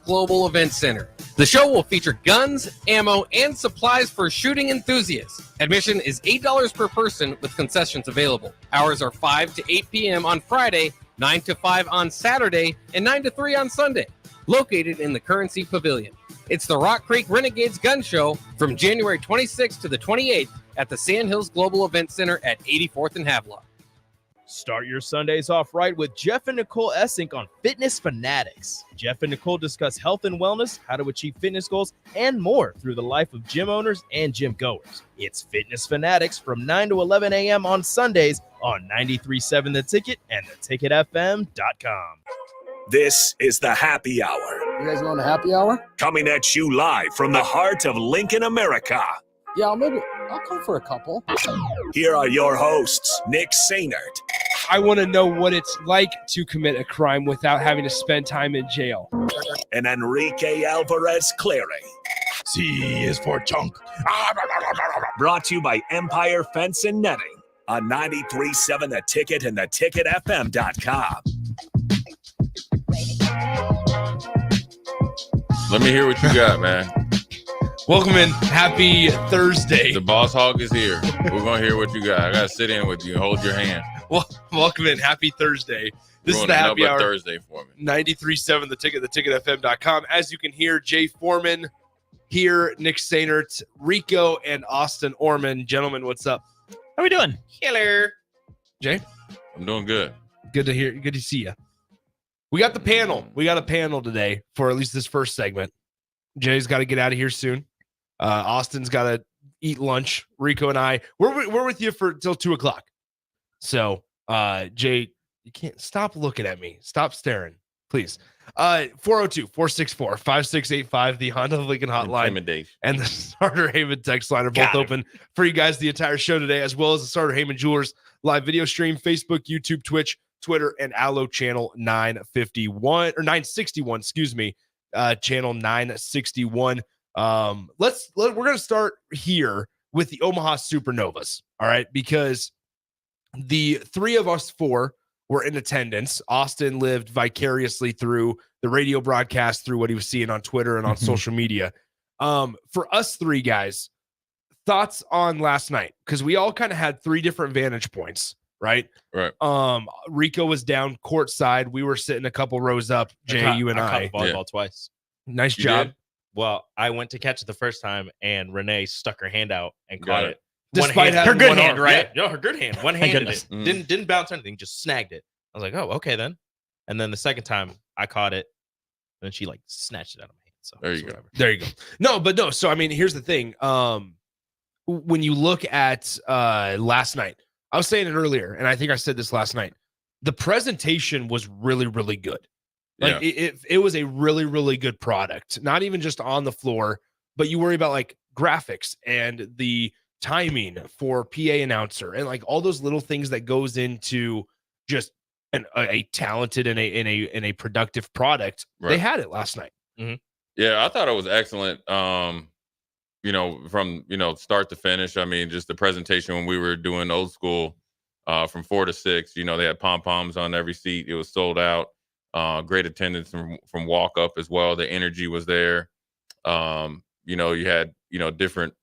Global Event Center. The show will feature guns, ammo, and supplies for shooting enthusiasts. Admission is $8 per person with concessions available. Hours are 5 to 8 p.m. on Friday, 9 to 5 on Saturday, and 9 to 3 on Sunday. Located in the Currency Pavilion. It's the Rock Creek Renegades Gun Show from January 26th to the 28th at the Sandhills Global Event Center at 84th and Havelock. Start your Sundays off right with Jeff and Nicole Essink on Fitness Fanatics. Jeff and Nicole discuss health and wellness, how to achieve fitness goals, and more through the life of gym owners and gym goers. It's Fitness Fanatics from 9 to 11 a.m. on Sundays on 93.7 The Ticket and theticketfm.com. This is the Happy Hour. You guys going to happy hour? Coming at you live from the heart of Lincoln, America. Yeah, I'll come for a couple. Here are your hosts, Nick Sainert. I want to know what it's like to commit a crime without having to spend time in jail. And Enrique Alvarez Clary. C is for chunk. Brought to you by Empire Fence and Netting on 93.7 The Ticket and theticketfm.com. Let me hear what you got, man. Welcome in. Happy Thursday. The boss hog is here. We're going to hear what you got. I got to sit in with you and hold your hand. Well, welcome in. Happy Thursday. This is the Happy Hour. Thursday for me. 93.7 The Ticket, theticketfm.com. As you can hear, Jay Foreman here, Nick Sainert, Rico, and Austin Orman. Gentlemen, what's up? How we doing? Hello. Jay? I'm doing good. Good to hear. Good to see you. We got the panel. We got a panel today for at least this first segment. Jay's got to get out of here soon. Austin's got to eat lunch. Rico and I, we're with you for till 2 o'clock. So, Jay, you can't stop looking at me. Stop staring, please. 402-464-5685, the Honda Lincoln Hotline, and the Starter Heyman text line are both open for you guys the entire show today, as well as the Starter Heyman Jewelers live video stream, Facebook, YouTube, Twitch, Twitter, and Allo channel 961, excuse me, channel 961. We're going to start here with the Omaha Supernovas. All right. Because the three of us four were in attendance. Austin lived vicariously through the radio broadcast, through what he was seeing on Twitter and on social media. For us three guys, thoughts on last night? Because we all kind of had three different vantage points, right? Right. Rico was down courtside. We were sitting a couple rows up. Jay, you and I. caught volleyball twice. Nice You job. did? Well, I went to catch it the first time, and Renee stuck her hand out and Got caught it. it. Despite her having good one hand, arm. right? Yeah, her good hand. One handed it. Mm. Didn't bounce anything. Just snagged it. I was like, oh, okay then. And then the second time I caught it, and then she like snatched it out of my hand. So There it's you go. whatever. There you go. No. So I mean, here's the thing. When you look at last night, I was saying it earlier, and I think I said this last night. The presentation was really, really good. Like it was a really, really good product. Not even just on the floor, but you worry about like graphics and the timing for PA announcer and like all those little things that goes into just a talented and a productive product. Right. They had it last night. Yeah, I thought it was excellent. From start to finish. I mean, just the presentation when we were doing old school from 4 to 6. They had pom-poms on every seat. It was sold out. Great attendance from walk up as well. The energy was there. You had different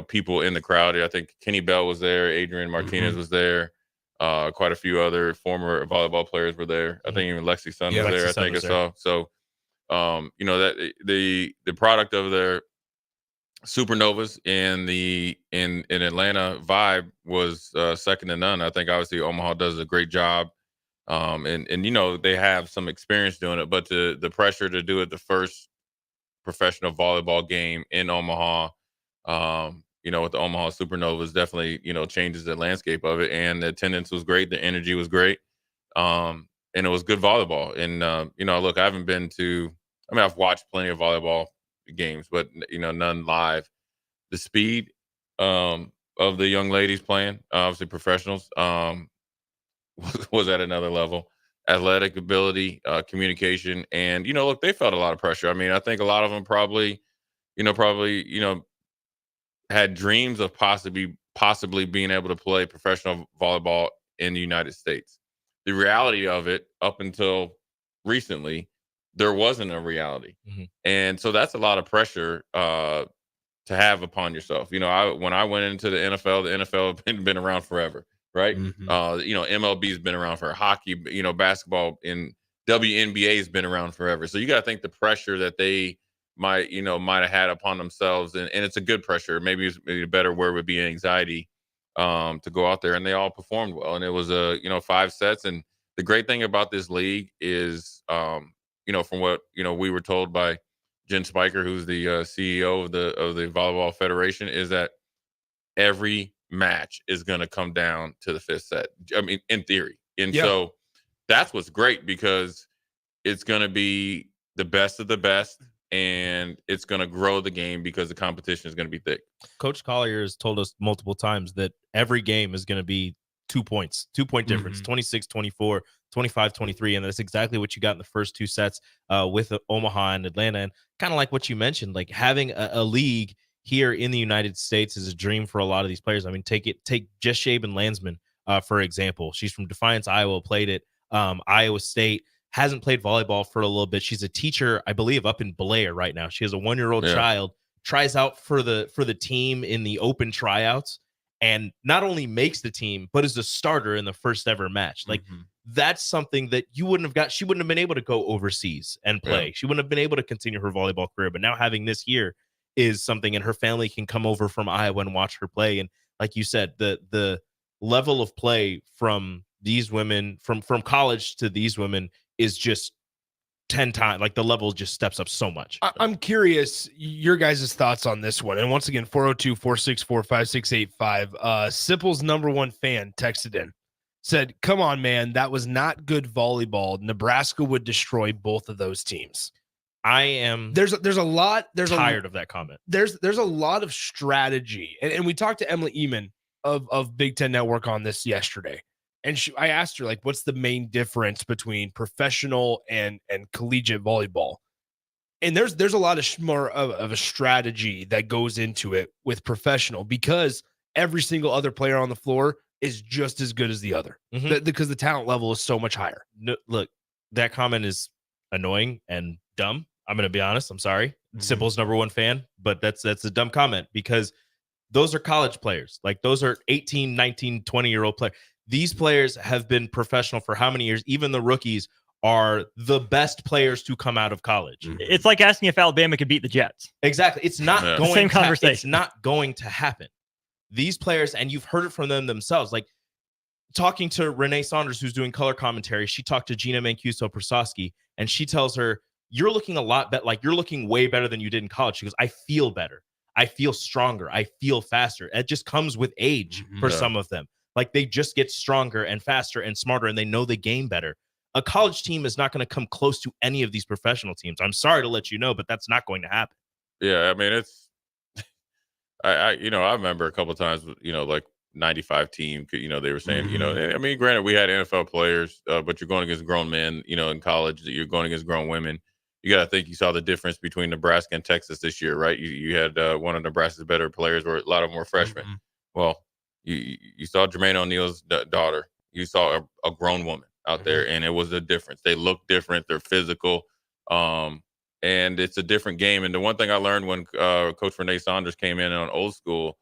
people in the crowd. I think Kenny Bell was there. Adrian Martinez was there. Quite a few other former volleyball players were there. I think even Lexi Sun was there. I think I saw. So, that the product of their Supernovas in Atlanta vibe was second to none. I think obviously Omaha does a great job. And they have some experience doing it, but the pressure to do it the first professional volleyball game in Omaha, with the Omaha Supernovas definitely, changes the landscape of it. And the attendance was great. The energy was great. And it was good volleyball. And, look, I haven't been I've watched plenty of volleyball games, but, none live. The speed of the young ladies playing, obviously professionals, was at another level. Athletic ability, communication, and look, they felt a lot of pressure. I mean, I think a lot of them probably had dreams of possibly being able to play professional volleyball in the United States. The reality of it, up until recently, there wasn't a reality. Mhm. And so that's a lot of pressure to have upon yourself. When I went into the NFL had been around forever, right? MLB's been around for hockey, basketball in WNBA has been around forever. So you got to think the pressure that they might have had upon themselves, and it's a good pressure. Maybe a better word would be anxiety, to go out there, and they all performed well. And it was 5 sets. And the great thing about this league is, from what we were told by Jen Spiker, who's the CEO of the Volleyball Federation, is that every match is going to come down to the 5th set. I mean, in theory. And so that's what's great, because it's going to be the best of the best, and it's going to grow the game because the competition is going to be thick. Coach Collier has told us multiple times that every game is going to be 2 points, 2-point difference, 26-24, 25-23. And that's exactly what you got in the first 2 sets with Omaha and Atlanta. And kind of like what you mentioned, like having a league here in the United States is a dream for a lot of these players. I mean, take Jess Shaban Landsman, for example. She's from Defiance, Iowa, played at Iowa State, hasn't played volleyball for a little bit. She's a teacher, I believe, up in Blair right now. She has a 1-year-old child, tries out for the team in the open tryouts, and not only makes the team, but is a starter in the first ever match. Like, that's something that you wouldn't have got. She wouldn't have been able to go overseas and play. She wouldn't have been able to continue her volleyball career. But now having this here is something, and her family can come over from Iowa and watch her play. And like you said, the level of play from these women, from college to these women, is just 10 times, like the level just steps up so much. I'm curious your guys' thoughts on this one. And once again, 402-464-5685. Sipple's #1 fan texted in, said, "Come on, man, that was not good volleyball. Nebraska would destroy both of those teams." I am there's a lot tired of that comment. There's a lot of strategy. And we talked to Emily Eman of Big Ten Network on this yesterday. And I asked her, like, what's the main difference between professional and collegiate volleyball? And there's a lot more of a strategy that goes into it with professional, because every single other player on the floor is just as good as the other, because the talent level is so much higher. No, look, that comment is annoying and dumb. I'm going to be honest. I'm sorry. Sipple's #1 fan, but that's a dumb comment, because those are college players. Like, those are 18, 19, 20-year-old players. These players have been professional for how many years? Even the rookies are the best players to come out of college. It's like asking if Alabama could beat the Jets. Exactly. It's not going same conversation. It's not going to happen. These players, and you've heard it from them themselves, like talking to Renee Saunders, who's doing color commentary. She talked to Gina Mancuso-Prasowski, and she tells her, "You're looking a lot better. Like, you're looking way better than you did in college." She goes, "I feel better. I feel stronger. I feel faster." It just comes with age for some of them. Like, they just get stronger and faster and smarter, and they know the game better. A college team is not going to come close to any of these professional teams. I'm sorry to let you know, but that's not going to happen. Yeah, I mean, it's I remember a couple of times, like 95 team, they were saying, I mean, granted, we had NFL players, but you're going against grown men, in college, you're going against grown women. You got to think, you saw the difference between Nebraska and Texas this year, right? You had one of Nebraska's better players, or a lot of them were freshmen. Well, you saw Jermaine O'Neal's daughter. You saw a grown woman out there, and it was a difference. They look different. They're physical, and it's a different game. And the one thing I learned when Coach Renee Saunders came in on Old School,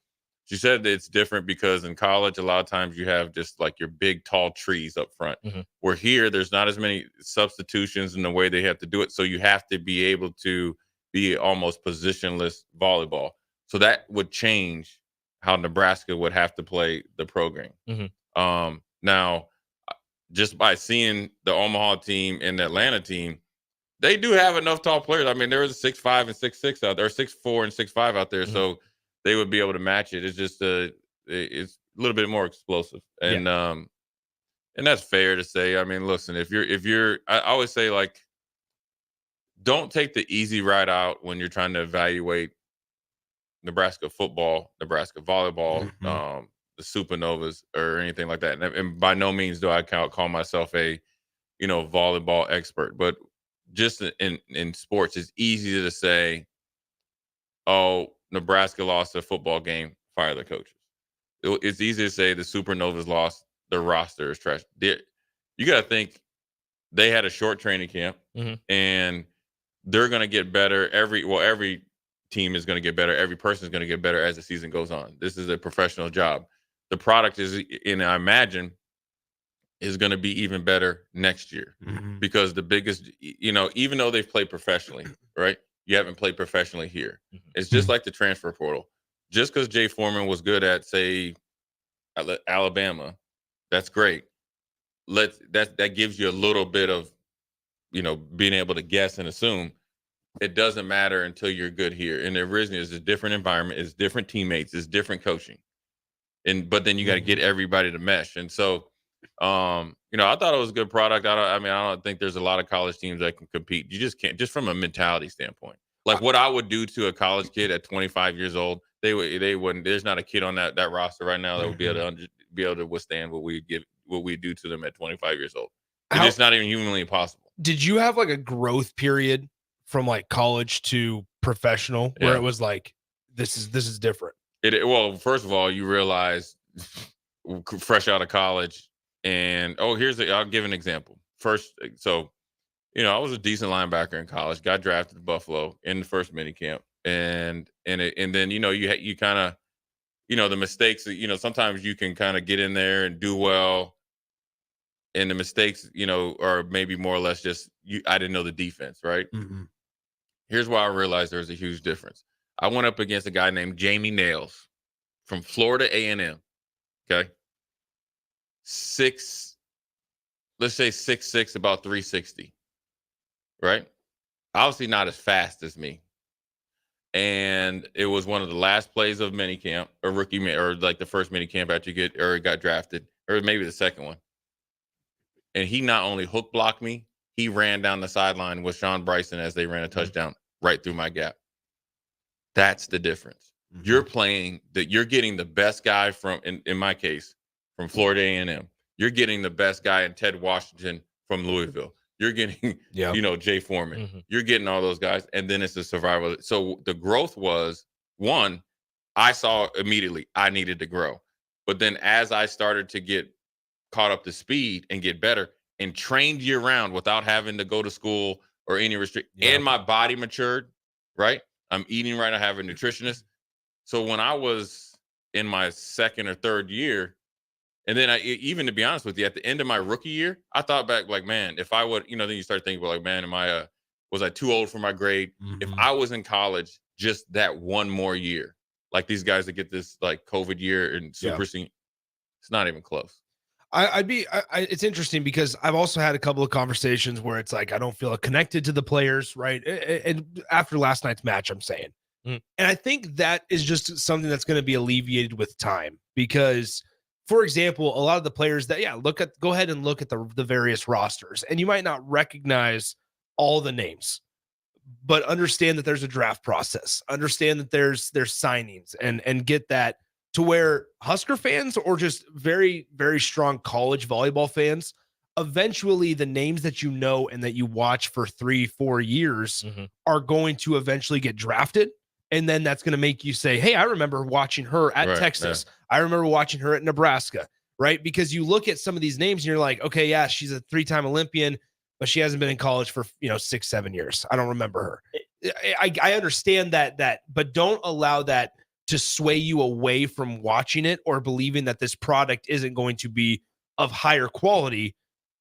she said that it's different because in college, a lot of times you have just like your big, tall trees up front. Where here, there's not as many substitutions in the way they have to do it. So you have to be able to be almost positionless volleyball. So that would change how Nebraska would have to play the program. Now, just by seeing the Omaha team and the Atlanta team, they do have enough tall players. I mean, there is a 6'5" and 6'6" out there, 6'4" and 6'5" out there. So they would be able to match it. It's just it's a little bit more explosive. And and that's fair to say. I mean, listen, if you're I always say, like, don't take the easy ride out when you're trying to evaluate Nebraska football, Nebraska volleyball, the Supernovas, or anything like that. And by no means do I call myself a, volleyball expert, but just in sports, it's easy to say, "Oh, Nebraska lost a football game, fire the coaches." It's easy to say the Supernovas lost, their roster is trash. You got to think they had a short training camp. and they're going to get better. Every team is going to get better. Every person is going to get better as the season goes on. This is a professional job. The product is, and I imagine, is going to be even better next year because the biggest, even though they've played professionally, right? You haven't played professionally here. It's just like the transfer portal. Just because Jay Foreman was good at, say, Alabama, that's great. That gives you a little bit of, being able to guess and assume. It doesn't matter until you're good here. And the original is a different environment, it's different teammates, it's different coaching. But then you got to get everybody to mesh. And so, I thought it was a good product. I don't think there's a lot of college teams that can compete. You just can't, just from a mentality standpoint. Like what I would do to a college kid at 25 years old, they wouldn't. There's not a kid on that roster right now that would be able to withstand what we do to them at 25 years old. It's not even humanly possible. Did you have like a growth period from like college to professional where it was like this is different? Well, first of all, you realize fresh out of college, and I'll give an example. First, so I was a decent linebacker in college. Got drafted to Buffalo in the first mini camp, and then you kind of the mistakes. Sometimes you can kind of get in there and do well, and the mistakes are maybe more or less just I didn't know the defense, right? Here's why I realized there's a huge difference. I went up against a guy named Jamie Nails from Florida A&M. Okay, let's say 6'6", about 360. Right? Obviously not as fast as me. And it was one of the last plays of minicamp or rookie or like the first minicamp after you got drafted, or maybe the second one. And he not only hook blocked me, he ran down the sideline with Sean Bryson as they ran a touchdown right through my gap. That's the difference. You're getting the best guy from, in my case, from Florida A&M. You're getting the best guy in Ted Washington from Louisville. You're getting, Jay Foreman. You're getting all those guys, and then it's a survival. So the growth was, one, I saw immediately I needed to grow. But then as I started to get caught up to speed and get better and trained year-round without having to go to school or any and my body matured, right? I'm eating right. I have a nutritionist. So when I was in my second or third year, and then even to be honest with you, at the end of my rookie year, I thought back like, man, if I would, then you start thinking about like, man, was I too old for my grade? If I was in college just that one more year, like these guys that get this like COVID year and super senior, it's not even close. It's interesting because I've also had a couple of conversations where it's like, I don't feel connected to the players, right? And after last night's match, I'm saying, and I think that is just something that's going to be alleviated with time because, for example, a lot of the players that, go ahead and look at the various rosters, and you might not recognize all the names, but understand that there's a draft process, understand that there's signings and get that to where Husker fans or just very, very strong college volleyball fans, eventually the names that and that you watch for 3-4 years are going to eventually get drafted. And then that's going to make you say, hey, I remember watching her at Texas. Yeah. I remember watching her at Nebraska, right? Because you look at some of these names and you're like, okay, yeah, she's a 3-time Olympian, but she hasn't been in college for 6-7 years. I don't remember her. I understand that, but don't allow that to sway you away from watching it or believing that this product isn't going to be of higher quality.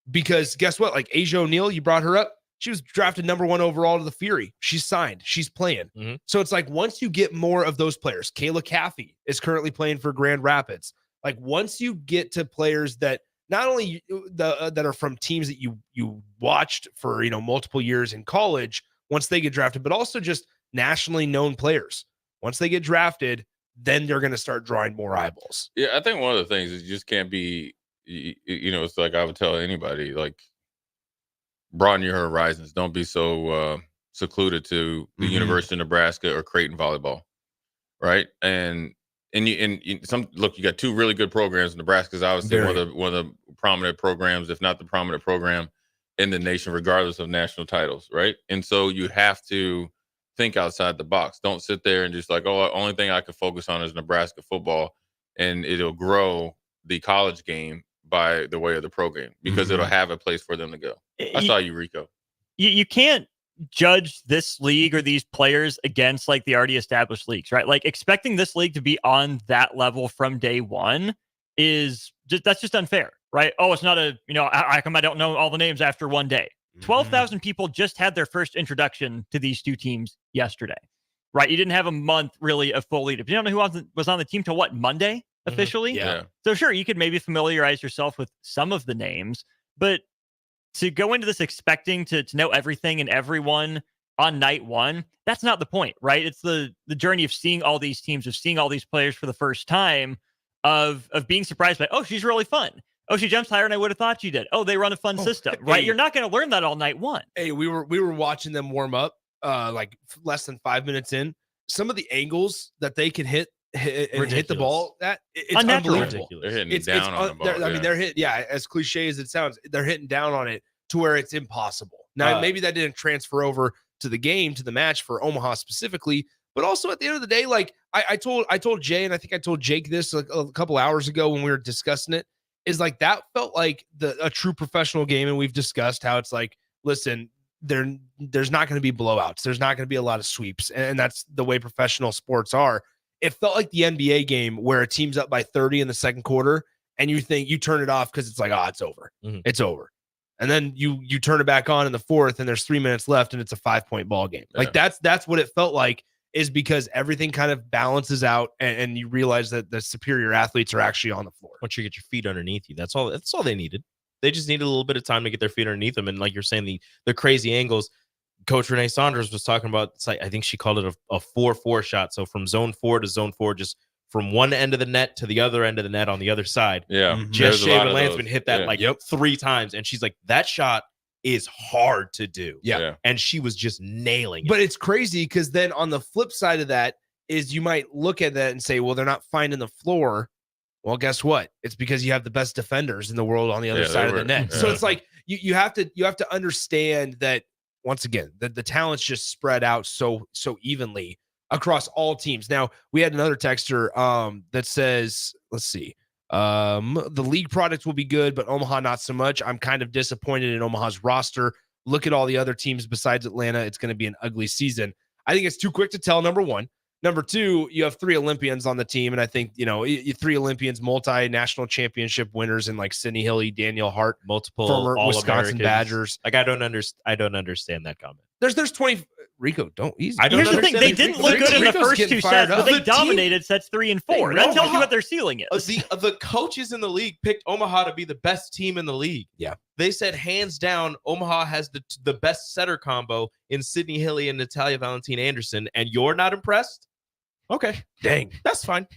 Because guess what? Like Asia O'Neal, you brought her up. She was drafted number 1 overall to the Fury. She's signed. She's playing. So it's like once you get more of those players, Kayla Caffey is currently playing for Grand Rapids. Like once you get to players that not only that are from teams that you watched for multiple years in college, once they get drafted, but also just nationally known players. Once they get drafted, then they're going to start drawing more eyeballs. Yeah, I think one of the things is you just can't be, it's like I would tell anybody, like, broaden your horizons. Don't be so secluded to the University of Nebraska or Creighton volleyball, right? And you got 2 really good programs. Nebraska is obviously one of the prominent programs, if not the prominent program in the nation, regardless of national titles, right? And so you have to think outside the box. Don't sit there and just like, the only thing I can focus on is Nebraska football, and it'll grow the college game by the way of the program because it'll have a place for them to go. I saw you, Rico. you can't judge this league or these players against like the already established leagues, right? Like expecting this league to be on that level from day one is that's just unfair, right? Oh, it's not how come I don't know all the names after one day? 12,000 people just had their first introduction to these two teams yesterday, right? You didn't have a month really of full lead-up. You don't know who was on the team till what, Monday officially? Yeah. So sure, you could maybe familiarize yourself with some of the names, but to go into this expecting to know everything and everyone on night one, that's not the point, right? It's the journey of seeing all these teams, of seeing all these players for the first time, of being surprised by, oh, she's really fun. Oh, she jumps higher than I would have thought she did. Oh, they run a fun system, right? Hey, you're not going to learn that all night one. Hey, we were watching them warm up, like less than 5 minutes in. Some of the angles that they can hit the ball, it's unbelievable. They're hitting down on the ball. I mean, they're hitting, as cliche as it sounds, they're hitting down on it to where it's impossible. Now, maybe that didn't transfer over to the game, to the match for Omaha specifically, but also at the end of the day, like I told Jay, and I think I told Jake this a couple hours ago when we were discussing it, is like that felt like a true professional game. And we've discussed how it's like, listen, there's not going to be blowouts. There's not going to be a lot of sweeps. And that's the way professional sports are. It felt like the NBA game where a team's up by 30 in the second quarter and you think you turn it off because it's like, oh, it's over. Mm-hmm. It's over. And then you turn it back on in the fourth and there's 3 minutes left and it's a 5-point ball game. Yeah. Like that's what it felt like, is because everything kind of balances out and you realize that the superior athletes are actually on the floor. Once you get your feet underneath you, that's all they needed. They just needed a little bit of time to get their feet underneath them. And like you're saying, the crazy angles, Coach Renee Saunders was talking about, it's like, I think she called it a 4-4 shot. So from zone 4 to zone 4, just from one end of the net to the other end of the net on the other side. Yeah. Just Shaven Lansman hit that 3 times. And she's like, that shot is hard to do. Yeah. And she was just nailing it. But it's crazy because then on the flip side of that is you might look at that and say, well, they're not finding the floor. Well, guess what? It's because you have the best defenders in the world on the other side of the net. Yeah. So it's like you have to understand that, once again, the talent's just spread out so evenly across all teams. Now, we had another texter that says, let's see. The league product will be good, but Omaha not so much. I'm kind of disappointed in Omaha's roster. Look at all the other teams besides Atlanta. It's going to be an ugly season. I think it's too quick to tell, number one. Number two, you have 3 Olympians on the team, and I think, 3 Olympians, multi-national championship winners in like Sydney Hilly, Danielle Hart, multiple former Wisconsin Badgers. Like I don't understand that comment. There's 20. Rico, don't easy. Here's the thing: they didn't look good in the first 2 sets, but they dominated sets 3 and 4. That tells you what their ceiling is. The coaches in the league picked Omaha to be the best team in the league. Yeah, they said hands down, Omaha has the best setter combo in Sydney Hilly and Natalia Valentina Anderson, and you're not impressed? Okay, dang, that's fine.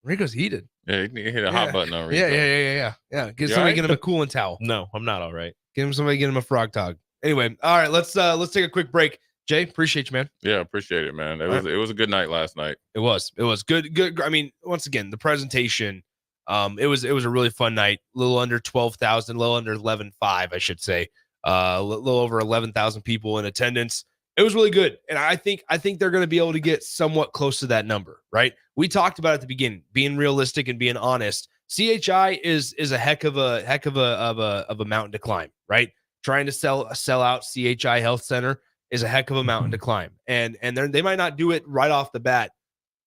Rico's heated. Yeah, he hit a hot button on Rico. Yeah. Get somebody get him a cooling towel. No, I'm not all right. Get him a frog tog. Anyway, all right, let's take a quick break. Jay, appreciate you, man. Yeah, appreciate it, man. It was a good night last night. It was good. I mean, once again, the presentation, it was a really fun night. A little under 12,000, a little under 11,500, I should say. A little over 11,000 people in attendance. It was really good, and I think they're going to be able to get somewhat close to that number, right? We talked about at the beginning, being realistic and being honest. CHI is a heck of a mountain to climb, right? Trying to sell out CHI Health Center is a heck of a mountain to climb, and they might not do it right off the bat,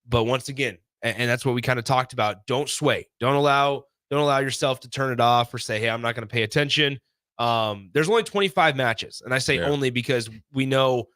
but once again, and that's what we kind of talked about. Don't sway. Don't allow yourself to turn it off or say, hey, I'm not going to pay attention. There's only 25 matches, and I say only because we know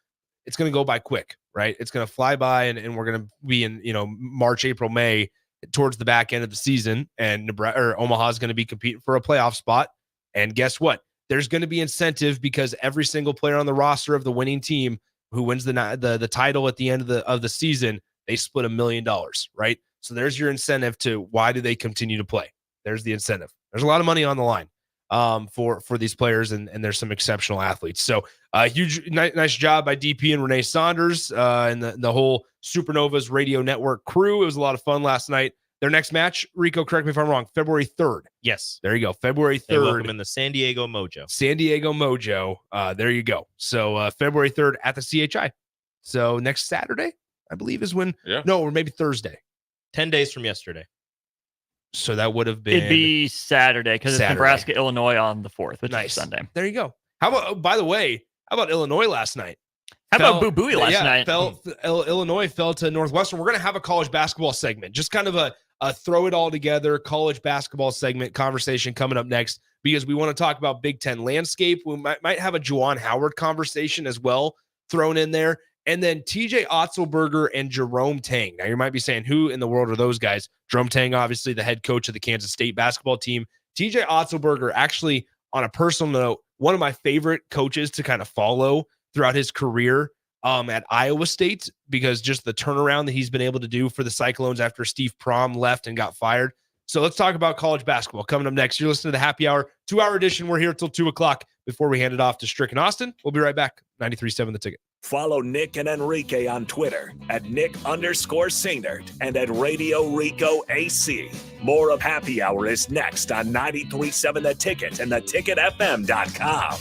it's going to go by quick, right? It's going to fly by, and we're going to be in March, April, May towards the back end of the season, and Omaha is going to be competing for a playoff spot. And guess what? There's going to be incentive because every single player on the roster of the winning team who wins the title at the end of the season, they split $1 million, right? So there's your incentive to why do they continue to play? There's the incentive. There's a lot of money on the line for these players, and there's some exceptional athletes. So nice job by DP and Renee Saunders and the whole Supernovas radio network crew. It was a lot of fun last night. Their next match, Rico, correct me if I'm wrong, February 3rd. Yes. There you go. February 3rd. They welcome in the San Diego Mojo. There you go. So February 3rd at the CHI. So next Saturday, I believe, is when. Yeah. No, or maybe Thursday. 10 days from yesterday. So that would have been. It'd be Saturday because it's Nebraska, Illinois on the 4th, which is Sunday. There you go. How about, by the way, How about Illinois last night? How about Boo Booey last night? Illinois fell to Northwestern. We're going to have a college basketball segment, just kind of a throw it all together college basketball segment conversation coming up next, because we want to talk about Big Ten landscape. We might have a Juwan Howard conversation as well thrown in there. And then TJ Otzelberger and Jerome Tang. Now, you might be saying, who in the world are those guys? Jerome Tang, obviously the head coach of the Kansas State basketball team. TJ Otzelberger, actually, on a personal note, one of my favorite coaches to kind of follow throughout his career at Iowa State, because just the turnaround that he's been able to do for the Cyclones after Steve Prom left and got fired. So let's talk about college basketball coming up next. You're listening to the Happy Hour 2-hour edition. We're here till 2 o'clock before we hand it off to Strick and Austin. We'll be right back. 93.7 The Ticket. Follow Nick and Enrique on Twitter at Nick_Sainert and at Radio Rico AC. More of Happy Hour is next on 93.7 The Ticket and theticketfm.com.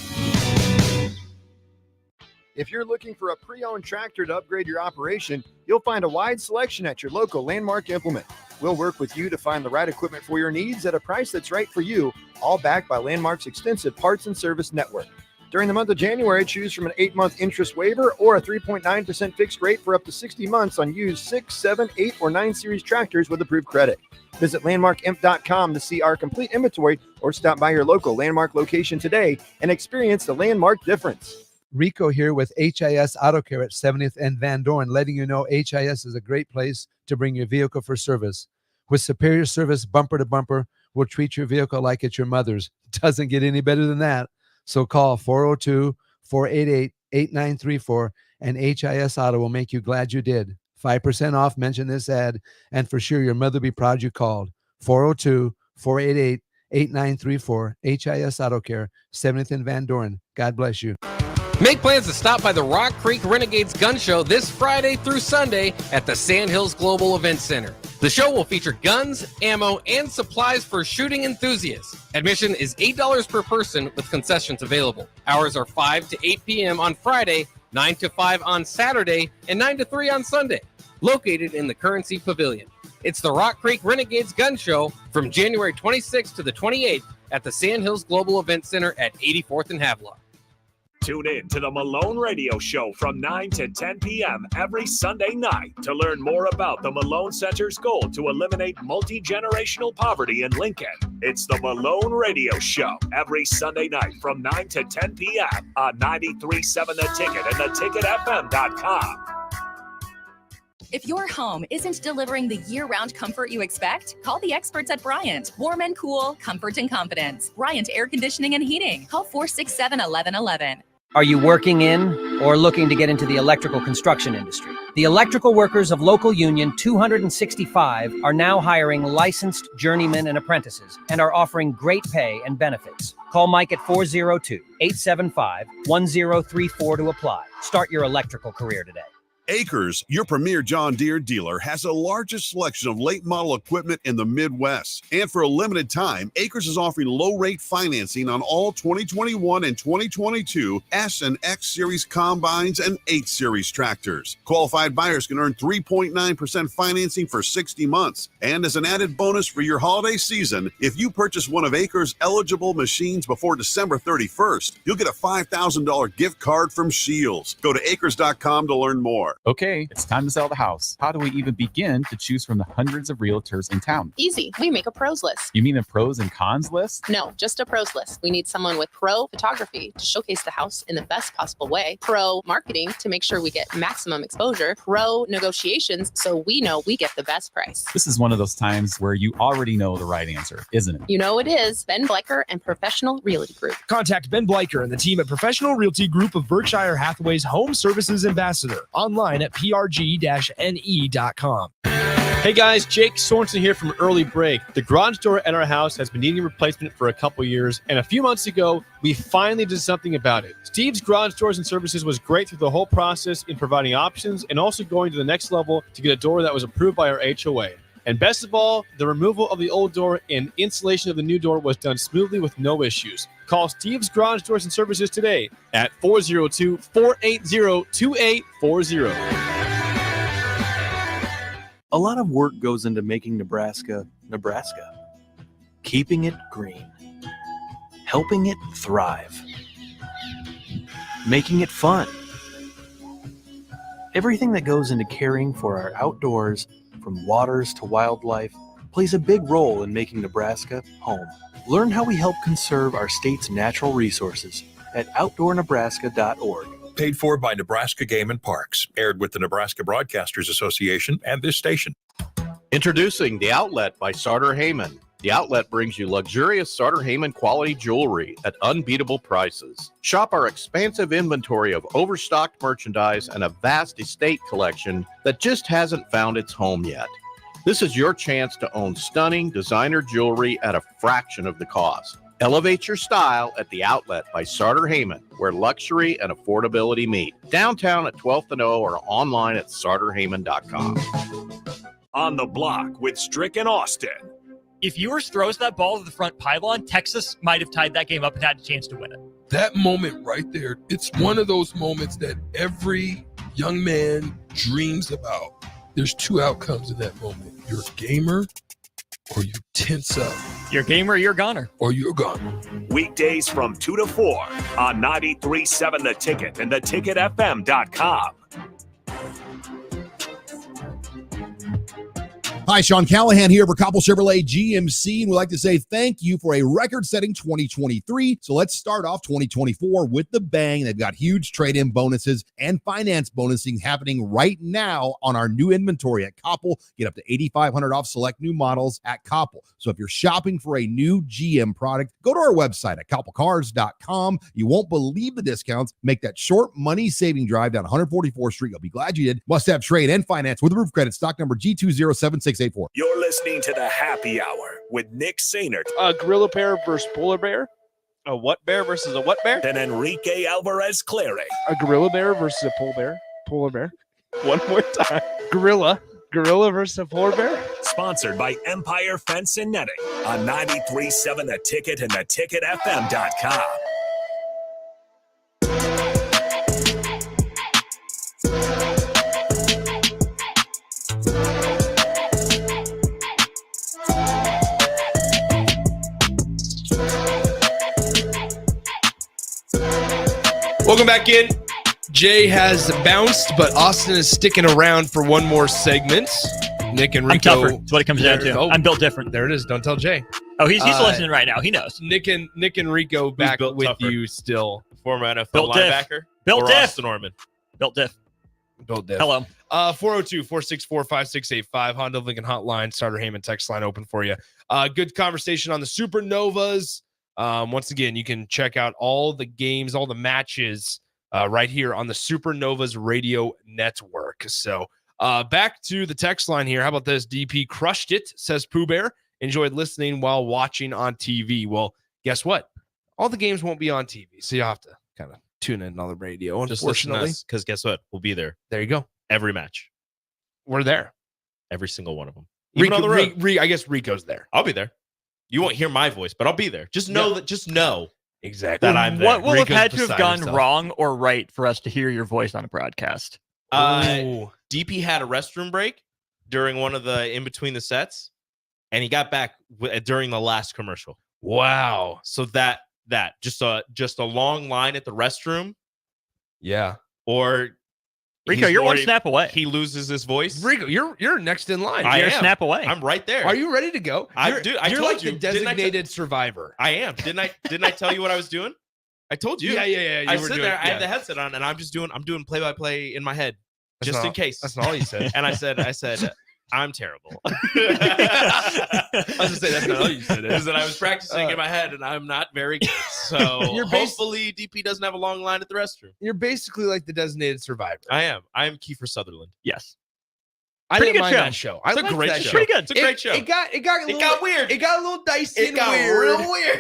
If you're looking for a pre-owned tractor to upgrade your operation, you'll find a wide selection at your local Landmark Implement. We'll work with you to find the right equipment for your needs at a price that's right for you, all backed by Landmark's extensive parts and service network. During the month of January, choose from an 8-month interest waiver or a 3.9% fixed rate for up to 60 months on used 6, 7, 8, or 9 series tractors with approved credit. Visit landmarkimp.com to see our complete inventory or stop by your local Landmark location today and experience the Landmark difference. Rico here with HIS Auto Care at 70th and Van Dorn, letting you know HIS is a great place to bring your vehicle for service. With superior service bumper to bumper, we'll treat your vehicle like it's your mother's. It doesn't get any better than that. So call 402-488-8934 and HIS Auto will make you glad you did. 5% off, mention this ad, and for sure your mother will be proud you called. 402-488-8934, HIS Auto Care, 70th and Van Dorn. God bless you. Make plans to stop by the Rock Creek Renegades Gun Show this Friday through Sunday at the Sandhills Global Event Center. The show will feature guns, ammo, and supplies for shooting enthusiasts. Admission is $8 per person with concessions available. Hours are 5 to 8 p.m. on Friday, 9 to 5 on Saturday, and 9 to 3 on Sunday. Located in the Currency Pavilion. It's the Rock Creek Renegades Gun Show from January 26th to the 28th at the Sandhills Global Event Center at 84th and Havelock. Tune in to the Malone Radio Show from 9 to 10 p.m. every Sunday night to learn more about the Malone Center's goal to eliminate multi-generational poverty in Lincoln. It's the Malone Radio Show every Sunday night from 9 to 10 p.m. on 93.7 The Ticket and theticketfm.com. If your home isn't delivering the year-round comfort you expect, call the experts at Bryant. Warm and cool, comfort and confidence. Bryant Air Conditioning and Heating. Call 467-1111. Are you working in or looking to get into the electrical construction industry? The electrical workers of Local Union 265 are now hiring licensed journeymen and apprentices and are offering great pay and benefits. Call Mike at 402-875-1034 to apply. Start your electrical career today. Acres, your premier John Deere dealer, has the largest selection of late model equipment in the Midwest. And for a limited time, Acres is offering low-rate financing on all 2021 and 2022 S and X Series combines and 8 Series tractors. Qualified buyers can earn 3.9% financing for 60 months. And as an added bonus for your holiday season, if you purchase one of Acres' eligible machines before December 31st, you'll get a $5,000 gift card from Shields. Go to acres.com to learn more. Okay, it's time to sell the house. How do we even begin to choose from the hundreds of realtors in town? Easy. We make a pros list. You mean a pros and cons list? No, just a pros list. We need someone with pro photography to showcase the house in the best possible way, pro marketing to make sure we get maximum exposure, pro negotiations so we know we get the best price. This is one of those times where you already know the right answer, isn't it? You know it is. Ben Bleicher and Professional Realty Group. Contact Ben Bleicher and the team at Professional Realty Group of Berkshire Hathaway's Home Services Ambassador. Online at prg-ne.com. Hey guys, Jake Sorensen here from Early Break. The garage door at our house has been needing replacement for a couple years, and a few months ago, we finally did something about it. Steve's Garage Doors and Services was great through the whole process in providing options and also going to the next level to get a door that was approved by our HOA. And best of all, the removal of the old door and installation of the new door was done smoothly with no issues. Call Steve's Garage Doors and Services today at 402-480-2840. A lot of work goes into making Nebraska, Nebraska. Keeping it green. Helping it thrive. making it fun. Everything that goes into caring for our outdoors, from waters to wildlife, plays a big role in making Nebraska home. Learn how we help conserve our state's natural resources at outdoornebraska.org. Paid for by Nebraska Game and Parks. Aired with the Nebraska Broadcasters Association and this station. Introducing The Outlet by Sartor Heyman. The Outlet brings you luxurious Sartor Heyman quality jewelry at unbeatable prices. Shop our expansive inventory of overstocked merchandise and a vast estate collection that just hasn't found its home yet. This is your chance to own stunning designer jewelry at a fraction of the cost. Elevate your style at The Outlet by Sartor Heyman, where luxury and affordability meet. Downtown at 12th and O or online at sartorheyman.com. On the Block with Strick and Austin. If Ewers throws that ball to the front pylon, Texas might have tied that game up and had a chance to win it. That moment right there, it's one of those moments that every young man dreams about. There's two outcomes in that moment. You're a gamer or you tense up. You're a gamer, you're a goner. Or you're a goner. Weekdays from 2 to 4 on 93.7 The Ticket and theticketfm.com. Hi, Sean Callahan here for Coppell Chevrolet GMC, and we'd like to say thank you for a record-setting 2023. So let's start off 2024 with the bang. They've got huge trade-in bonuses and finance bonusing happening right now on our new inventory at Coppell. Get up to $8,500 off select new models at Coppell. So if you're shopping for a new GM product, go to our website at coppellcars.com. You won't believe the discounts. Make that short money-saving drive down 144th Street. You'll be glad you did. Must have trade and finance with roof credit. Stock number G2076684. You're listening to the Happy Hour with Nick Sainert. A gorilla bear versus polar bear. A what bear versus a what bear? And Enrique Alvarez Clary. A gorilla bear versus a polar bear. Polar bear. One more time. Gorilla versus a polar bear. Sponsored by Empire Fence and Netting on 93.7 The Ticket and theticketfm.com. Welcome back in. Jay has bounced, but Austin is sticking around for one more segment. Nick and Rico. I'm tougher. That's what it comes down to. Oh, I'm built different. There it is. Don't tell Jay. Oh, he's listening right now. He knows. Nick and Rico back with tougher? you still. Former NFL Built linebacker. diff. Built or diff. Austin Orman. Built diff. Built diff. Hello. 402-464-5685. Honda Lincoln Hotline. Starter Heyman text line open for you. Good conversation on the Supernovas. Once again, you can check out all the games, all the matches right here on the Supernovas Radio Network. So back to the text line here. How about this? DP crushed it, says Pooh Bear. Enjoyed listening while watching on TV. Well, guess what? All the games won't be on TV, so you have to kind of tune in on the radio. Unfortunately, because guess what? We'll be there. There you go. Every match. We're there. Every single one of them. Even on the road. I guess Rico's there. I'll be there. You won't hear my voice, but I'll be there. Just know exactly that I'm there. What will Rico's have had to have beside gone himself. wrong or right for us to hear your voice on a broadcast? DP had a restroom break during one of the in between the sets, and he got back during the last commercial. Wow. So that just a long line at the restroom. Yeah. Or Rico, you're one snap away. He loses his voice. Rico, you're next in line. You're a snap away. I'm right there. Are you ready to go? I You're told like you. the designated survivor. I am. Didn't I tell you what I was doing? I told you. Yeah. I sit there. I had the headset on, and I'm doing play by play in my head, just in case. That's not all you said. And I said, I'm terrible. I was gonna say that's not all you said. Is that I was practicing in my head, and I'm not very good. So hopefully DP doesn't have a long line at the restroom. You're basically like the designated survivor. I am. I am Kiefer Sutherland. Yes. I Pretty didn't good mind show. that show. I It's a liked great that show. show. Pretty good. It's a great show. It got weird. It got a little dicey. It got weird. real weird.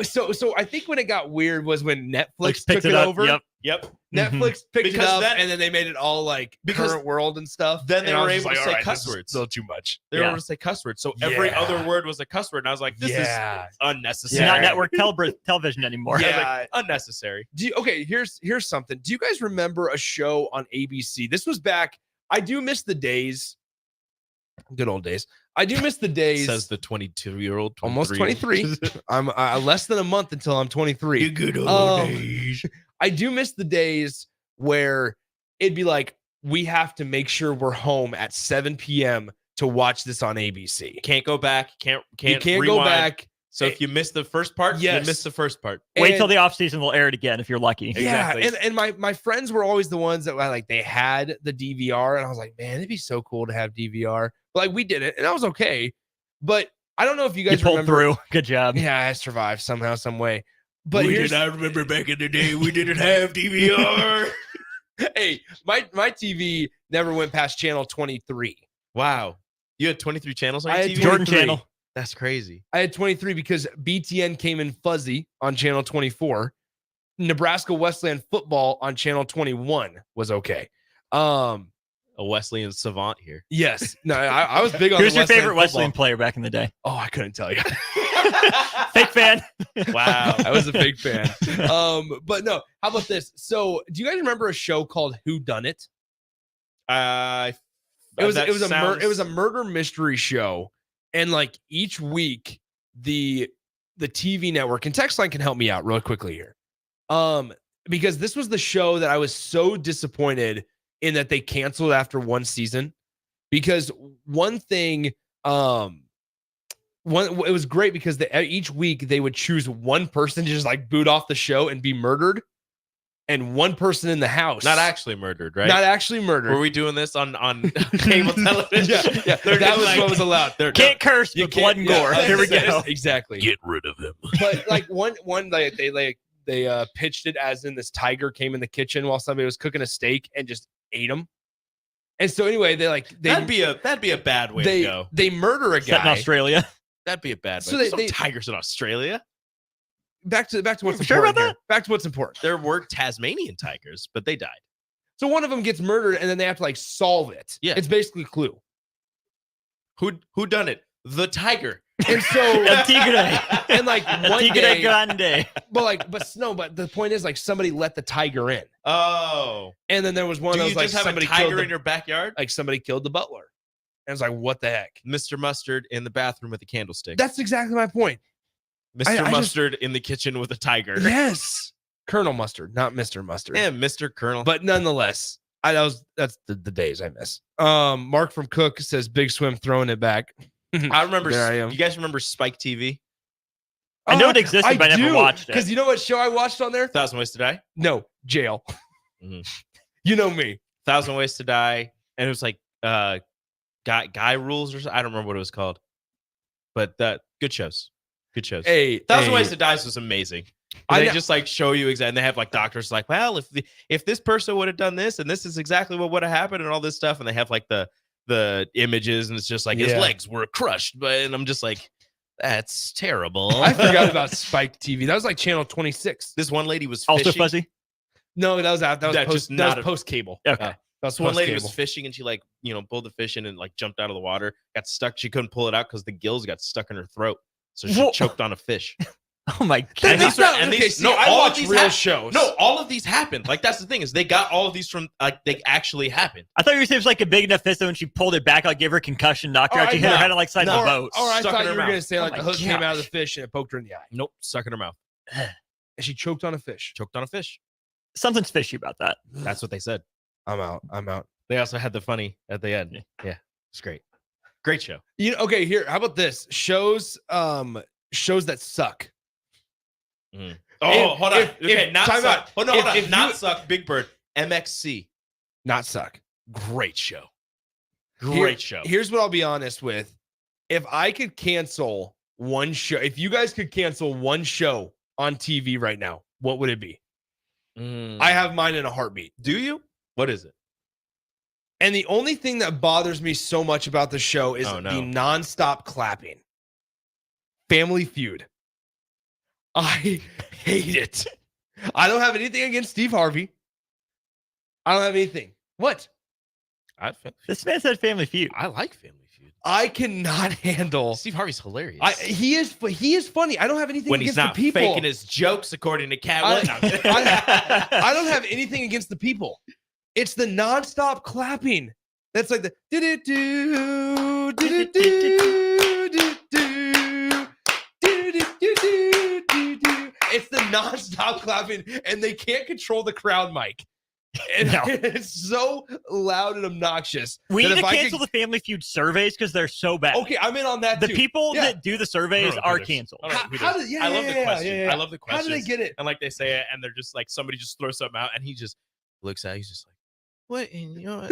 So I think when it got weird was when Netflix picked took it up. over. Yep. Netflix picked Because it up, then- and then they made it all like Because current world and stuff. then they And I were was just able to like, say all right, cuss this is words. still too much. They were able to say cuss words. So every Yeah. other word was a cuss word. And I was like, this is It's unnecessary. not network television anymore. I was like, unnecessary. Here's something. Do you guys remember a show on ABC? This was back. I do miss the days. Good old days. I do miss the days. Says the 22-year-old. Almost 23. I'm less than a month until I'm 23. good old days. I do miss the days where it'd be like, we have to make sure we're home at 7 p.m. to watch this on ABC. Can't go back. Can't You can't rewind. go back. So if you miss the first part, you miss the first part. Wait till the off season, we'll air it again if you're lucky. Yeah, Exactly. and my friends were always the ones that were like, they had the DVR, and I was like, man, it'd be so cool to have DVR. But like, we did it, and that was okay. But I don't know if you guys pulled remember. through. Good job. Yeah, I survived somehow, some way. But I remember back in the day, we didn't have DVR. Hey, my TV never went past channel 23. Wow. You had 23 channels on your I had TV? Jordan channel. That's crazy. I had 23 because BTN came in fuzzy on channel 24. Nebraska Wesleyan football on channel 21 was okay. A Wesleyan savant here. Yes. No, I was big on Who's the your favorite football. Wesleyan player back in the day? Oh, I couldn't tell you. Fake fan. Wow. I was a big fan. But no, how about this? So, do you guys remember a show called Who Done It? It was a murder mystery show, and like each week the TV network, and Textline can help me out real quickly here. Because this was the show that I was so disappointed in that they canceled after one season. Because one thing, it was great because each week they would choose one person to just like boot off the show and be murdered, and one person in the house. Not actually murdered, right? Not actually murdered. Were we doing this on cable television? Yeah. That was what was allowed. Can't curse, but blood and gore. Here we go. Exactly. Get rid of him. But like one they pitched it as in this tiger came in the kitchen while somebody was cooking a steak and just ate him. And so anyway, that'd be a bad way to go. They murder a Set in guy. Australia. That'd be a bad way. So There's they- no tigers in Australia. Back to what's Sure important about here. that? Back to what's important. There were Tasmanian tigers, but they died. So one of them gets murdered, and then they have to like solve it. Yeah. It's basically Clue. Who done it? The tiger. And so Tigre. and like one Tigre day, Grande. but the point is like somebody let the tiger in, Oh. and then there was one Do that you was like just have a somebody tiger killed in your backyard? like somebody killed the butler, and it's like what the heck? Mr. Mustard in the bathroom with a candlestick. That's exactly my point. Mr. I just- Mustard in the kitchen with a tiger. Yes, Colonel Mustard, not Mr. Mustard. Yeah, Mr. Colonel. But nonetheless, that's the days I miss. Mark from Cook says Big Swim throwing it back. I remember. There I am. You guys remember Spike TV? I know it existed, but I never watched it. Because you know what show I watched on there? 1,000 Ways to Die. No, Jail. Mhm. You know me. 1,000 Ways to Die, and it was like Guy Rules or something. I don't remember what it was called, but good shows. Good shows. Hey, 1,000 Ways to Die was amazing. I They know- just like show you exactly. And they have like doctors like, well, if this person would have done this, and this is exactly what would have happened, and all this stuff, and they have like the images, and it's just like his Yeah. legs were crushed, and I'm just like, that's terrible. I forgot about Spike TV. That was like channel 26. This one lady was Also fishing. fuzzy. No, that was out. That was That's post, just that not was a- post cable. Okay. That's So one lady was post-cable. fishing, and she like pulled the fish in and like jumped out of the water, got stuck. She couldn't pull it out because the gills got stuck in her throat, so she Whoa. choked on a fish. Oh my And god. these are- and these- no, I all of watch these real hap- shows. No, all of these happened. Like that's the thing is they got all of these from like they actually happened. I thought you were saying it was like a big enough fist that when she pulled it back, like give her a concussion, knocked her out. She hit her head on like side of the boat. Or I Stuck thought in you her were going to mouth. say like Oh the my hook came out of the gosh. fish and it poked her in the eye. Nope, stuck in her mouth. And she choked on a fish. Choked on a fish. Something's fishy about that. That's what they said. I'm out. They also had the funny at the end. Yeah, it's great. Great show. You know, okay, here. How about this? Shows that suck. Oh, If- hold on. if- Okay, if- not time suck. out. Oh no, If- hold on. if Not you- suck. Big Bird. MXC. Not suck. Great show. Here- Great show. Here's what I'll be honest with. If I could cancel one show, if you guys could cancel one show on TV right now, what would it be? I have mine in a heartbeat. Do you? What is it? And the only thing that bothers me so much about the show is Oh, no. the nonstop clapping. Family Feud. I hate it. I don't have anything against Steve Harvey. I don't have anything. What? This man said Family Feud. I like Family Feud. I cannot handle. Steve Harvey's hilarious. He is funny. I don't have anything when against he's not the people. faking his jokes, according to Cat. I don't have anything against the people. It's the nonstop clapping. That's like the do-do-do, do-do-do, do-do-do, do-do-do, do-do-do. It's the nonstop clapping, and they can't control the crowd mic. And it's so loud and obnoxious. We that need to if I cancel the Family Feud surveys because they're so bad. Okay, I'm in on that The too. people Yeah. that do the surveys are canceled. I don't know who How does. did- yeah, I love yeah, the yeah, question. yeah, yeah. I love the How questions. do they get it? And like they say it, and they're just like somebody just throws something out, and he just looks at it, he's just like, "What?" And you know,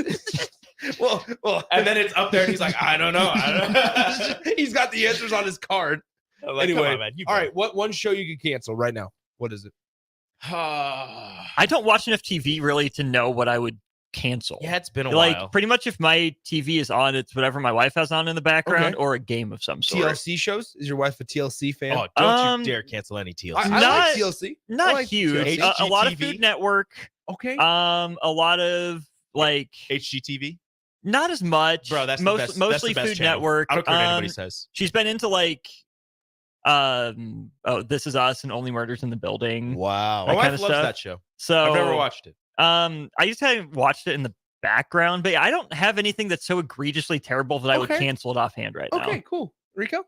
well, and then it's up there, and he's like, "I don't know." He's got the answers on his card. I'm like, come Anyway, on, man, you all go. right. What one show you could cancel right now? What is it? I don't watch enough TV really to know what I would cancel. Yeah, it's been a like while. pretty much if my TV is on, it's whatever my wife has on in the background Okay. or a game of some sort. TLC shows? Is your wife a TLC fan? Oh, don't you dare cancel any TLC. I like TLC. Not I like huge. TLC. A lot of HGTV? Food Network. Okay. A lot of like HGTV. not as much. Bro, that's the Most, best- that's mostly the best Food channel. Network. I don't care what anybody says. She's been into like This Is Us and Only Murders in the Building. Wow. My that wife kind of loves stuff. that show. So I've never watched it. I just haven't watched it in the background, but I don't have anything that's so egregiously terrible that I would Okay. cancel it offhand right now. Okay, cool. Rico?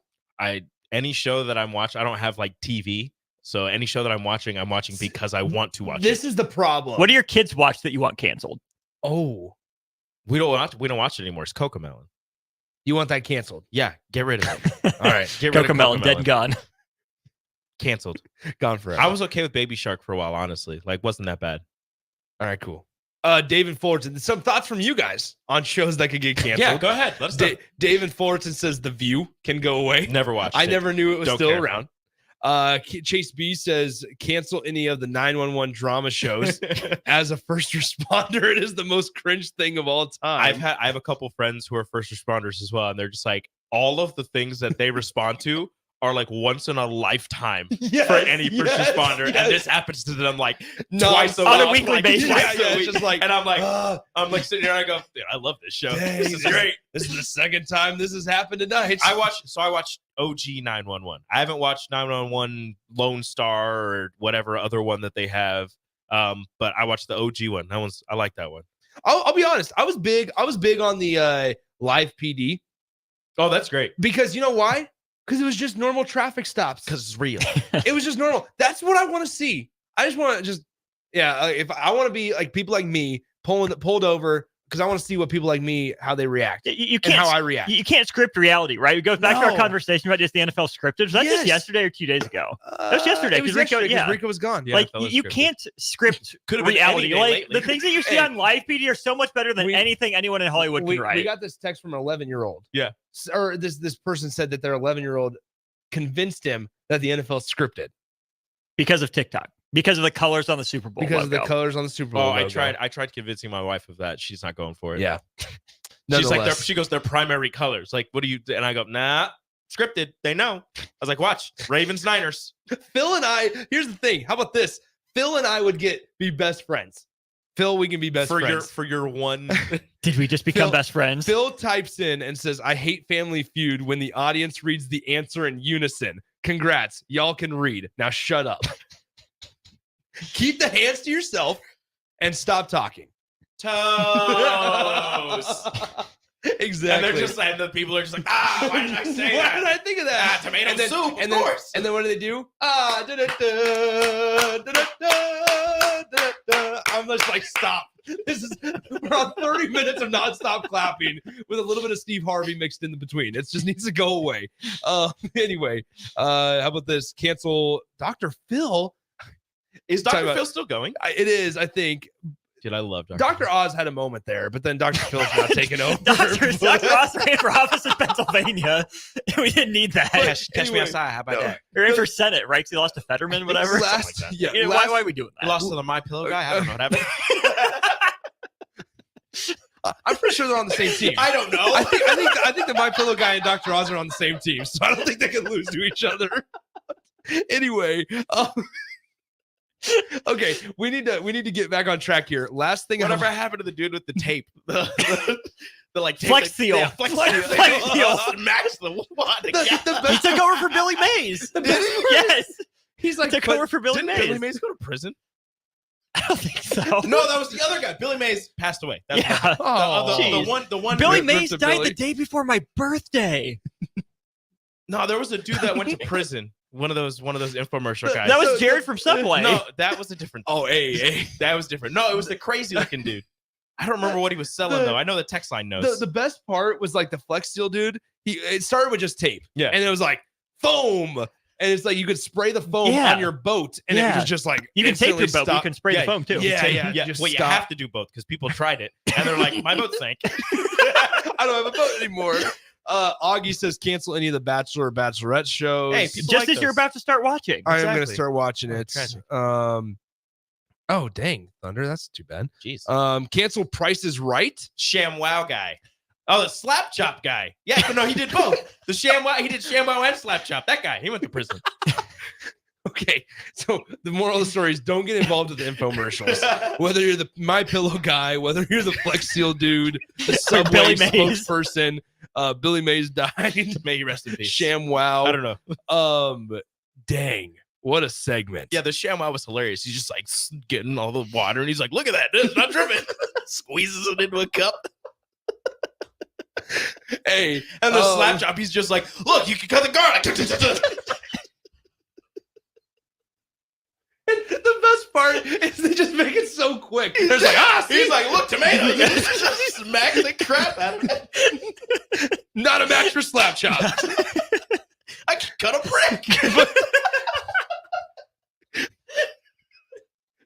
Any show that I'm watching, I don't have like TV. So any show that I'm watching because I want to watch This it. is the problem. What do your kids watch that you want canceled? Oh, We don't watch it anymore. It's Cocomelon. you want that canceled? Yeah, get rid of it. All right, get rid of Cocomelon, dead gone. Canceled. Gone forever. I was okay with Baby Shark for a while, honestly. Like, wasn't that bad. All right, cool. David Fullerton, some thoughts from you guys on shows that could get canceled. Yeah, go ahead. Let's do it. David Fullerton says The View can go away. Never watched I it. never knew it was Don't still care. around. Chase B says cancel any of the 911 drama shows. As a first responder, it is the most cringe thing of all time. I have a couple friends who are first responders as well, and they're just like all of the things that they respond to are like once in a lifetime Yes, for any first yes, responder, yes. and this happens to them like No, twice on a month, weekly like, basis. twice a Yeah, it's week. just like, and I'm like sitting here and I go, dude, I love this show. Dang, This is great. This is the second time this has happened tonight. I watched OG 911. I haven't watched 911 Lone Star or whatever other one that they have. But I watched the OG one. I like that one. I'll be honest. I was big on the live PD Oh, that's great. because you know why? Because it was just normal traffic stops. Because it's real. It was just normal. That's what I want to see. I just want to if I want to be like people like me pulled over because I want to see what people like me how they react You and can't how I react. You can't script reality, right? It goes back to our No. conversation about just the NFL scripted. Was that Yes. just yesterday or 2 days ago? That was yesterday It was because Rico, yesterday 'cause yeah. Rico was gone. Yeah, like that was you scripted. can't script Could've been reality. any day Like lately. the things that you see Hey. on live PD are so much better than anything anyone in Hollywood We can write. got this text from an 11-year-old. Yeah. Or this person said that their 11-year-old convinced him that the NFL is scripted because of TikTok, because of the colors on the Super Bowl because of the logo. colors on the Super Bowl. Oh, I logo. tried convincing my wife of that. She's not going for it. Yeah. She's like, Nonetheless. she goes, they're primary colors. Like, what do you? And I go, nah, scripted. They know. I was like, watch Ravens Niners. Phil and I, here's the thing. How about this? Phil and I would be best friends. Phil, we can be best friends. For your one. Did we just become Phil- best friends? Phil types in and says, I hate Family Feud when the audience reads the answer in unison. Congrats. Y'all can read. Now shut up. Keep the hands to yourself and stop talking. Toes. Exactly. And they're just like, the people are just like, why did I say Why that? did I think of that? Tomato and then, soup, and of then, course. And then what do they do? Da-da-da. I'm just like, stop. We're on 30 minutes of nonstop clapping with a little bit of Steve Harvey mixed in between. It just needs to go away. Anyway, how about this? Cancel Dr. Phil. Is Dr. Phil still going? It is, I think. Dude, I love Dr. Oz had a moment there, but then Dr. Phil's now taking over. Dr. Oz ran for office in Pennsylvania. We didn't need that. Catch me outside. How about that? You're in for Senate, right? 'Cause he lost to Fetterman, whatever. Last- Something like that. yeah, You know, last- why are we doing He that? lost to the My Pillow guy. I don't know what happened. I'm pretty sure they're on the same team. I don't know. I think the My Pillow guy and Dr. Oz are on the same team, so I don't think they can lose to each other. Anyway, okay, we need to get back on track here. Last thing, Whatever happened to the dude with the tape? The like tape Flex that- seal. Yeah, Flex Flex seal. seal. Max the one. He took over for Billy Mays. Yes. He's like, took over for Billy Didn't Mays. Billy Mays go to prison? I don't think so. No, that was the other guy. Billy Mays passed away. That's Yeah. the one. Billy ripped Mays to died Billy. the day before my birthday. No, there was a dude that went to prison One of those infomercial guys. That was Jared from Subway. No, that was a different. Oh, hey. That was different. No, it was the crazy looking dude. I don't remember what he was selling though. I know the text line knows. The best part was like the Flex Seal dude. It started with just tape. Yeah. And it was like foam. And it's like you could spray the foam on your boat, and it was just like you can tape your boat, stop. but you can spray the foam too. Yeah. Well, you have to do both because people tried it and they're like, my boat sank. I don't have a boat anymore. Augie says cancel any of the Bachelor or Bachelorette shows. Hey, people Just as you're about to start watching. I am going to start watching it. Oh dang, Thunder, that's too bad. Jeez. Cancel Price is Right. ShamWow guy. Oh, the slap chop guy. Yeah, but no, he did both. The ShamWow, he did ShamWow and slap chop. That guy, he went to prison. Okay, so the moral of the story is don't get involved with the infomercials. Whether you're the My Pillow guy, whether you're the Flex Seal dude, the Subway spokesperson, Billy Mays died. May he rest in peace. ShamWow. I don't know. Dang, what a segment. Yeah, the ShamWow was hilarious. He's just like getting all the water, and he's like, "Look at that, it's not dripping." Squeezes it into a cup. Hey, and the slap chop, he's just like, "Look, you can cut the garlic." And the best part is they just make it so quick. There's like, he's like, "Look, tomatoes." He smacks the crap out of it. Not a match for slap chop. I can cut a brick.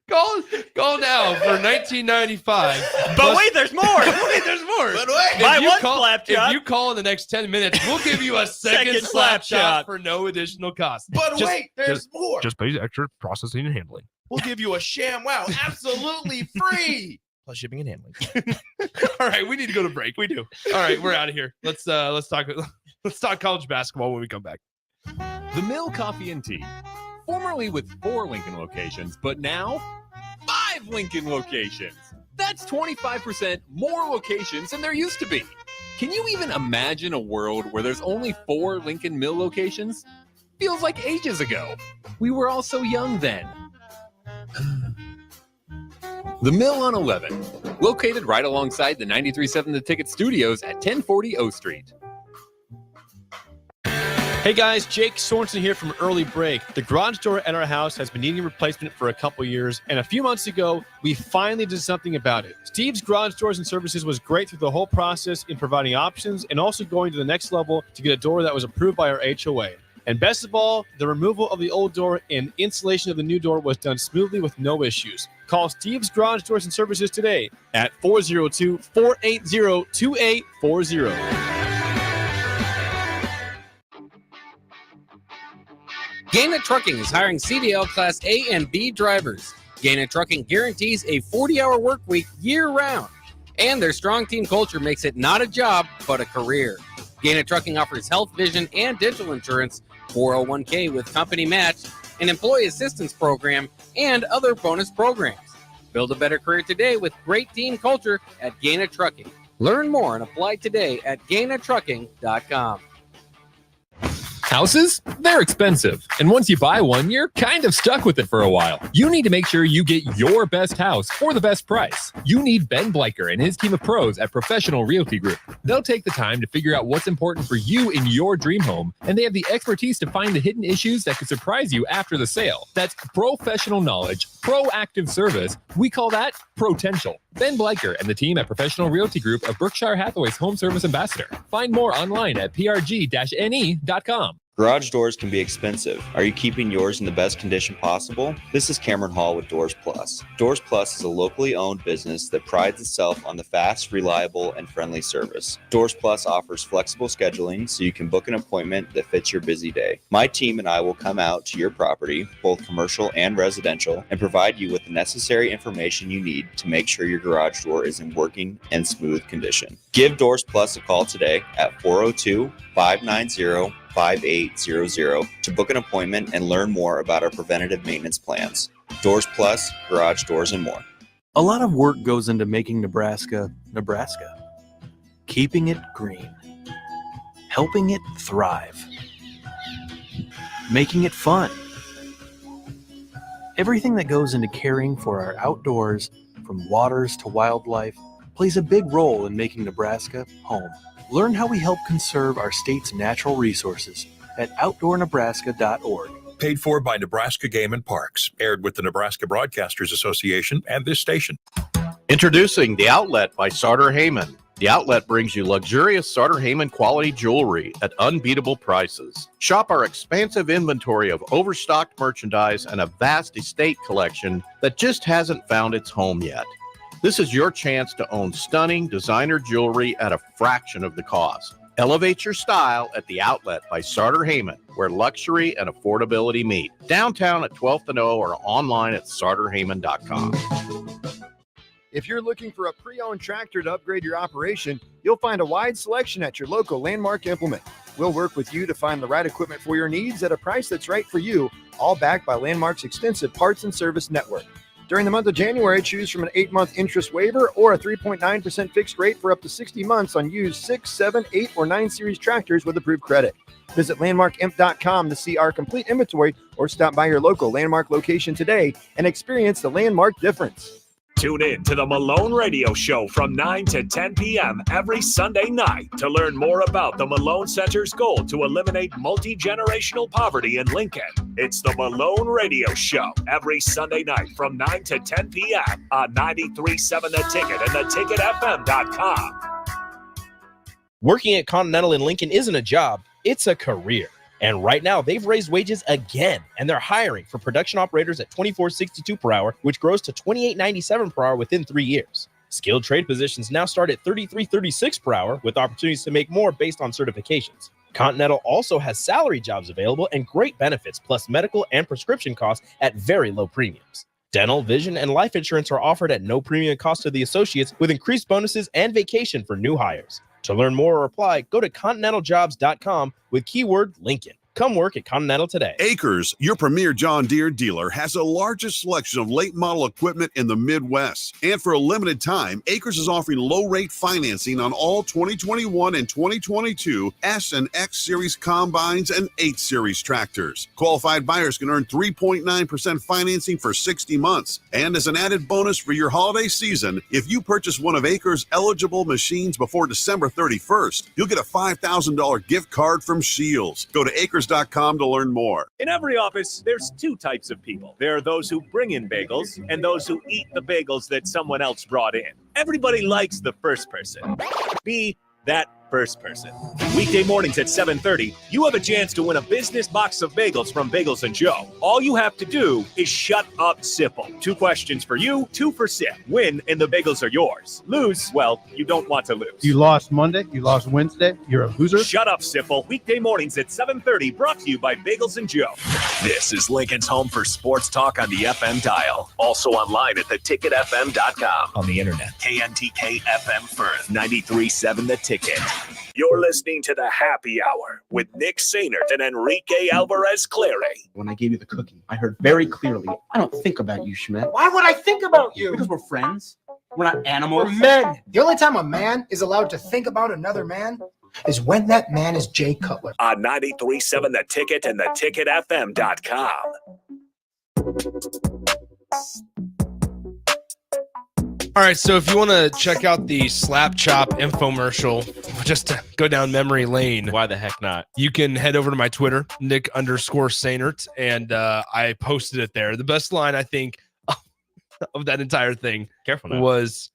Call now for 1995. But wait, there's more. There's more. But wait, buy one slap chop. If you call in the next 10 minutes, we'll give you a second slap chop for no additional cost. But wait, there's more. Just pay extra processing and handling. We'll give you a ShamWow absolutely free. Plus shipping and handling. All right, we need to go to break. We do. All right, we're out of here. Let's talk college basketball when we come back. The Mill Coffee and Tea, formerly with 4 Lincoln locations, but now 5 Lincoln locations. That's 25% more locations than there used to be. Can you even imagine a world where there's only 4 Lincoln Mill locations? Feels like ages ago. We were all so young then. The Mill on 11, located right alongside the 93.7 The Ticket Studios at 1040 O Street. Hey guys, Jake Sorensen here from Early Break. The garage door at our house has been needing replacement for a couple years, and a few months ago, we finally did something about it. Steve's Garage Doors and Services was great through the whole process in providing options and also going to the next level to get a door that was approved by our HOA. And best of all, the removal of the old door and installation of the new door was done smoothly with no issues. Call Steve's Garage Doors and Services today at 402-480-2840. Gaina Trucking is hiring CDL Class A and B drivers. Gaina Trucking guarantees a 40-hour work week year-round. And their strong team culture makes it not a job, but a career. Gaina Trucking offers health, vision, and dental insurance, 401k with company match, an employee assistance program, and other bonus programs. Build a better career today with great team culture at Gaina Trucking. Learn more and apply today at GainaTrucking.com. Houses? They're expensive. And once you buy one, you're kind of stuck with it for a while. You need to make sure you get your best house for the best price. You need Ben Bleicher and his team of pros at Professional Realty Group. They'll take the time to figure out what's important for you in your dream home, and they have the expertise to find the hidden issues that could surprise you after the sale. That's professional knowledge, proactive service. We call that potential. Ben Bleicher and the team at Professional Realty Group of Berkshire Hathaway's home service ambassador. Find more online at prg-ne.com. Garage doors can be expensive. Are you keeping yours in the best condition possible? This is Cameron Hall with Doors Plus. Doors Plus is a locally owned business that prides itself on the fast, reliable, and friendly service. Doors Plus offers flexible scheduling so you can book an appointment that fits your busy day. My team and I will come out to your property, both commercial and residential, and provide you with the necessary information you need to make sure your garage door is in working and smooth condition. Give Doors Plus a call today at 402-590-5800 to book an appointment and learn more about our preventative maintenance plans. Doors Plus, garage doors, and more. A lot of work goes into making Nebraska, Nebraska. Keeping it green. Helping it thrive. Making it fun. Everything that goes into caring for our outdoors, from waters to wildlife, plays a big role in making Nebraska home. Learn how we help conserve our state's natural resources at outdoornebraska.org. Paid for by Nebraska Game and Parks. Aired with the Nebraska Broadcasters Association and this station. Introducing The Outlet by Sartor Heyman. The Outlet brings you luxurious Sartor Heyman quality jewelry at unbeatable prices. Shop our expansive inventory of overstocked merchandise and a vast estate collection that just hasn't found its home yet. This is your chance to own stunning designer jewelry at a fraction of the cost. Elevate your style at The Outlet by Sartor Heyman, where luxury and affordability meet. Downtown at 12th and O or online at sartorheyman.com. If you're looking for a pre-owned tractor to upgrade your operation, you'll find a wide selection at your local Landmark Implement. We'll work with you to find the right equipment for your needs at a price that's right for you, all backed by Landmark's extensive parts and service network. During the month of January, choose from an 8-month interest waiver or a 3.9% fixed rate for up to 60 months on used 6, 7, 8, or 9 series tractors with approved credit. Visit landmarkimp.com to see our complete inventory or stop by your local Landmark location today and experience the Landmark difference. Tune in to the Malone Radio Show from 9 to 10 p.m. every Sunday night to learn more about the Malone Center's goal to eliminate multi-generational poverty in Lincoln. It's the Malone Radio Show every Sunday night from 9 to 10 p.m. on 93.7 The Ticket and theticketfm.com. Working at Continental in Lincoln isn't a job, it's a career. And right now, they've raised wages again, and they're hiring for production operators at $24.62 per hour, which grows to $28.97 per hour within 3 years. Skilled trade positions now start at $33.36 per hour, with opportunities to make more based on certifications. Continental also has salary jobs available and great benefits, plus medical and prescription costs at very low premiums. Dental, vision, and life insurance are offered at no premium cost to the associates, with increased bonuses and vacation for new hires. To learn more or apply, go to continentaljobs.com with keyword Lincoln. Come work at Continental today. Acres, your premier John Deere dealer, has the largest selection of late model equipment in the Midwest. And for a limited time, Acres is offering low-rate financing on all 2021 and 2022 S and X Series combines and 8 Series tractors. Qualified buyers can earn 3.9% financing for 60 months. And as an added bonus for your holiday season, if you purchase one of Acres' eligible machines before December 31st, you'll get a $5,000 gift card from Shields. Go to acres.com to learn more. In every office, there's two types of people. There are those who bring in bagels and those who eat the bagels that someone else brought in. Everybody likes the first person. Be that first person. Weekday mornings at 7:30, you have a chance to win a business box of bagels from Bagels & Joe. All you have to do is shut up, Sipple. 2 questions for you, 2 for Sip. Win, and the bagels are yours. Lose, well, you don't want to lose. You lost Monday, you lost Wednesday, you're a loser. Shut up, Sipple. Weekday mornings at 7:30, brought to you by Bagels & Joe. This is Lincoln's home for sports talk on the FM dial. Also online at theticketfm.com. On the internet. KNTK FM Firth, 93.7 The Ticket. You're listening to the Happy Hour with Nick Sainert and Enrique Alvarez Clary. When I gave you the cookie, I heard very clearly, I don't think about you, Schmidt. Why would I think about you? Because we're friends. We're not animals. We're men. The only time a man is allowed to think about another man is when that man is Jay Cutler. On 93.7 The Ticket and theticketfm.com. All right, so if you want to check out the Slap Chop infomercial, just to go down memory lane. Why the heck not? You can head over to my Twitter, Nick_Sainert, and I posted it there. The best line, I think, of that entire thing was,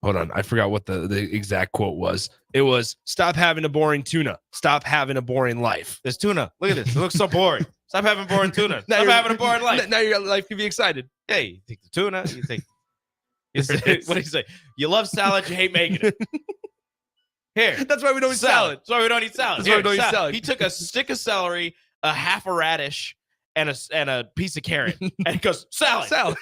hold on, I forgot what the exact quote was. It was, stop having a boring tuna. Stop having a boring life. There's tuna. Look at this. It looks so boring. Stop having boring tuna. Stop having a boring life. Now your life can be excited. Hey, you take the tuna, you take... What do you say? You love salad, you hate making it. Here. That's why we don't eat salad. That's why we don't eat salad. That's why we don't eat salad. He took a stick of celery, a half a radish, and a piece of carrot, and he goes, salad.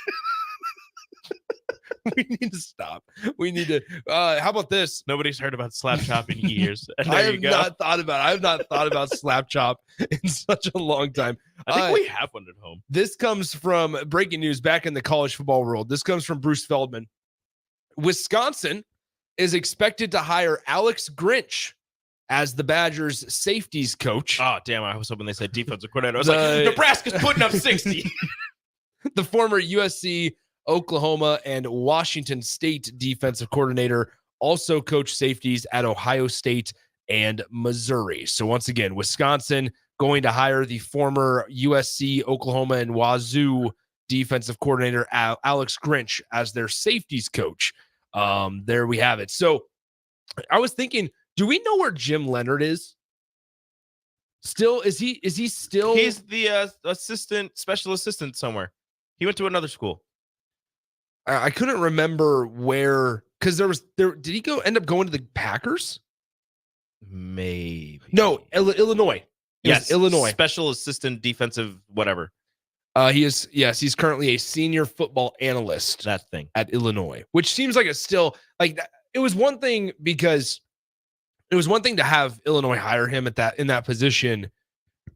We need to stop. We need to. How about this? Nobody's heard about Slap Chop in years. I have not thought about Slap Chop in such a long time. I think we have one at home. This comes from breaking news back in the college football world. This comes from Bruce Feldman. Wisconsin is expected to hire Alex Grinch as the Badgers' safeties coach. Oh, damn. I was hoping they said defensive coordinator. I was like, Nebraska's putting up 60. The former USC, Oklahoma, and Washington State defensive coordinator also coached safeties at Ohio State and Missouri. So once again, Wisconsin going to hire the former USC, Oklahoma, and Wazoo defensive coordinator Alex Grinch as their safeties coach. There we have it. So I was thinking, do we know where Jim Leonard is? Still, is he still? He's the special assistant somewhere. He went to another school. I couldn't remember where, because did he end up going to the Packers? Maybe. No, Illinois. Yes, Illinois. Special assistant defensive whatever. He's currently a senior football analyst. That thing at Illinois, which seems like it's still like it was one thing because it was one thing to have Illinois hire him in that position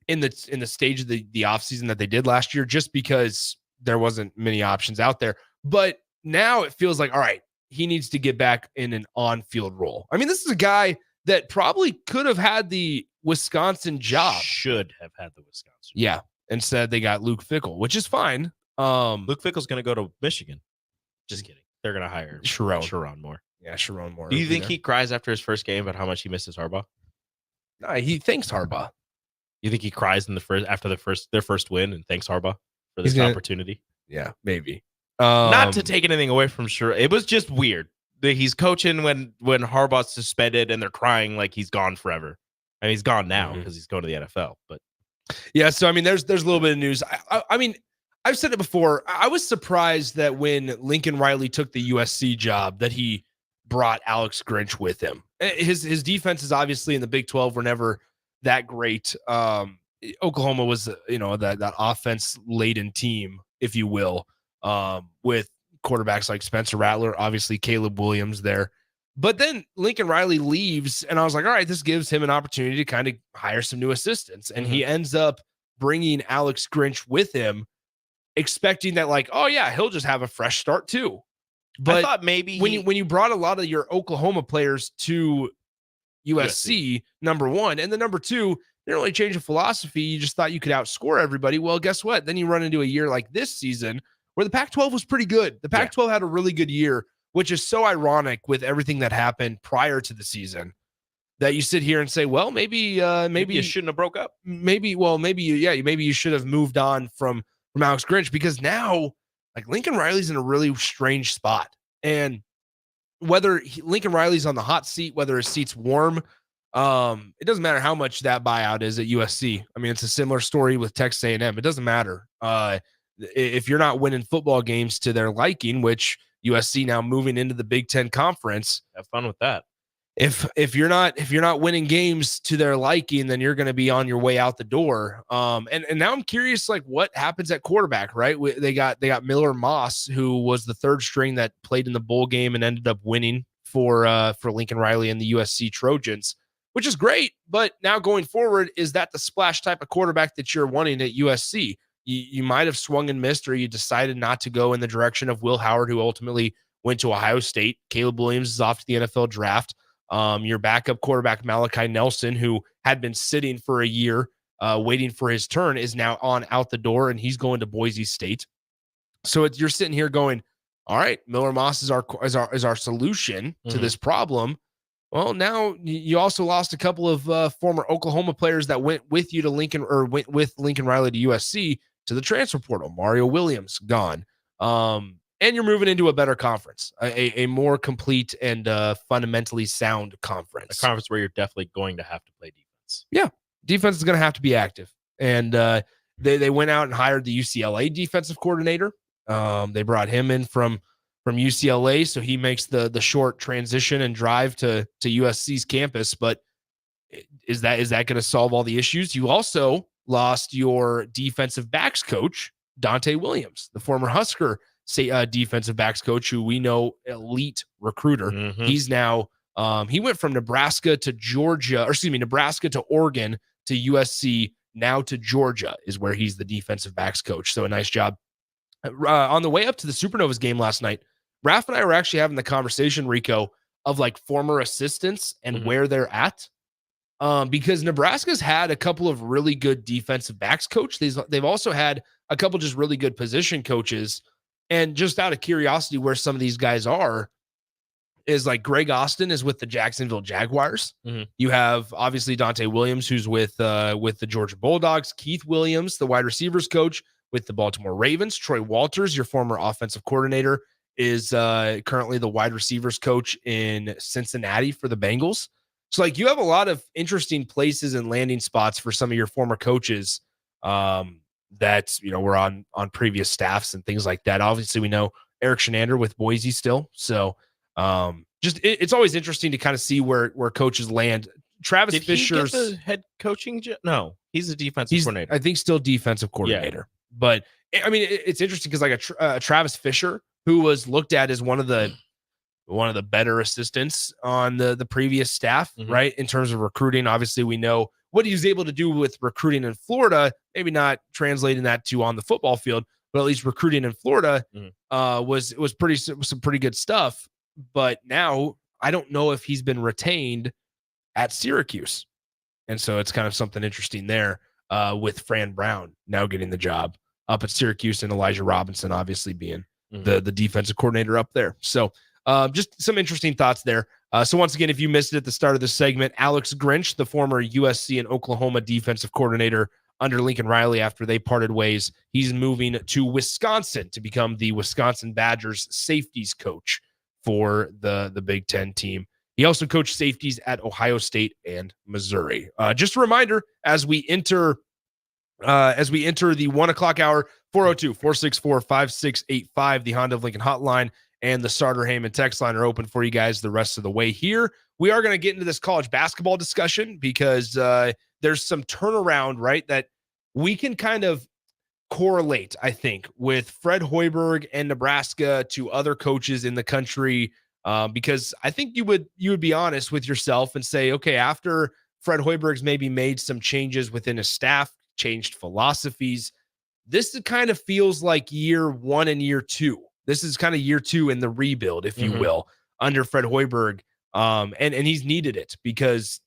in the stage of the offseason that they did last year, just because there wasn't many options out there. But now it feels like, all right, he needs to get back in an on-field role. I mean, this is a guy that probably could have had the Wisconsin job. Should have had the Wisconsin. Yeah. Instead, they got Luke Fickell, which is fine. Luke Fickell's going to go to Michigan. Just kidding. They're going to hire Sharon Moore. Yeah, Sharon Moore. Do you think he cries after his first game about how much he misses Harbaugh? No, he thanks Harbaugh. You think he cries after their first win and thanks Harbaugh for this opportunity? Yeah, maybe. Not to take anything away from Sharon. It was just weird. He's coaching when Harbaugh's suspended and they're crying like he's gone forever. I mean, he's gone now because he's going to the NFL. But yeah, so I mean, there's a little bit of news. I mean, I've said it before. I was surprised that when Lincoln Riley took the USC job, that he brought Alex Grinch with him. His defenses, obviously, in the Big 12 were never that great. Oklahoma was, that offense-laden team, if you will, with quarterbacks like Spencer Rattler, obviously Caleb Williams there. But then Lincoln Riley leaves, and I was like, all right, this gives him an opportunity to kind of hire some new assistants. And he ends up bringing Alex Grinch with him, expecting that, like, oh, yeah, he'll just have a fresh start too. But I thought maybe when you brought a lot of your Oklahoma players to USC, number one, and then number two, they didn't really change the philosophy. You just thought you could outscore everybody. Well, guess what? Then you run into a year like this season where the Pac-12 was pretty good. The Pac-12 had a really good year, which is so ironic with everything that happened prior to the season that you sit here and say, well, maybe you shouldn't have broke up. Maybe you should have moved on from Alex Grinch, because now, like, Lincoln Riley's in a really strange spot. And whether Lincoln Riley's on the hot seat, whether his seat's warm, it doesn't matter how much that buyout is at USC. I mean, it's a similar story with Texas A&M. It doesn't matter. If you're not winning football games to their liking, which USC now moving into the Big Ten Conference, have fun with that. If you're not winning games to their liking, then you're going to be on your way out the door. And now I'm curious, like, what happens at quarterback, right? They got Miller Moss, who was the third string that played in the bowl game and ended up winning for Lincoln Riley and the USC Trojans, which is great. But now going forward, is that the splash type of quarterback that you're wanting at USC? You might have swung and missed, or you decided not to go in the direction of Will Howard, who ultimately went to Ohio State. Caleb Williams is off to the NFL draft. Your backup quarterback, Malachi Nelson, who had been sitting for a year waiting for his turn, is now out the door, and he's going to Boise State. So you're sitting here going, all right, Miller Moss is our solution to this problem. Well, now you also lost a couple of former Oklahoma players that went with you to Lincoln, or went with Lincoln Riley to USC, to the transfer portal. Mario Williams gone. And you're moving into a better conference, a more complete and fundamentally sound conference. A conference where you're definitely going to have to play defense. Yeah, defense is going to have to be active. And they went out and hired the UCLA defensive coordinator. They brought him in from UCLA, so he makes the short transition and drive to USC's campus. But is that going to solve all the issues? You also lost your defensive backs coach, Dante Williams, the former Husker defensive backs coach, who we know, elite recruiter. He's now he went from Nebraska to Oregon to USC, now to Georgia is where he's the defensive backs coach. So a nice job. On the way up to the Supernovas game last night, Raph and I were actually having the conversation, Rico, of like former assistants and where they're at. Because Nebraska's had a couple of really good defensive backs coaches. They've also had a couple just really good position coaches. And just out of curiosity, where some of these guys are, is like Greg Austin is with the Jacksonville Jaguars. Mm-hmm. You have obviously Dante Williams, who's with the Georgia Bulldogs. Keith Williams, the wide receivers coach with the Baltimore Ravens. Troy Walters, your former offensive coordinator, is currently the wide receivers coach in Cincinnati for the Bengals. So like you have a lot of interesting places and landing spots for some of your former coaches that, you know, were on previous staffs and things like that. Obviously we know Eric Shenander with Boise still. So it's always interesting to kind of see where coaches land. Travis Fisher's the head coaching. No, he's a defensive coordinator. I think still defensive coordinator. Yeah. But I mean, it's interesting because like Travis Fisher, who was looked at as one of the better assistants on the previous staff, right? In terms of recruiting. Obviously, we know what he was able to do with recruiting in Florida, maybe not translating that to on the football field, but at least recruiting in Florida was some pretty good stuff. But now I don't know if he's been retained at Syracuse. And so it's kind of something interesting there with Fran Brown now getting the job up at Syracuse and Elijah Robinson obviously being the defensive coordinator up there. So just some interesting thoughts there. So once again, if you missed it at the start of the segment, Alex Grinch, the former USC and Oklahoma defensive coordinator under Lincoln Riley after they parted ways, he's moving to Wisconsin to become the Wisconsin Badgers safeties coach for the Big Ten team. He also coached safeties at Ohio State and Missouri. Just a reminder, as we enter the 1 o'clock hour, 402-464-5685, the Honda of Lincoln hotline and the Starter Heyman text line are open for you guys the rest of the way here. We are going to get into this college basketball discussion because there's some turnaround, right, that we can kind of correlate, I think, with Fred Hoiberg and Nebraska to other coaches in the country, because I think you would be honest with yourself and say, okay, after Fred Hoiberg's maybe made some changes within his staff, changed philosophies, this kind of feels like year one and year two. This is kind of year two in the rebuild, if you will, under Fred Hoiberg. And he's needed it because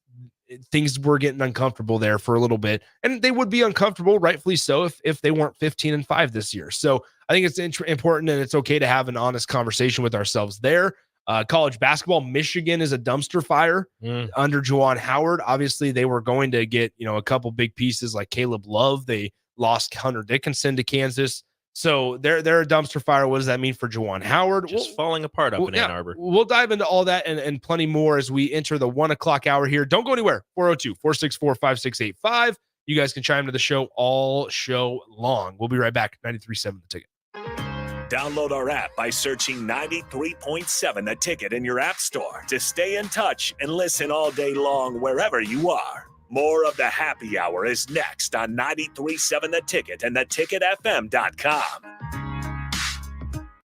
things were getting uncomfortable there for a little bit, and they would be uncomfortable, rightfully so, if they weren't 15-5 this year. So I think it's important, and it's okay to have an honest conversation with ourselves there. College basketball, Michigan is a dumpster fire under Juwan Howard. Obviously, they were going to get, a couple big pieces like Caleb Love. They lost Hunter Dickinson to Kansas. So they're a dumpster fire. What does that mean for Juwan Howard? Just falling apart up in Ann Arbor. We'll dive into all that and plenty more as we enter the 1 o'clock hour here. Don't go anywhere. 402-464-5685. You guys can chime to the show all show long. We'll be right back. 93.7 The Ticket. Download our app by searching 93.7 The Ticket in your app store to stay in touch and listen all day long wherever you are. More of the happy hour is next on 93.7 The Ticket and theticketfm.com.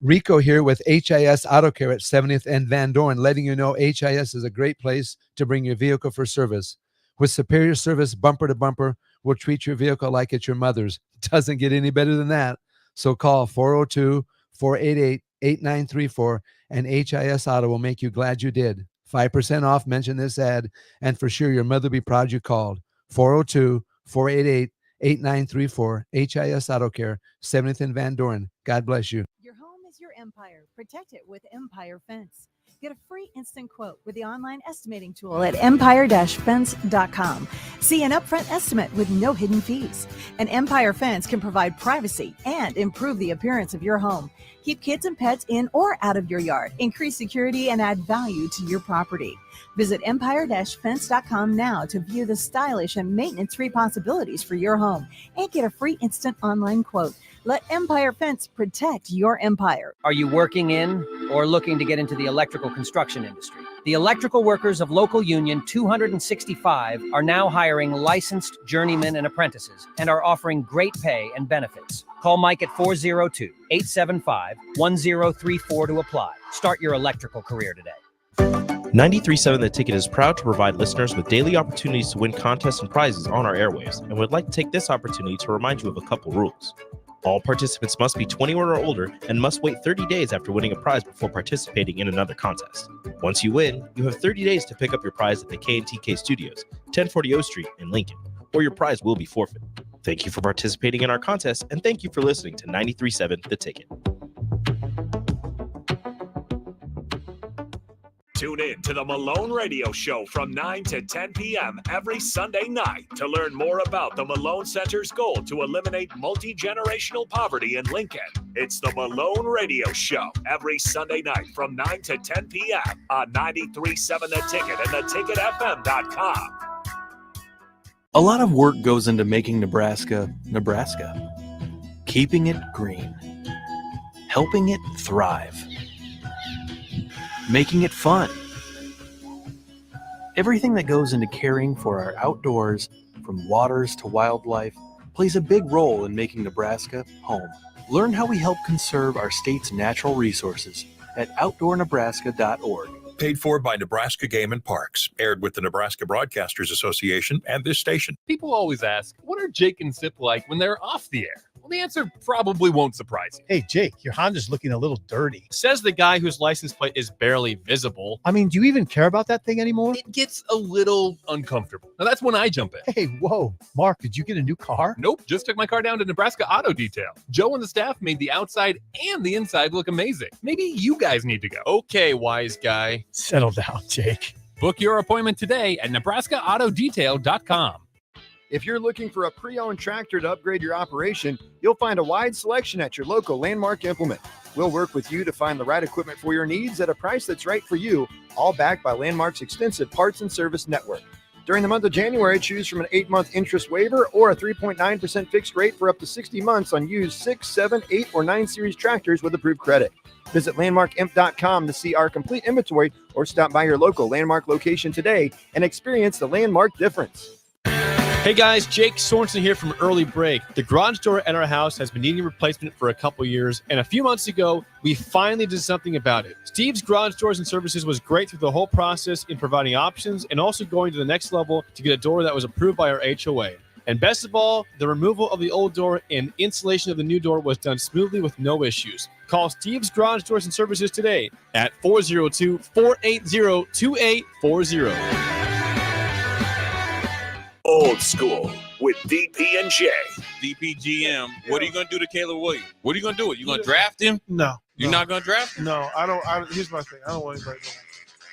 Rico here with HIS Auto Care at 70th and Van Dorn, letting you know HIS is a great place to bring your vehicle for service. With superior service, bumper to bumper, we'll treat your vehicle like it's your mother's. Doesn't get any better than that. So call 402-488-8934 and HIS Auto will make you glad you did. 5% off, mention this ad, and for sure your mother will be proud you called. 402-488-8934, HIS Auto Care, 70th and Van Dorn. God bless you. Your home is your empire. Protect it with Empire Fence. Get a free instant quote with the online estimating tool at empire-fence.com. See an upfront estimate with no hidden fees. An Empire Fence can provide privacy and improve the appearance of your home. Keep kids and pets in or out of your yard. Increase security and add value to your property. Visit empire-fence.com now to view the stylish and maintenance-free possibilities for your home and get a free instant online quote. Let Empire Fence protect your empire. Are you working in or looking to get into the electrical construction industry? The electrical workers of Local Union 265 are now hiring licensed journeymen and apprentices and are offering great pay and benefits. Call Mike at 402-875-1034 to apply. Start your electrical career today. 93.7 The Ticket is proud to provide listeners with daily opportunities to win contests and prizes on our airwaves, and would like to take this opportunity to remind you of a couple rules. All participants must be 21 or older and must wait 30 days after winning a prize before participating in another contest. Once you win, you have 30 days to pick up your prize at the K&TK Studios, 1040 O Street in Lincoln, or your prize will be forfeit. Thank you for participating in our contest, and thank you for listening to 93.7 The Ticket. Tune in to the Malone Radio Show from 9 to 10 p.m. every Sunday night to learn more about the Malone Center's goal to eliminate multi-generational poverty in Lincoln. It's the Malone Radio Show every Sunday night from 9 to 10 p.m. on 93.7 The Ticket and theticketfm.com. A lot of work goes into making Nebraska, Nebraska. Keeping it green. Helping it thrive. Making it fun. Everything that goes into caring for our outdoors, from waters to wildlife, plays a big role in making Nebraska home. Learn how we help conserve our state's natural resources at outdoornebraska.org. Paid for by Nebraska Game and Parks. Aired with the Nebraska Broadcasters Association and this station. People always ask, what are Jake and Sip like when they're off the air? Well, the answer probably won't surprise you. Hey, Jake, your Honda's looking a little dirty. Says the guy whose license plate is barely visible. I mean, do you even care about that thing anymore? It gets a little uncomfortable. Now, that's when I jump in. Hey, whoa. Mark, did you get a new car? Nope, just took my car down to Nebraska Auto Detail. Joe and the staff made the outside and the inside look amazing. Maybe you guys need to go. Okay, wise guy. Settle down, Jake. Book your appointment today at nebraskaautodetail.com. If you're looking for a pre-owned tractor to upgrade your operation, you'll find a wide selection at your local Landmark Implement. We'll work with you to find the right equipment for your needs at a price that's right for you, all backed by Landmark's extensive parts and service network. During the month of January, choose from an 8-month interest waiver or a 3.9% fixed rate for up to 60 months on used 6, 7, 8, or 9 series tractors with approved credit. Visit landmarkimp.com to see our complete inventory or stop by your local Landmark location today and experience the Landmark difference. Hey guys, Jake Sorensen here from Early Break. The garage door at our house has been needing replacement for a couple years, and a few months ago, we finally did something about it. Steve's Garage Doors and Services was great through the whole process in providing options and also going to the next level to get a door that was approved by our HOA. And best of all, the removal of the old door and installation of the new door was done smoothly with no issues. Call Steve's Garage Doors and Services today at 402-480-2840. Old School with DP and J. DPGM. What are you going to do to Caleb Williams? What are you going to do? You going to draft him? No. You're not going to draft him? No, I don't. Here's my thing. I don't want anybody to know.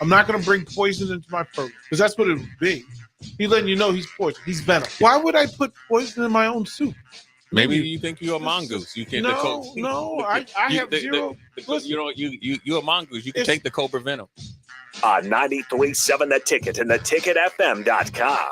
I'm not going to bring poison into my program because that's what it would be. He's letting you know he's poison. He's venom. Why would I put poison in my own soup? Maybe you think you're a mongoose. You can't. I have zero. You're a mongoose. You can take the cobra venom. On 93.7 The Ticket and theticketfm.com.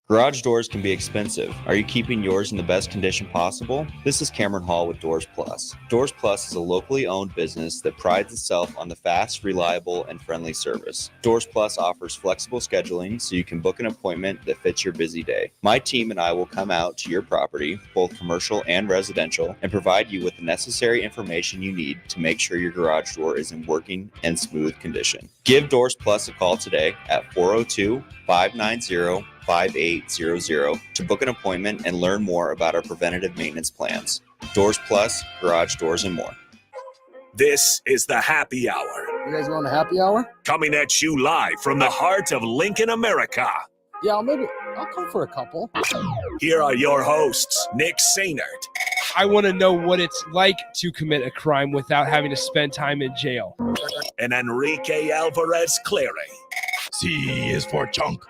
Garage doors can be expensive. Are you keeping yours in the best condition possible? This is Cameron Hall with Doors Plus. Doors Plus is a locally owned business that prides itself on the fast, reliable, and friendly service. Doors Plus offers flexible scheduling so you can book an appointment that fits your busy day. My team and I will come out to your property, both commercial and residential, and provide you with the necessary information you need to make sure your garage door is in working and smooth condition. Give Doors Plus a call today at 402-590-5800 to book an appointment and learn more about our preventative maintenance plans. Doors Plus, garage doors, and more. This is the Happy Hour. You guys want a happy hour? Coming at you live from the heart of Lincoln, America. Yeah, I'll come for a couple. Here are your hosts, Nick Sainert. I want to know what it's like to commit a crime without having to spend time in jail. And Enrique Alvarez Clary. C is for chunk.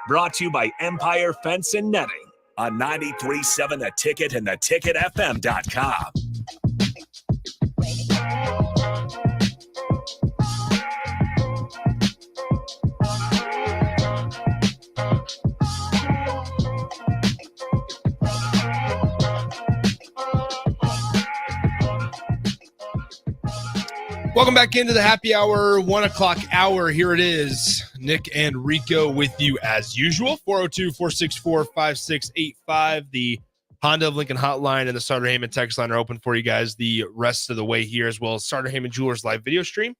Brought to you by Empire Fence and Netting on 93.7 The Ticket and theticketfm.com. Welcome back into the happy hour, 1 o'clock hour. Here it is. Nick and Rico with you as usual. 402-464-5685. The Honda of Lincoln hotline and the Starter Heyman text line are open for you guys the rest of the way here, as well as Starter Heyman Jewelers live video stream,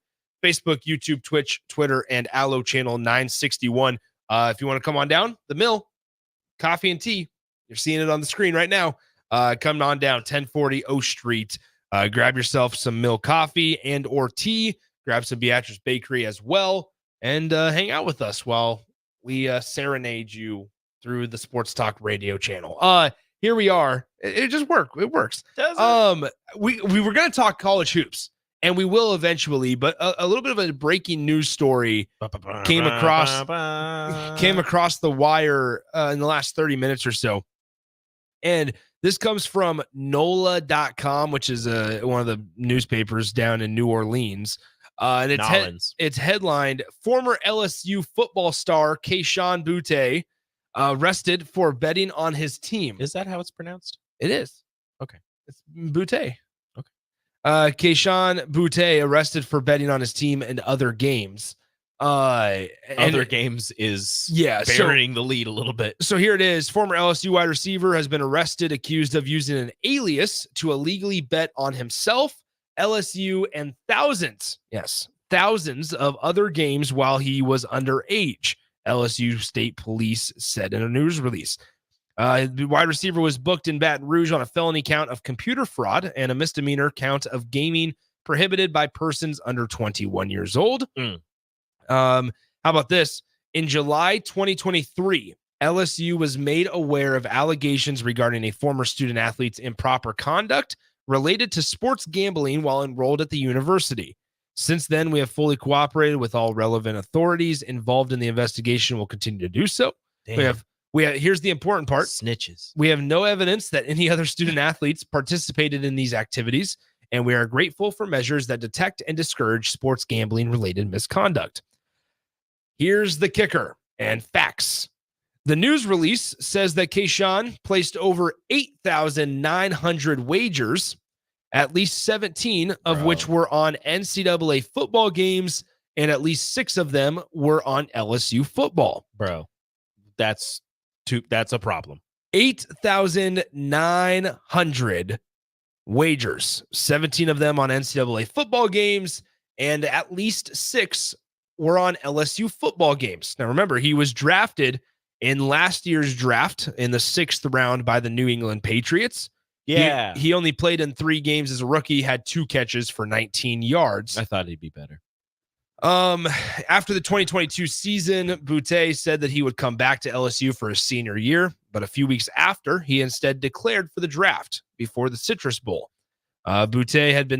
Facebook, YouTube, Twitch, Twitter, and Allo channel 961. If you want to come on down, the mill, coffee and tea. You're seeing it on the screen right now. Come on down, 1040 O Street. Grab yourself some Mill coffee and or tea. Grab some Beatrice Bakery as well. And hang out with us while we serenade you through the Sports Talk radio channel. Here we are. It just works. It works. We were going to talk college hoops. and we will eventually. But a little bit of a breaking news story came across the wire in the last 30 minutes or so. And this comes from NOLA.com, which is one of the newspapers down in New Orleans. And it's headlined, former LSU football star Keyshawn Butte arrested for betting on his team. Is that how it's pronounced? It is. Okay. It's Butte. Keyshawn Butte arrested for betting on his team and other games. Other games is burying the lead a little bit. So here it is. Former LSU wide receiver has been arrested, accused of using an alias to illegally bet on himself, LSU, and thousands of other games while he was underage, LSU State Police said in a news release. The wide receiver was booked in Baton Rouge on a felony count of computer fraud and a misdemeanor count of gaming prohibited by persons under 21 years old. How about this? In July 2023, LSU was made aware of allegations regarding a former student athlete's improper conduct related to sports gambling while enrolled at the university. Since then, we have fully cooperated with all relevant authorities involved in the investigation. Will continue to do so. Damn. We have, here's the important part. Snitches. We have no evidence that any other student athletes participated in these activities, and we are grateful for measures that detect and discourage sports gambling related misconduct. Here's the kicker and facts. The news release says that Keyshawn placed over 8,900 wagers, at least 17 of which were on NCAA football games, and at least 6 of them were on LSU football. Bro, that's a problem. 8,900 wagers, 17 of them on NCAA football games, and at least 6 were on LSU football games. Now, remember, he was drafted in last year's draft in the 6th round by the New England Patriots. Yeah. He only played in 3 games as a rookie, had 2 catches for 19 yards. I thought he'd be better. After the 2022 season, Butte said that he would come back to LSU for his senior year, but a few weeks after, he instead declared for the draft before the Citrus Bowl. Butte had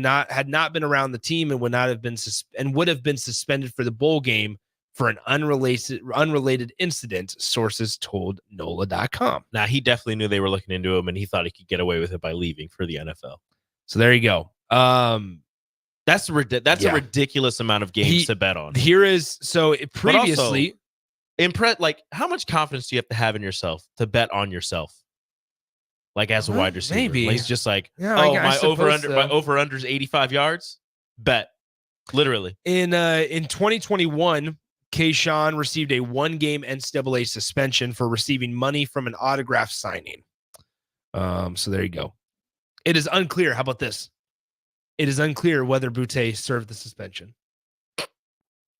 not been around the team and would have been suspended for the bowl game for an unrelated incident, sources told NOLA.com. Now, he definitely knew they were looking into him, and he thought he could get away with it by leaving for the NFL. So there you go. That's a ridiculous amount of games to bet on. Here is previously, how much confidence do you have to have in yourself to bet on yourself? Like as a wide receiver, maybe he's just like, I my over under is 85 yards. Bet, literally. In 2021, Keyshawn received a 1-game NCAA suspension for receiving money from an autograph signing. So there you go. It is unclear. How about this? It is unclear whether Butte served the suspension.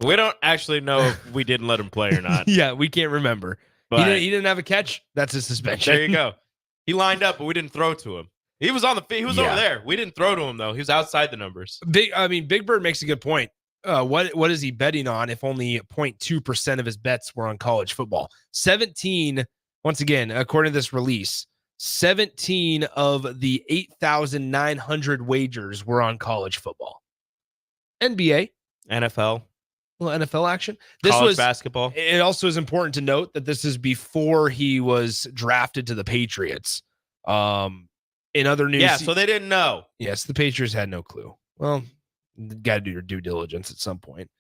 We don't actually know if we didn't let him play or not. Yeah, we can't remember. But he didn't have a catch. That's a suspension. There you go. He lined up, but we didn't throw to him. He was over there. We didn't throw to him though. He was outside the numbers. Big Bird makes a good point. What is he betting on if only 0.2% of his bets were on college football? 17, once again, according to this release, 17 of the 8,900 wagers were on college football. NBA, NFL, little NFL action. College basketball. It also is important to note that this is before he was drafted to the Patriots. In other news, so they didn't know. Yes, the Patriots had no clue. Well, you got to do your due diligence at some point.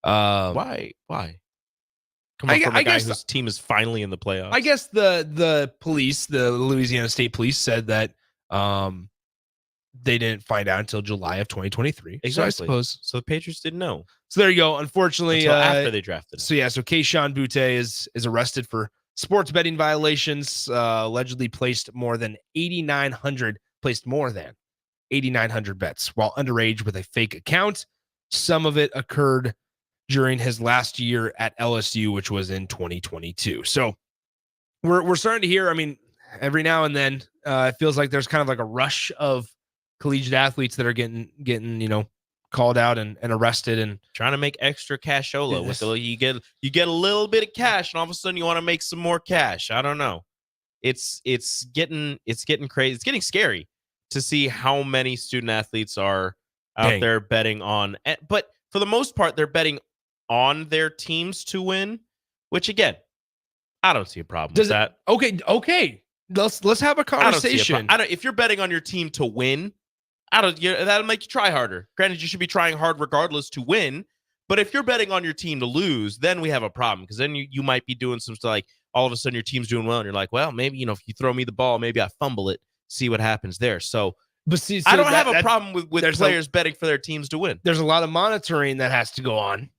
Why? Come on, from a guy whose team is finally in the playoffs. I guess the police, the Louisiana State Police, said that they didn't find out until July of 2023. Exactly. So I suppose. So the Patriots didn't know. So there you go. Unfortunately, until after they drafted him. So Keyshawn Butte is arrested for sports betting violations. Allegedly placed more than 8,900 bets while underage with a fake account. Some of it occurred during his last year at LSU, which was in 2022. So we're starting to hear, every now and then it feels like there's kind of like a rush of collegiate athletes that are getting called out and arrested and trying to make extra cashola with you get a little bit of cash and all of a sudden you want to make some more cash. I don't know. It's getting crazy. It's getting scary to see how many student athletes are out there betting on, but for the most part, they're betting on their teams to win, which again, I don't see a problem with that. Okay. Let's have a conversation. If you're betting on your team to win, that'll make you try harder. Granted, you should be trying hard regardless to win. But if you're betting on your team to lose, then we have a problem, because then you might be doing some stuff like all of a sudden your team's doing well and you're like, well, maybe, if you throw me the ball, maybe I fumble it, see what happens there. So, I don't have a problem with players betting for their teams to win. There's a lot of monitoring that has to go on,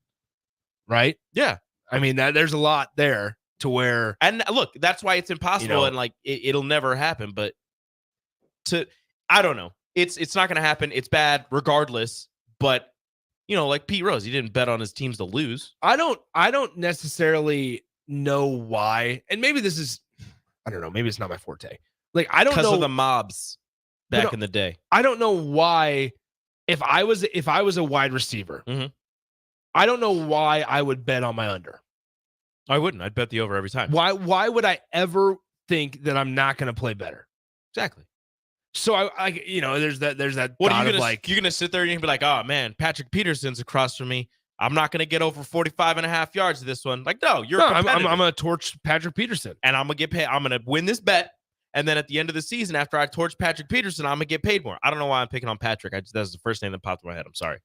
right? Yeah. I mean, there's a lot there to where. And look, that's why it's impossible and like it'll never happen. But I don't know. It's not going to happen. It's bad regardless. But like Pete Rose, he didn't bet on his teams to lose. I don't necessarily know why. And maybe this is, I don't know, maybe it's not my forte. Like, I don't know. Because of the mobs back in the day. I don't know why, if I was a wide receiver, I don't know why I would bet on my under. I wouldn't. I'd bet the over every time. Why would I ever think that I'm not going to play better? Exactly. So I there's that. What are you you're gonna sit there and you're gonna be like, oh man, Patrick Peterson's across from me. I'm not gonna get over 45.5 yards this one. Like, no, I'm gonna torch Patrick Peterson, and I'm gonna get paid. I'm gonna win this bet, and then at the end of the season, after I torch Patrick Peterson, I'm gonna get paid more. I don't know why I'm picking on Patrick. That's the first name that popped in my head. I'm sorry.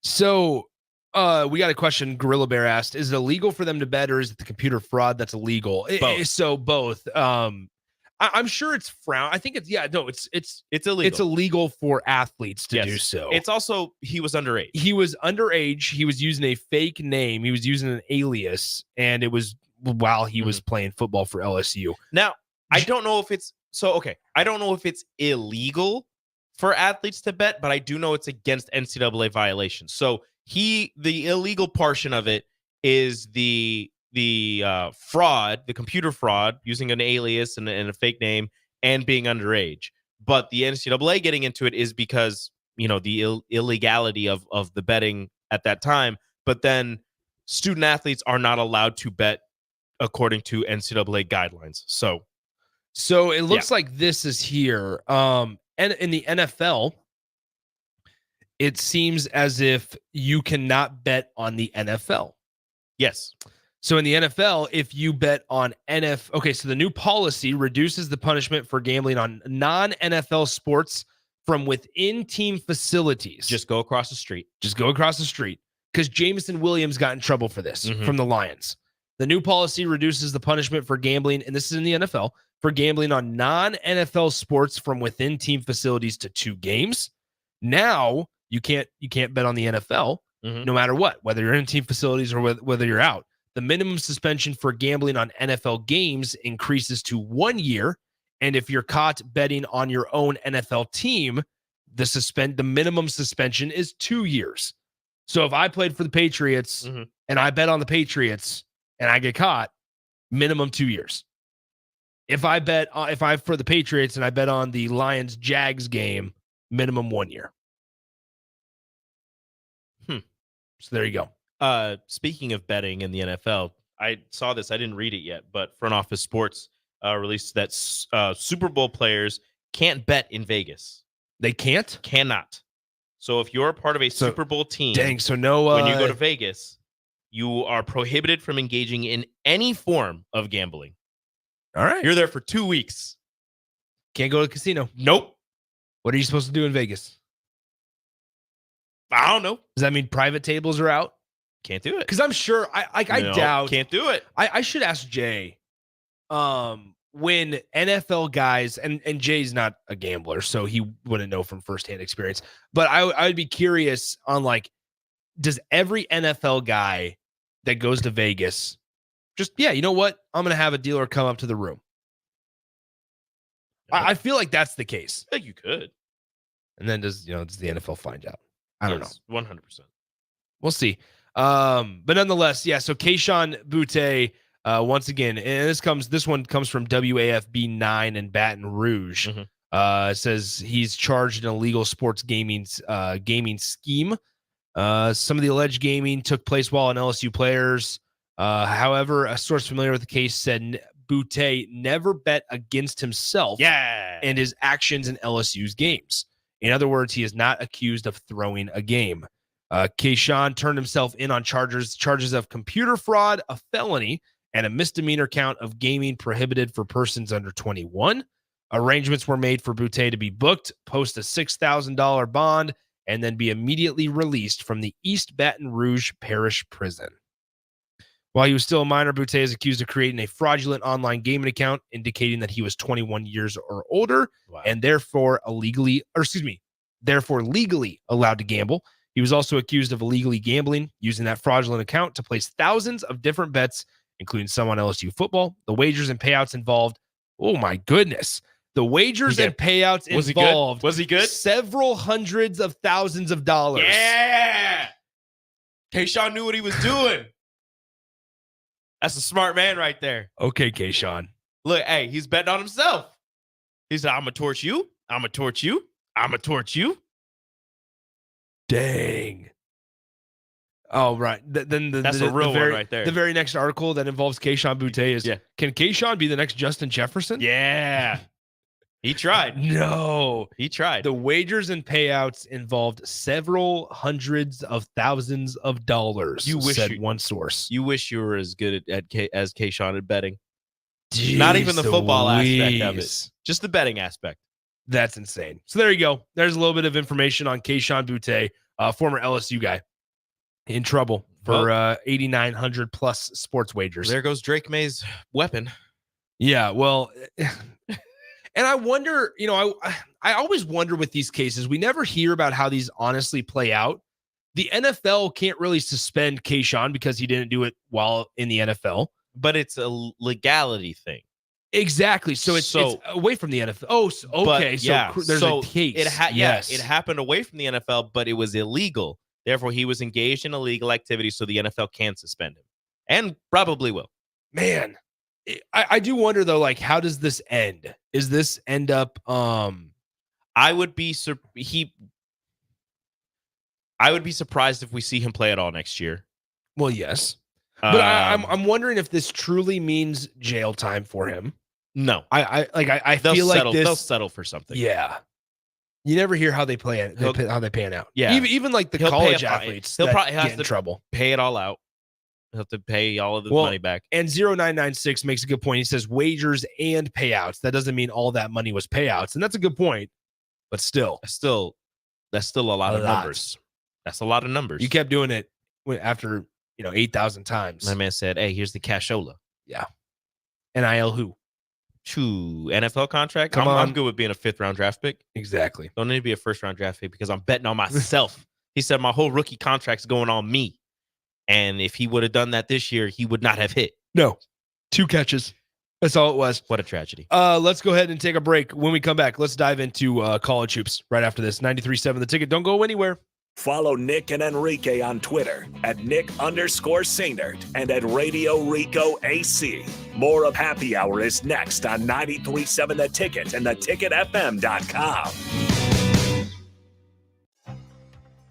So, we got a question. Gorilla Bear asked: is it illegal for them to bet, or is it the computer fraud that's illegal? Both. So both. I'm sure it's frowned. I think it's illegal. It's illegal for athletes to do so. It's also, he was underage. He was underage. He was using a fake name. He was using an alias, and it was while he was playing football for LSU. Now, I don't know if it's I don't know if it's illegal for athletes to bet, but I do know it's against NCAA violations. So the illegal portion of it is the fraud, the computer fraud, using an alias and a fake name and being underage. But the NCAA getting into it is because, the illegality of the betting at that time. But then student athletes are not allowed to bet according to NCAA guidelines. So it looks like this is here. And in the NFL, it seems as if you cannot bet on the NFL. Yes. So in the NFL, if you bet on so the new policy reduces the punishment for gambling on non-NFL sports from within team facilities. Just go across the street. Because Jameson Williams got in trouble for this from the Lions. The new policy reduces the punishment for gambling, and this is in the NFL, for gambling on non-NFL sports from within team facilities to 2 games. Now you can't bet on the NFL no matter what, whether you're in team facilities or whether you're out. The minimum suspension for gambling on NFL games increases to 1 year. And if you're caught betting on your own NFL team, the minimum suspension is 2 years. So if I played for the Patriots and I bet on the Patriots and I get caught, minimum 2 years. If I for the Patriots and I bet on the Lions Jags game, minimum 1 year. So there you go. Speaking of betting in the NFL, I saw this. I didn't read it yet, but Front Office Sports released that Super Bowl players can't bet in Vegas. They can't? Cannot. So if you're a part of a Super Bowl team, when you go to Vegas, you are prohibited from engaging in any form of gambling. All right. You're there for 2 weeks. Can't go to the casino. Nope. What are you supposed to do in Vegas? I don't know. Does that mean private tables are out? Can't do it. Because I'm sure I doubt. Can't do it. I should ask Jay. When NFL guys, and Jay's not a gambler, so he wouldn't know from firsthand experience. But I would be curious on, like, does every NFL guy that goes to Vegas just, you know what? I'm gonna have a dealer come up to the room. I feel like that's the case. I think you could. And then does the NFL find out? I don't know. 100%. We'll see. But nonetheless, so Keyshawn Butte, once again, and this one comes from WAFB 9 in Baton Rouge. Says he's charged in illegal sports gaming scheme. Some of the alleged gaming took place while an LSU players. However, a source familiar with the case said Butte never bet against himself and his actions in LSU's games. In other words, he is not accused of throwing a game. Kayshawn turned himself in on charges of computer fraud, a felony, and a misdemeanor count of gaming prohibited for persons under 21. Arrangements were made for Boutte to be booked, post a $6,000 bond, and then be immediately released from the East Baton Rouge Parish Prison. While he was still a minor, Boutte is accused of creating a fraudulent online gaming account indicating that he was 21 years or older and therefore legally allowed to gamble. He was also accused of illegally gambling, using that fraudulent account to place thousands of different bets, including some on LSU football. The wagers and payouts involved, oh my goodness, the wagers and payouts involved. Was he good? Several hundreds of thousands of dollars. Yeah. Kayshawn knew what he was doing. That's a smart man right there. Okay, Kayshawn. Look, hey, he's betting on himself. He said, I'm going to torch you. I'm going to torch you. I'm going to torch you. Dang. Oh, right. That's a real one right there. The very next article that involves Kayshawn Boutte is, can Kayshawn be the next Justin Jefferson? Yeah. He tried. No. He tried. The wagers and payouts involved several hundreds of thousands of dollars, said one source. You wish you were as good as Kayshawn at betting. Jeez, not even the football aspect of it. Just the betting aspect. That's insane. So there you go. There's a little bit of information on Kayshawn Boutte, former LSU guy, in trouble for 8,900 plus sports wagers. There goes Drake May's weapon. Yeah, well... And I wonder, I always wonder with these cases, we never hear about how these honestly play out. The NFL can't really suspend Kayshawn because he didn't do it while in the NFL. But it's a legality thing. Exactly. So it's away from the NFL. Oh, okay. There's a case. It happened away from the NFL, but it was illegal. Therefore, he was engaged in illegal activity, so the NFL can suspend him. And probably will. Man. I do wonder though, like, how does this end? Is this end up? I would be surprised if we see him play at all next year. Well, yes, but I'm wondering if this truly means jail time for him. No, I feel like they'll settle for something. Yeah, you never hear how they play it, how they pan out. Yeah, even like the college athletes, he'll probably get in trouble. Pay it all out. He'll have to pay all of the money back. And 0996 makes a good point. He says wagers and payouts. That doesn't mean all that money was payouts. And that's a good point. But still. That's still a lot of numbers. That's a lot of numbers. You kept doing it after, 8,000 times. My man said, hey, here's the cashola. Yeah. NIL who? NFL contract? I'm good with being a 5th-round draft pick. Exactly. Don't need to be a 1st-round draft pick because I'm betting on myself. He said my whole rookie contract's going on me. And if he would have done that this year, he would not have hit. No. 2 catches. That's all it was. What a tragedy. Let's go ahead and take a break. When we come back, let's dive into college hoops right after this. 93.7 The Ticket. Don't go anywhere. Follow Nick and Enrique on Twitter at Nick_Sainert and at Radio Rico AC. More of Happy Hour is next on 93.7 The Ticket and theticketfm.com.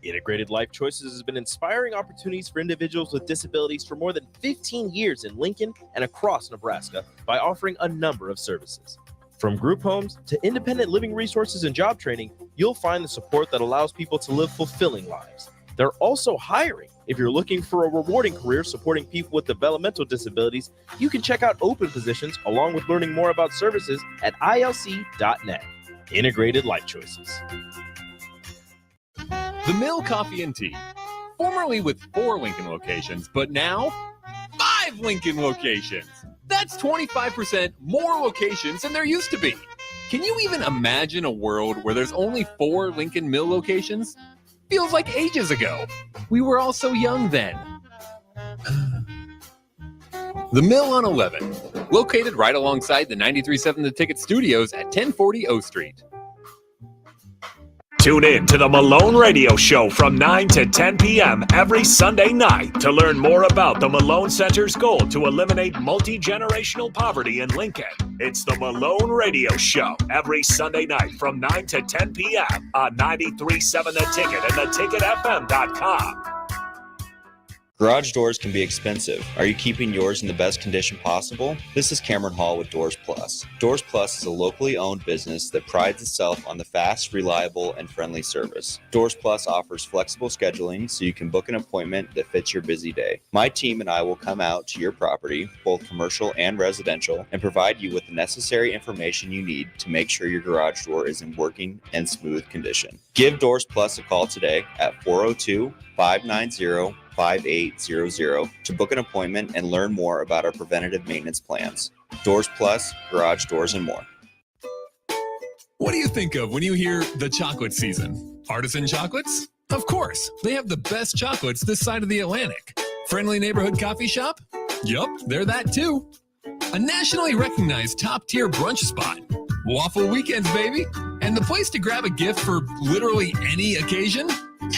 Integrated Life Choices has been inspiring opportunities for individuals with disabilities for more than 15 years in Lincoln and across Nebraska by offering a number of services. From group homes to independent living resources and job training, you'll find the support that allows people to live fulfilling lives. They're also hiring. If you're looking for a rewarding career supporting people with developmental disabilities, you can check out open positions along with learning more about services at ilc.net. Integrated Life Choices. The Mill Coffee and Tea, formerly with 4 Lincoln locations, but now 5 Lincoln locations. That's 25% more locations than there used to be. Can you even imagine a world where there's only 4 Lincoln Mill locations? Feels like ages ago. We were all so young then. The Mill on 11, located right alongside the 93.7 The Ticket Studios at 1040 O Street. Tune in to the Malone Radio Show from 9 to 10 p.m. every Sunday night to learn more about the Malone Center's goal to eliminate multi-generational poverty in Lincoln. It's the Malone Radio Show every Sunday night from 9 to 10 p.m. on 93.7 The Ticket and theticketfm.com. Garage doors can be expensive. Are you keeping yours in the best condition possible? This is Cameron Hall with Doors Plus. Doors Plus is a locally owned business that prides itself on the fast, reliable, and friendly service. Doors Plus offers flexible scheduling so you can book an appointment that fits your busy day. My team and I will come out to your property, both commercial and residential, and provide you with the necessary information you need to make sure your garage door is in working and smooth condition. Give Doors Plus a call today at 402-590-5800 to book an appointment and learn more about our preventative maintenance plans. Doors Plus, garage doors, and more. What do you think of when you hear the chocolate season? Artisan chocolates? Of course, they have the best chocolates this side of the Atlantic. Friendly neighborhood coffee shop? Yup, they're that too. A nationally recognized top-tier brunch spot. Waffle weekends, baby. And the place to grab a gift for literally any occasion?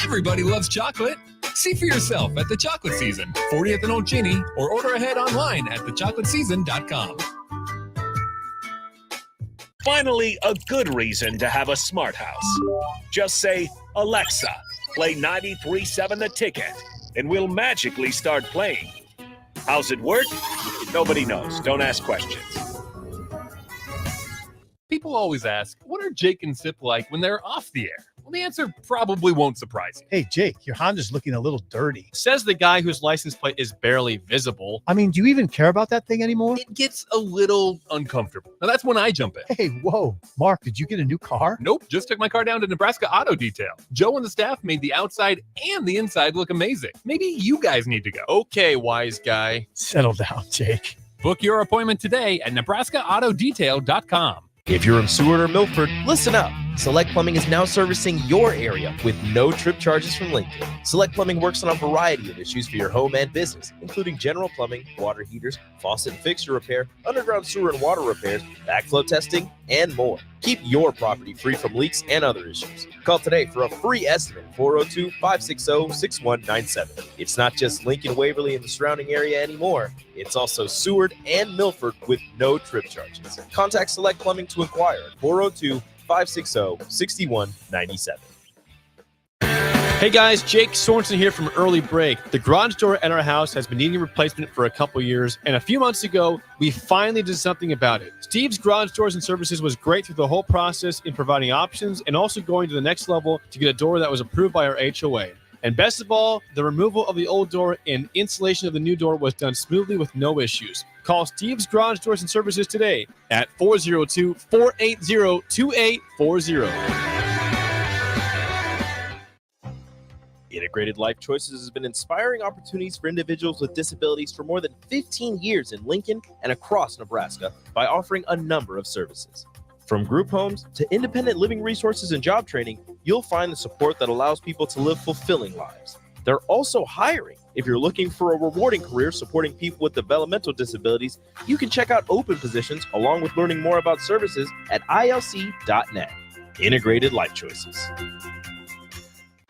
Everybody loves chocolate. See for yourself at The Chocolate Season, 40th and Old Cheney, or order ahead online at thechocolateseason.com. Finally, a good reason to have a smart house. Just say, Alexa, play 93.7 The Ticket, and we'll magically start playing. How's it work? Nobody knows. Don't ask questions. People always ask, what are Jake and Sip like when they're off the air? Well, the answer probably won't surprise you. Hey, Jake, your Honda's looking a little dirty. Says the guy whose license plate is barely visible. I mean, do you even care about that thing anymore? It gets a little uncomfortable. Now, that's when I jump in. Hey, whoa. Mark, did you get a new car? Nope, just took my car down to Nebraska Auto Detail. Joe and the staff made the outside and the inside look amazing. Maybe you guys need to go. Okay, wise guy. Settle down, Jake. Book your appointment today at nebraskaautodetail.com. If you're in Seward or Milford, listen up. Select Plumbing is now servicing your area with no trip charges from Lincoln. Select Plumbing works on a variety of issues for your home and business, including general plumbing, water heaters, faucet and fixture repair, underground sewer and water repairs, backflow testing, and more. Keep your property free from leaks and other issues. Call today for a free estimate, 402-560-6197. It's not just Lincoln, Waverly, and the surrounding area anymore. It's also Seward and Milford with no trip charges. Contact Select Plumbing to inquire at 402-560-6197. Hey guys, Jake Sorensen here from Early Break. The garage door at our house has been needing replacement for a couple years, and a few months ago, we finally did something about it. Steve's Garage Doors and Services was great through the whole process in providing options and also going to the next level to get a door that was approved by our HOA. And best of all, the removal of the old door and installation of the new door was done smoothly with no issues. Call Steve's Garage Doors and Services today at 402-480-2840. Integrated Life Choices has been inspiring opportunities for individuals with disabilities for more than 15 years in Lincoln and across Nebraska by offering a number of services. From group homes to independent living resources and job training, you'll find the support that allows people to live fulfilling lives. They're also hiring. If you're looking for a rewarding career supporting people with developmental disabilities, you can check out open positions along with learning more about services at ilc.net. Integrated Life Choices.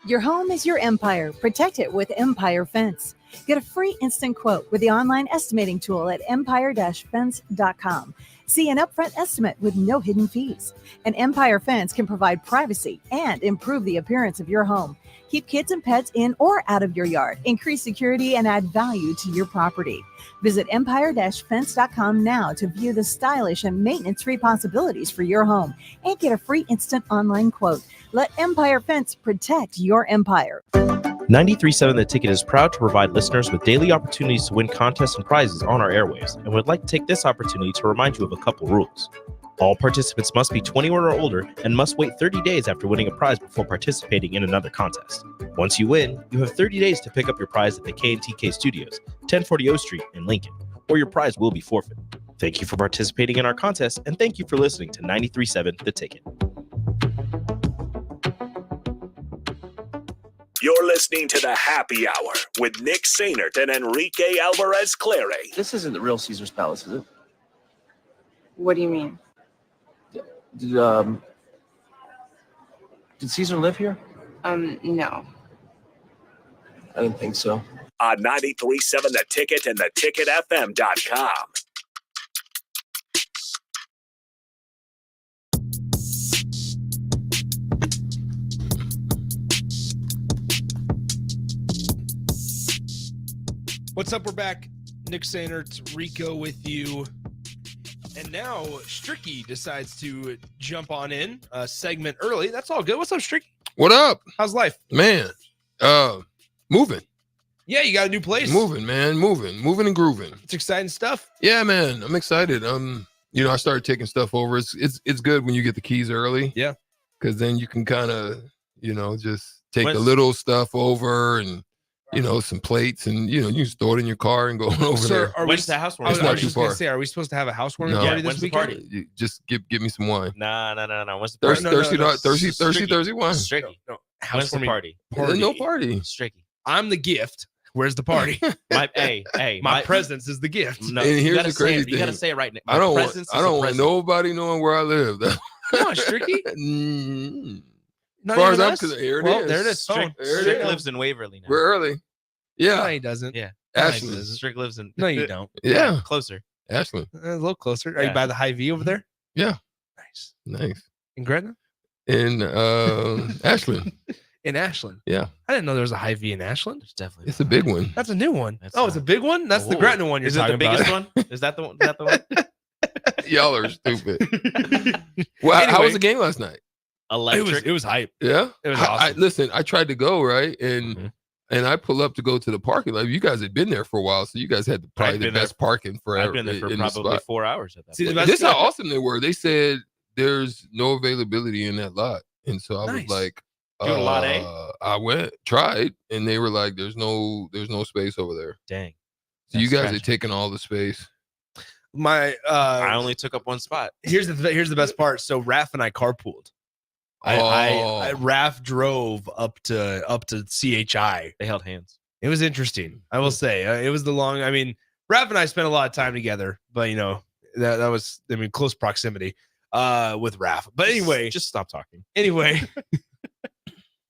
Your home is your empire. Protect it with Empire Fence. Get a free instant quote with the online estimating tool at empire-fence.com. See an upfront estimate with no hidden fees. An Empire Fence can provide privacy and improve the appearance of your home. Keep kids and pets in or out of your yard. Increase security and add value to your property. Visit empire-fence.com now to view the stylish and maintenance-free possibilities for your home and get a free instant online quote. Let Empire Fence protect your empire. 93.7 The Ticket is proud to provide listeners with daily opportunities to win contests and prizes on our airwaves, and would like to take this opportunity to remind you of a couple rules. All participants must be 21 or older and must wait 30 days after winning a prize before participating in another contest. Once you win, you have 30 days to pick up your prize at the K&TK Studios, 1040 O Street in Lincoln, or your prize will be forfeited. Thank you for participating in our contest, and thank you for listening to 93.7 The Ticket. You're listening to the Happy Hour with Nick Sainert and Enrique Alvarez Clary. This isn't the real Caesar's Palace, is it? What do you mean? Did Caesar live here? No. I didn't think so. On 93.7 The Ticket and theticketfm.com. What's up? We're back. Nick Sandert, Rico with you. And now Stricky decides to jump on in a segment early. That's all good. What's up, Stricky? What up? How's life? Man, moving. Yeah, you got a new place. Moving, man. Moving and grooving. It's exciting stuff. Yeah, man. I'm excited. I started taking stuff over. It's good when you get the keys early. Yeah. Because then you can kind of, just take the little stuff over and some plates, and you can store it in your car and go over there. When's the housewarming? It's not too far. Are we supposed to have a housewarming No. party When's this the weekend? party? You just give me some wine. No. When's the party? Thirsty wine. Stricky. No. When's the party? There's no party. Stricky. I'm the gift. Where's the party? My presence is the gift. No, And you here's gotta the crazy thing. You gotta say it right now. I don't want nobody knowing where I live. Come on, Stricky. As far as I'm concerned, here it is. Well, there it is. Strick There it is. lives in Waverly now. We're early. Yeah. No, he doesn't. Yeah. Ashland. Strick lives in. No, you don't. Yeah. Closer. Ashland. A little closer. Are Yeah. you by the Hy-Vee over there? Yeah. Nice. Nice. In Gretna? In Ashland. In Ashland. Yeah. I didn't know there was a Hy-Vee in Ashland. There's definitely. It's a big one. That's a new one. That's It's a big one? That's the Oh. Gretna one you're Is it talking the biggest about. one? Is that the one? Is that the one? Y'all are stupid. Well, how Anyway. was the game last night? Electric. It was hype. Yeah. It was I awesome. listen, I tried to go, right? And Mhm. and I pull up to go to the parking lot. You guys had been there for a while, so you guys had probably I've the been there- best parking forever. I've been there for in the probably spot. 4 hours at that. See, the point. best This is how awesome they were. They said there's no availability in that lot. And so I Nice. was like, You go to lot A? I went, tried, and they were like, there's no space over there. Dang. So you That's guys tragic. had taken all the space. My I only took up one spot. here's the best part. So Raph and I carpooled. Raph drove up to CHI. They held hands. It was interesting. I will say it was the long. I mean, Raph and I spent a lot of time together, but that was close proximity with Raph. But anyway, Just stop talking. anyway,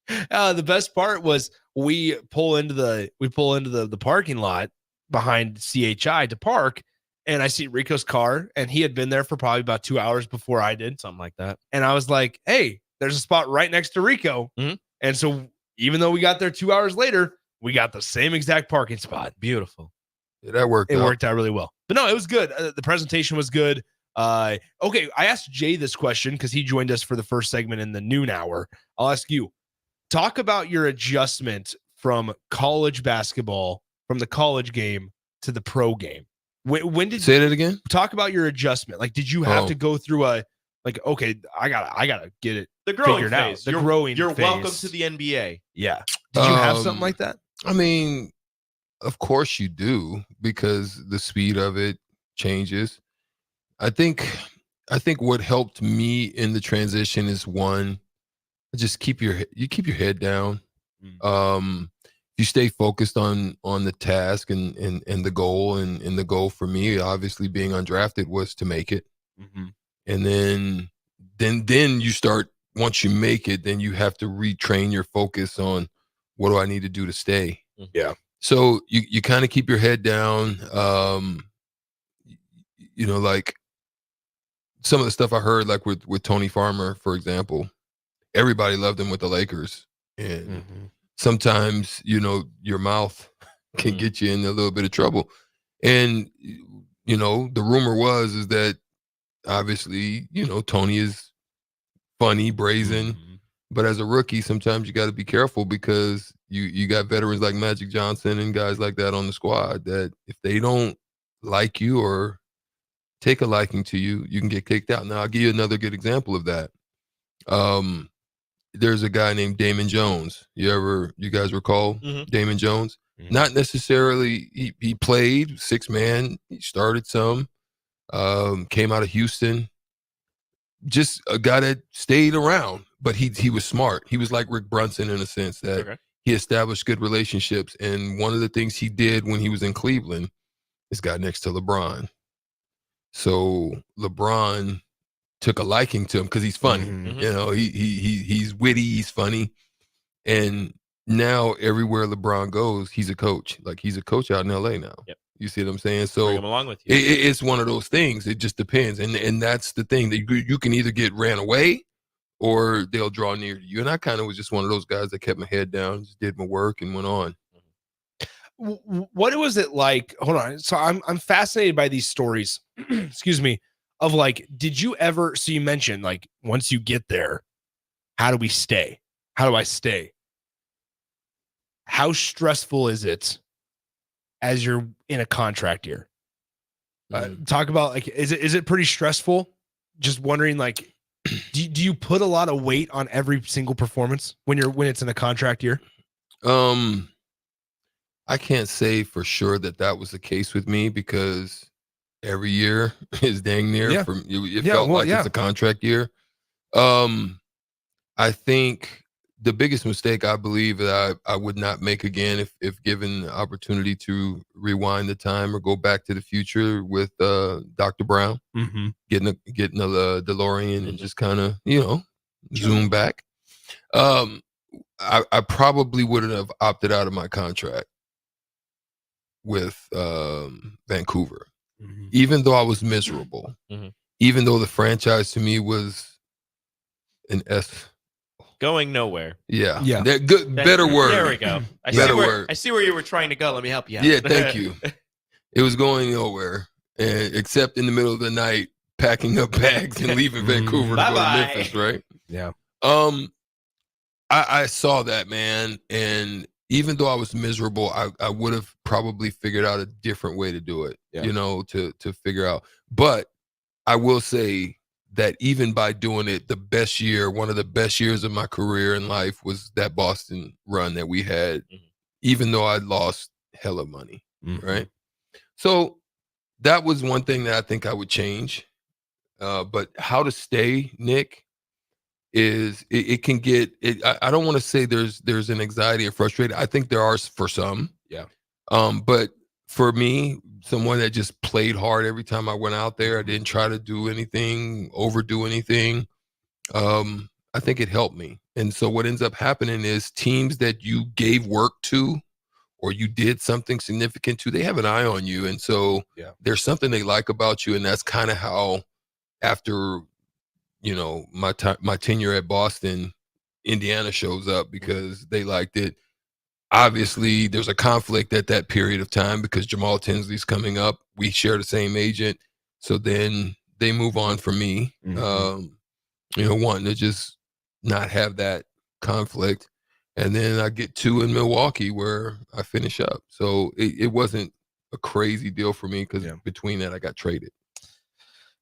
the best part was we pull into the parking lot behind CHI to park, and I see Rico's car, and he had been there for probably about 2 hours before I did, Something like that. and I was like, "Hey, there's a spot right next to Rico," Mhm. and so even though we got there 2 hours later, we got the same exact parking spot. Beautiful. Yeah, that worked It out. worked out really well. But no, it was good. The presentation was good. Okay, I asked Jay this question because he joined us for the first segment in the noon hour. I'll ask you. Talk about your adjustment from college basketball, from the college game to the pro game. When did Say that again? talk about your adjustment? Like, did you have Oh. to go through okay, I gotta get it The growing figured out. phase. The You're- growing You're welcome phase. to the NBA. Yeah. Did you have Um, something like that? I mean, of course you do, because the speed of it changes. I think what helped me in the transition is one, just keep your head down. You stay focused on the task and the goal, and the goal for me, obviously being undrafted, was to make it. Mm-hmm. And then you start, once you make it, then you have to retrain your focus on what do I need to do to stay. Yeah. So you kind of keep your head down. Like some of the stuff I heard, like with Tony Farmer, for example, everybody loved him with the Lakers. And sometimes, your mouth can get you in a little bit of trouble. And, the rumor is that obviously, Tony is funny, brazen, but as a rookie, sometimes you got to be careful, because you got veterans like Magic Johnson and guys like that on the squad that if they don't like you or take a liking to you, you can get kicked out. Now, I'll give you another good example of that. There's a guy named Damon Jones. You guys recall Damon Jones? Not necessarily, he played 6-man, he started some, came out of Houston, just a guy that stayed around, but he was smart. He was like Rick Brunson in a sense that he established good relationships. And one of the things he did when he was in Cleveland is got next to LeBron. So LeBron took a liking to him because he's funny. He's witty, he's funny. And now everywhere LeBron goes, he's a coach. Like, he's a coach out in LA now. Yep. You see what I'm saying? So Bring him along with you. it's one of those things. It just depends. And that's the thing, that you can either get ran away or they'll draw near to you. And I kind of was just one of those guys that kept my head down, just did my work and went on. what was it like? Hold on. So I'm fascinated by these stories. Excuse me. Of like, did you ever? So you mentioned like once you get there, how do we stay? How do I stay? How stressful is it as you're in a contract year? Talk about like, is it pretty stressful? Just wondering, like, do you put a lot of weight on every single performance when it's in a contract year? I can't say for sure that was the case with me because every year is dang near. Yeah. It felt like it's a contract year. I think the biggest mistake I believe that I would not make again if given the opportunity to rewind the time or go back to the future with Dr. Brown, getting a DeLorean and just kind of, zoom back. I probably wouldn't have opted out of my contract with Vancouver, even though I was miserable, even though the franchise to me was an S. Going nowhere. Yeah. That good, better word. There we go. I see where you were trying to go. Let me help you out. Yeah, thank you. It was going nowhere, and except in the middle of the night, packing up bags and leaving Vancouver to go to Memphis, right? Yeah. I saw that, man, and even though I was miserable, I would have probably figured out a different way to do it, to figure out. But I will say that even by doing it, one of the best years of my career in life was that Boston run that we had, even though I lost hella money, right? So that was one thing that I think I would change. But how to stay, Nick, is it can get it. I don't want to say there's an anxiety or frustration. I think there are for some. Yeah. But for me, someone that just played hard every time I went out there, I didn't try to overdo anything. I think it helped me. And so what ends up happening is teams that you gave work to or you did something significant to, they have an eye on you. And so there's something they like about you. And that's kind of how, after, my tenure at Boston, Indiana shows up because they liked it. Obviously, there's a conflict at that period of time because Jamal Tinsley's coming up. We share the same agent. So then they move on from me, wanting to just not have that conflict. And then I get 2 in Milwaukee where I finish up. So it wasn't a crazy deal for me because between that, I got traded.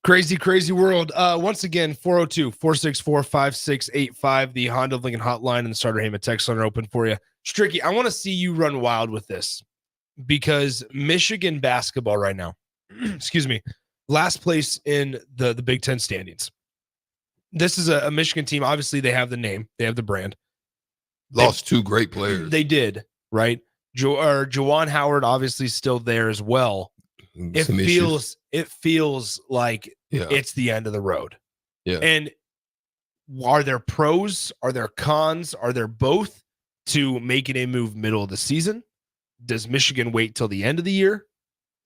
Crazy world. Once again, 402-464-5685, the Honda of Lincoln hotline and the Starter Heyman text line are open for you. Stricky, I want to see you run wild with this because Michigan basketball right now, excuse me, last place in the Big Ten standings. This is a Michigan team. Obviously, they have the name. They have the brand. Lost 2 great players. They did, right? Juwan Howard obviously still there as well. It feels like it's the end of the road. Yeah. And are there pros? Are there cons? Are there both to making a move middle of the season? Does Michigan wait till the end of the year?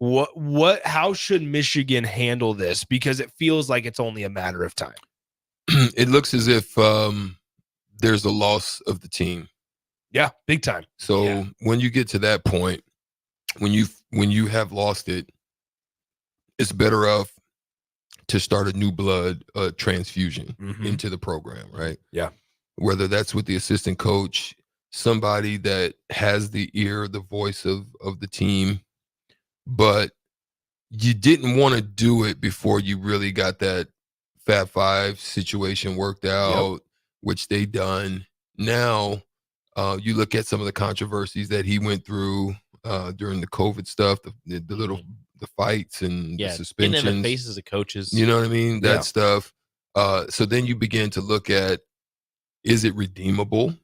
How should Michigan handle this? Because it feels like it's only a matter of time. It looks as if there's a loss of the team. Yeah, big time. So when you get to that point, when you have lost it, it's better off to start a new blood transfusion into the program, right? Yeah. Whether that's with the assistant coach, somebody that has the ear, the voice of the team, but you didn't want to do it before you really got that Fab Five situation worked out, which they done. Now, you look at some of the controversies that he went through during the COVID stuff, the little the fights and the suspensions, getting in the faces of coaches. You know what I mean? That stuff. So then you begin to look at, is it redeemable?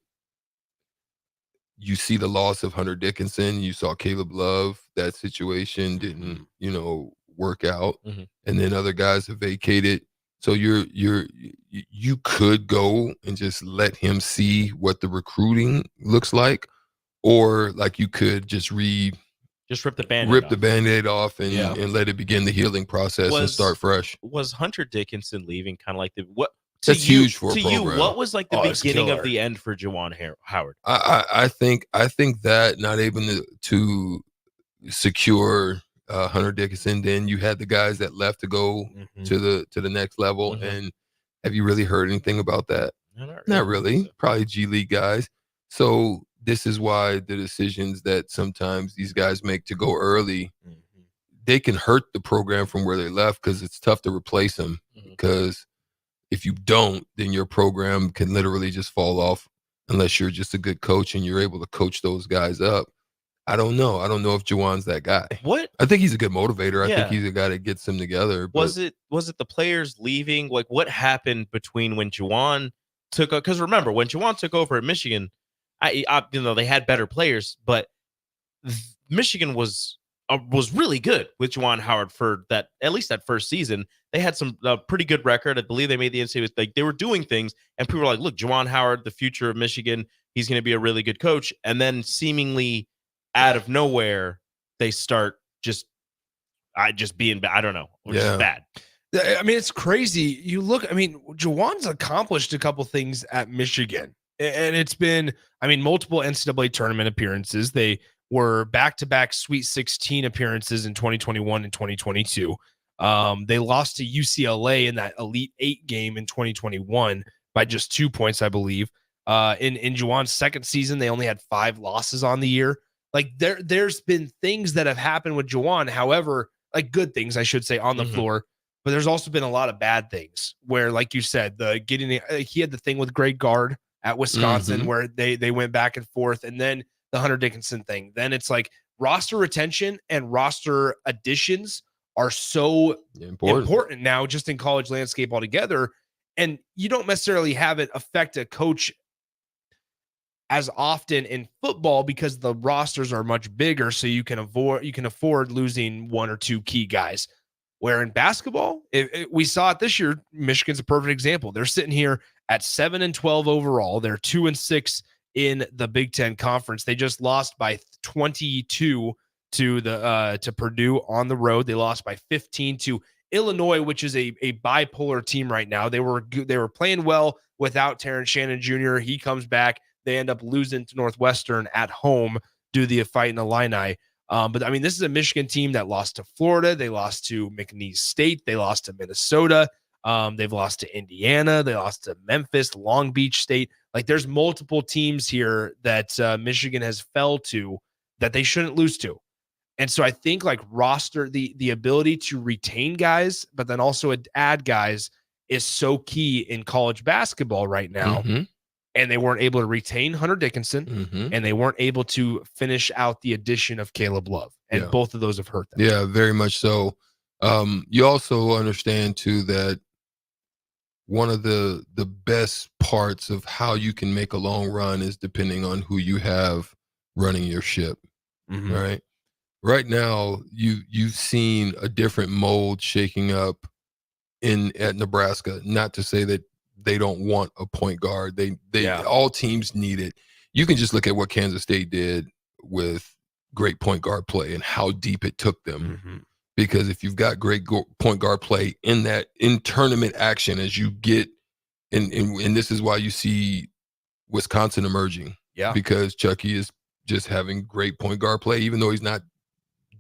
You see the loss of Hunter Dickinson. You saw Caleb Love. That situation didn't, work out. And then other guys have vacated. So you could go and just let him see what the recruiting looks like, or like you could just rip the Band-Aid off and let it begin the healing process and start fresh. Was Hunter Dickinson leaving kind of like That's huge for a to program. you. What was like the it's beginning of killer. the end for Juwan Howard? I think that not able to secure Hunter Dickinson, then you had the guys that left to go to the next level. And have you really heard anything about that? Not really. Probably G League guys. So this is why the decisions that sometimes these guys make to go early, they can hurt the program from where they left because it's tough to replace them. Because if you don't, then your program can literally just fall off unless you're just a good coach and you're able to coach those guys up. I don't know. I don't know if Juwan's that guy. What? I think he's a good motivator. I think Yeah. he's a guy that gets them together. But Was it the players leaving? Like, what happened between when Juwan took? Because remember, when Juwan took over at Michigan, I they had better players, but Michigan was really good with Juwan Howard for that, at least that first season. They had some pretty good record. I believe they made the NCAA. Like, they were doing things, and people were like, "Look, Juwan Howard, the future of Michigan. He's going to be a really good coach." And then, seemingly out of nowhere, they start just being bad. I don't know, just bad. I mean, it's crazy. You look, I mean, Juwan's accomplished a couple things at Michigan, and it's been, I mean, multiple NCAA tournament appearances. They were back-to-back Sweet 16 appearances in 2021 and 2022. They lost to UCLA in that Elite 8 game in 2021 by just 2 points, I believe. In Juwan's second season, they only had 5 losses on the year. Like, there's been things that have happened with Juwan, however, like good things, I should say, on the floor. But there's also been a lot of bad things where, like you said, he had the thing with Greg Gard at Wisconsin where they went back and forth, and then the Hunter Dickinson thing. Then it's like roster retention and roster additions are so important now just in college landscape altogether. And you don't necessarily have it affect a coach as often in football because the rosters are much bigger, so you can afford losing 1 or 2 key guys. Where in basketball, we saw it this year. Michigan's a perfect example. They're sitting here at 7-12 overall. They're 2-6 in the Big Ten Conference. They just lost by 22 to Purdue on the road. They lost by 15 to Illinois, which is a bipolar team right now. They were playing well without Terrence Shannon Jr. He comes back. They end up losing to Northwestern at home due to the fight in the Illini. But I mean, this is a Michigan team that lost to Florida. They lost to McNeese State. They lost to Minnesota. They've lost to Indiana. They lost to Memphis, Long Beach State. Like, there's multiple teams here that Michigan has fell to that they shouldn't lose to. And so I think like roster, the ability to retain guys, but then also add guys is so key in college basketball right now. And they weren't able to retain Hunter Dickinson, and they weren't able to finish out the addition of Caleb Love. And both of those have hurt them. Yeah, very much so. You also understand, too, that one of the best parts of how you can make a long run is depending on who you have running your ship, right? Right now, you've seen a different mold shaking up at Nebraska. Not to say that they don't want a point guard. All teams need it. You can just look at what Kansas State did with great point guard play and how deep it took them. Because if you've got great point guard play in tournament action, as you get, and this is why you see Wisconsin emerging. Yeah. Because Chucky is just having great point guard play, even though he's not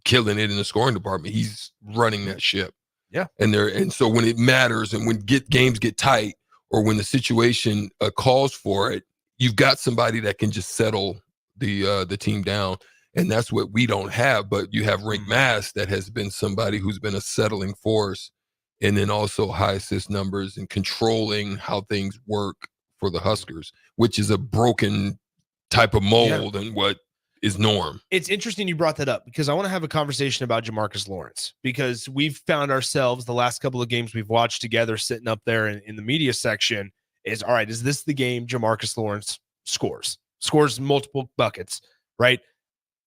killing it in the scoring department. He's running that ship. Yeah. And so when it matters and when games get tight, or when the situation calls for it, you've got somebody that can just settle the team down. And that's what we don't have. But you have Rick Mass that has been somebody who's been a settling force, and then also high assist numbers and controlling how things work for the Huskers, which is a broken type of mold and what is norm. It's interesting you brought that up because I want to have a conversation about Jamarcus Lawrence, because we've found ourselves the last couple of games we've watched together sitting up there in the media section is, all right, is this the game Jamarcus Lawrence scores multiple buckets, right?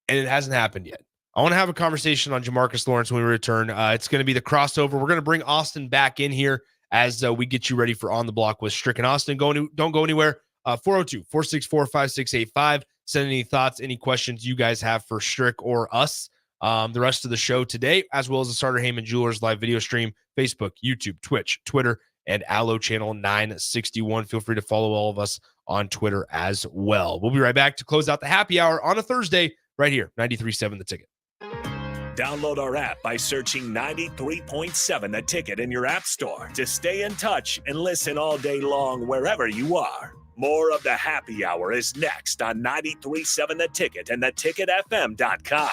And it hasn't happened yet. I want to have a conversation on Jamarcus Lawrence when we return. It's going to be the crossover. We're going to bring Austin back in here as we get you ready for On the Block with Strick and Austin. Don't go anywhere. 402-464-5685. Send any thoughts, any questions you guys have for Strick or us. The rest of the show today, as well as the Starter Heyman Jewelers live video stream, Facebook, YouTube, Twitch, Twitter, and Allo Channel 961. Feel free to follow all of us on Twitter as well. We'll be right back to close out the happy hour on a Thursday right here, 93.7 The Ticket. Download our app by searching 93.7 The Ticket in your app store to stay in touch and listen all day long wherever you are. More of the happy hour is next on 93.7 The Ticket and theticketfm.com.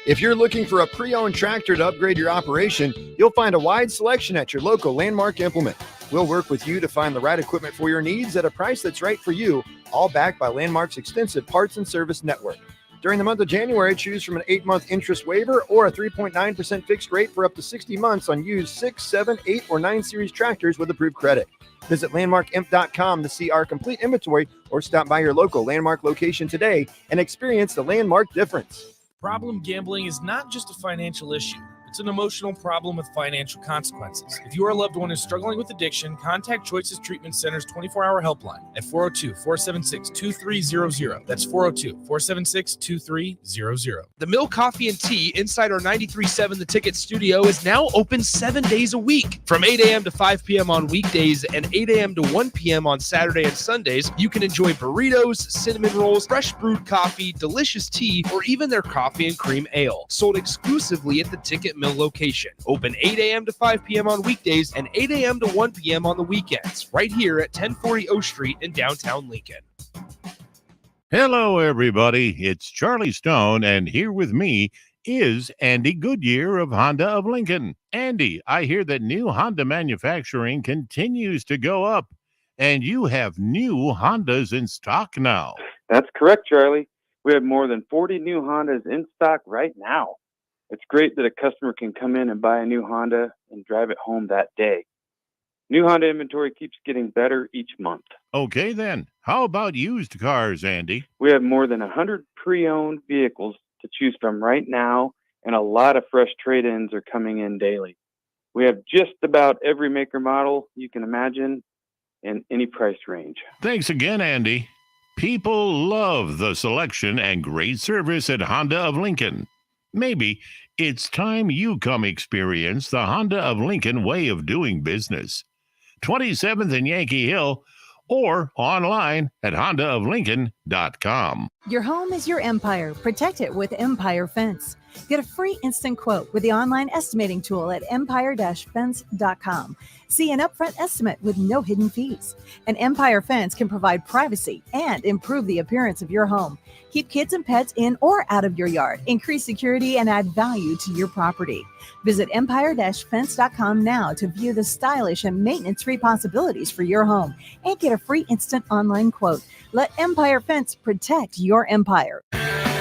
If you're looking for a pre-owned tractor to upgrade your operation, you'll find a wide selection at your local Landmark Implement. We'll work with you to find the right equipment for your needs at a price that's right for you, all backed by Landmark's extensive parts and service network. During the month of January, choose from an 8-month interest waiver or a 3.9% fixed rate for up to 60 months on used 6, 7, 8, or 9 series tractors with approved credit. Visit landmarkimp.com to see our complete inventory or stop by your local Landmark location today and experience the Landmark difference. Problem gambling is not just a financial issue. It's an emotional problem with financial consequences. If your loved one is struggling with addiction, contact Choices Treatment Center's 24-hour helpline at 402-476-2300. That's 402-476-2300. The Mill Coffee and Tea inside our 93.7 The Ticket studio is now open 7 days a week. From 8 a.m. to 5 p.m. on weekdays and 8 a.m. to 1 p.m. on Saturday and Sundays, you can enjoy burritos, cinnamon rolls, fresh brewed coffee, delicious tea, or even their coffee and cream ale. Sold exclusively at the Ticket Mill location. Open 8 a.m. to 5 p.m. on weekdays and 8 a.m. to 1 p.m. on the weekends. Right here at 1040 O Street in downtown Lincoln. Hello, everybody. It's Charlie Stone, and here with me is Andy Goodyear of Honda of Lincoln. Andy, I hear that new Honda manufacturing continues to go up, and you have new Hondas in stock now. That's correct, Charlie. We have more than 40 new Hondas in stock right now. It's great that a customer can come in and buy a new Honda and drive it home that day. New Honda inventory keeps getting better each month. Okay, then. How about used cars, Andy? We have more than 100 pre-owned vehicles to choose from right now, and a lot of fresh trade-ins are coming in daily. We have just about every maker model you can imagine in any price range. Thanks again, Andy. People love the selection and great service at Honda of Lincoln. Maybe it's time you come experience the Honda of Lincoln way of doing business. 27th and Yankee Hill, or online at hondaoflincoln.com. Your home is your empire. Protect it with Empire Fence. Get a free instant quote with the online estimating tool at empire-fence.com. See an upfront estimate with no hidden fees. An Empire Fence can provide privacy and improve the appearance of your home. Keep kids and pets in or out of your yard. Increase security and add value to your property. Visit empire-fence.com now to view the stylish and maintenance-free possibilities for your home and get a free instant online quote. Let Empire Fence protect your empire.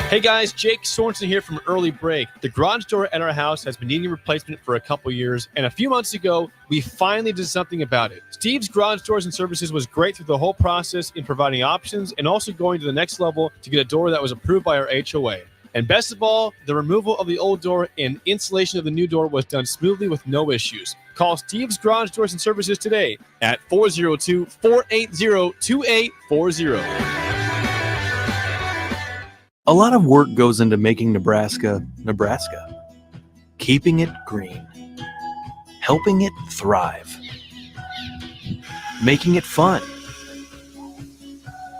Hey guys, Jake Sorensen here from Early Break. The garage door at our house has been needing replacement for a couple years, and a few months ago, we finally did something about it. Steve's Garage Doors and Services was great through the whole process in providing options and also going to the next level to get a door that was approved by our HOA. And best of all, the removal of the old door and installation of the new door was done smoothly with no issues. Call Steve's Garage Doors and Services today at 402-480-2840. A lot of work goes into making Nebraska, Nebraska. Keeping it green. Helping it thrive. Making it fun.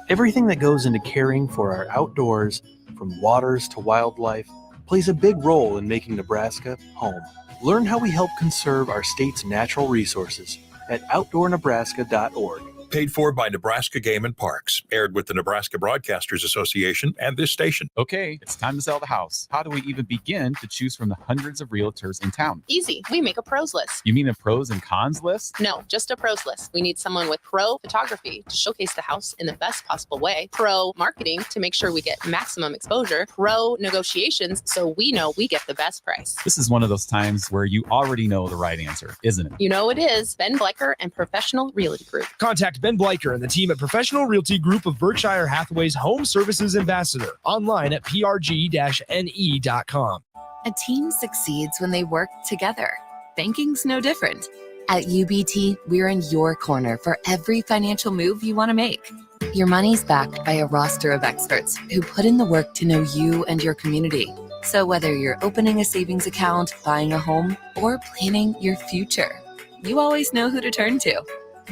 Everything that goes into caring for our outdoors, from waters to wildlife, plays a big role in making Nebraska home. Learn how we help conserve our state's natural resources at outdoornebraska.org. Paid for by Nebraska Game and Parks. Aired with the Nebraska Broadcasters Association and this station. Okay, it's time to sell the house. How do we even begin to choose from the hundreds of realtors in town? Easy. We make a pros list. You mean a pros and cons list? No, just a pros list. We need someone with pro photography to showcase the house in the best possible way, pro marketing to make sure we get maximum exposure, pro negotiations so we know we get the best price. This is one of those times where you already know the right answer, isn't it? You know it is. Ben Blecker and Professional Realty Group. Contact Ben Bleicher and the team at Professional Realty Group of Berkshire Hathaway's Home Services Ambassador. Online at prg-ne.com. A team succeeds when they work together. Banking's no different. At UBT, we're in your corner for every financial move you want to make. Your money's backed by a roster of experts who put in the work to know you and your community. So whether you're opening a savings account, buying a home, or planning your future, you always know who to turn to.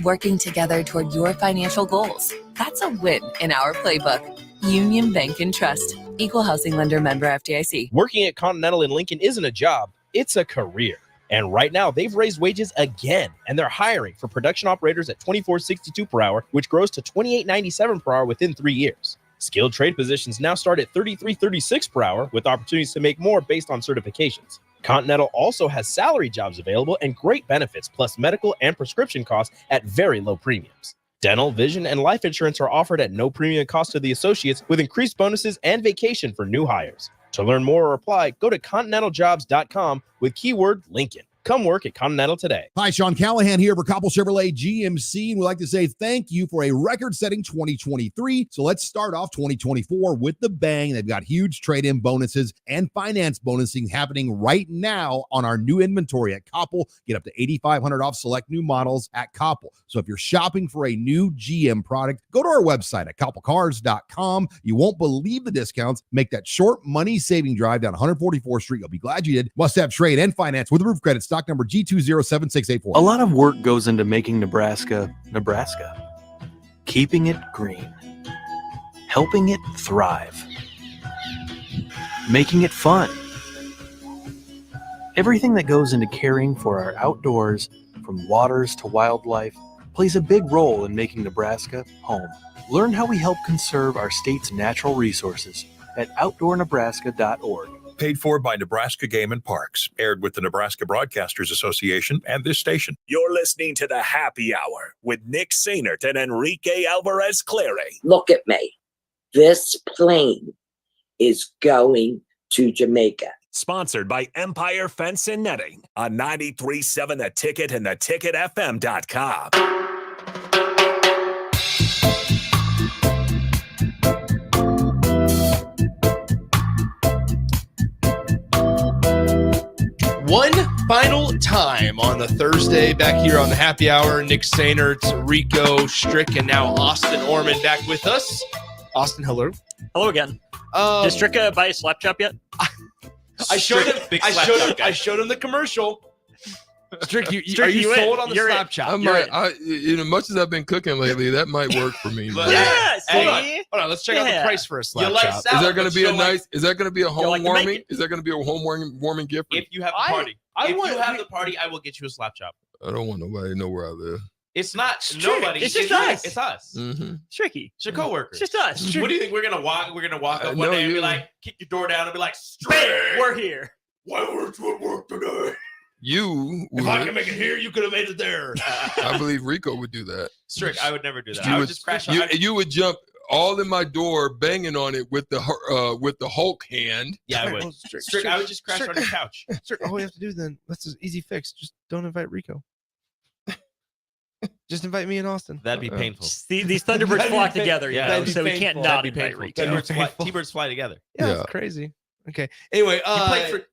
Working together toward your financial goals. That's a win in our playbook. Union Bank and Trust. Equal housing lender, member FDIC. Working at Continental in Lincoln isn't a job, it's a career. And right now, they've raised wages again, and they're hiring for production operators at $24.62 per hour, which grows to $28.97 per hour within 3 years. Skilled trade positions now start at $33.36 per hour, with opportunities to make more based on certifications. Continental also has salary jobs available and great benefits, plus medical and prescription costs at very low premiums. Dental, vision, and life insurance are offered at no premium cost to the associates, with increased bonuses and vacation for new hires. To learn more or apply, go to continentaljobs.com with keyword Lincoln. Come work at Continental today. Hi, Sean Callahan here for Koppel Chevrolet GMC. And we'd like to say thank you for a record-setting 2023. So let's start off 2024 with the bang. They've got huge trade-in bonuses and finance bonusing happening right now on our new inventory at Koppel. Get up to $8,500 off select new models at Koppel. So if you're shopping for a new GM product, go to our website at koppelcars.com. You won't believe the discounts. Make that short money-saving drive down 144th Street. You'll be glad you did. Must have trade and finance with roof credit. Stock number G207684. A lot of work goes into making Nebraska, Nebraska. Keeping it green. Helping it thrive. Making it fun. Everything that goes into caring for our outdoors, from waters to wildlife, plays a big role in making Nebraska home. Learn how we help conserve our state's natural resources at outdoornebraska.org. Paid for by Nebraska Game and Parks. Aired with the Nebraska Broadcasters Association and this station. You're listening to the Happy Hour with Nick Sainert and Enrique Alvarez Clary. Look at me. This plane is going to Jamaica. Sponsored by Empire Fence and Netting on 93.7 The Ticket and theticketfm.com. One final time on the Thursday back here on the Happy Hour. Nick Sainert, Rico Strick, and now Austin Orman back with us. Austin, hello. Hello again. Did Strick buy a slap chop yet? I showed him. I showed him the commercial. Strick, are you sold on the slap chop? Much as I've been cooking lately, that might work for me. Yeah, Hold on. Let's check out the price for a slap chop. Is that going to be a nice? Is that going to be a home warming? Is that going to be a home warming gift? If you have the party, the party, I will get you a slap chop. I don't want nobody to know where I live. It's not nobody. It's just us. It's us. Mm-hmm. Tricky. It's your coworkers. It's just us. What do you think we're gonna walk? We're gonna walk up one day and be like, kick your door down and be like, Bang, we're here. Why weren't you at work today? If I can make it here, you could have made it there. I believe Rico would do that. Strick, I would never do that. I would just crash on. You would jump all in my door, banging on it with the Hulk hand. Yeah, I would. Strick, I would just crash on your couch. Strick, all we have to do then, that's an easy fix. Just don't invite Rico. Just invite me and Austin. That'd be painful. These Thunderbirds flock together, so we can't not invite Rico. T-birds fly together. Yeah, that's crazy. Okay. Anyway,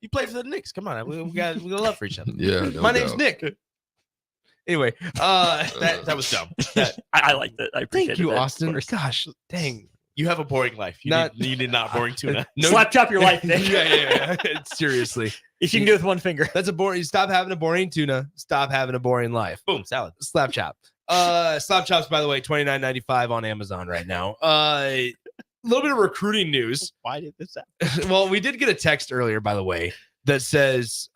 you played for the Knicks. Come on, we got love for each other. Yeah. My name's Nick. Anyway, that was dumb. I liked it. I appreciate it. Thank you, Austin. Gosh, dang. You have a boring life. You did not boring tuna. Slap chop your life, Nick. Yeah. Seriously. If you can do it with one finger. That's a boring. Stop having a boring tuna. Stop having a boring life. Boom, salad. Slap chop. Slap chops, by the way, $29.95 on Amazon right now. A little bit of recruiting news. Why did this happen? Well, we did get a text earlier, by the way, that says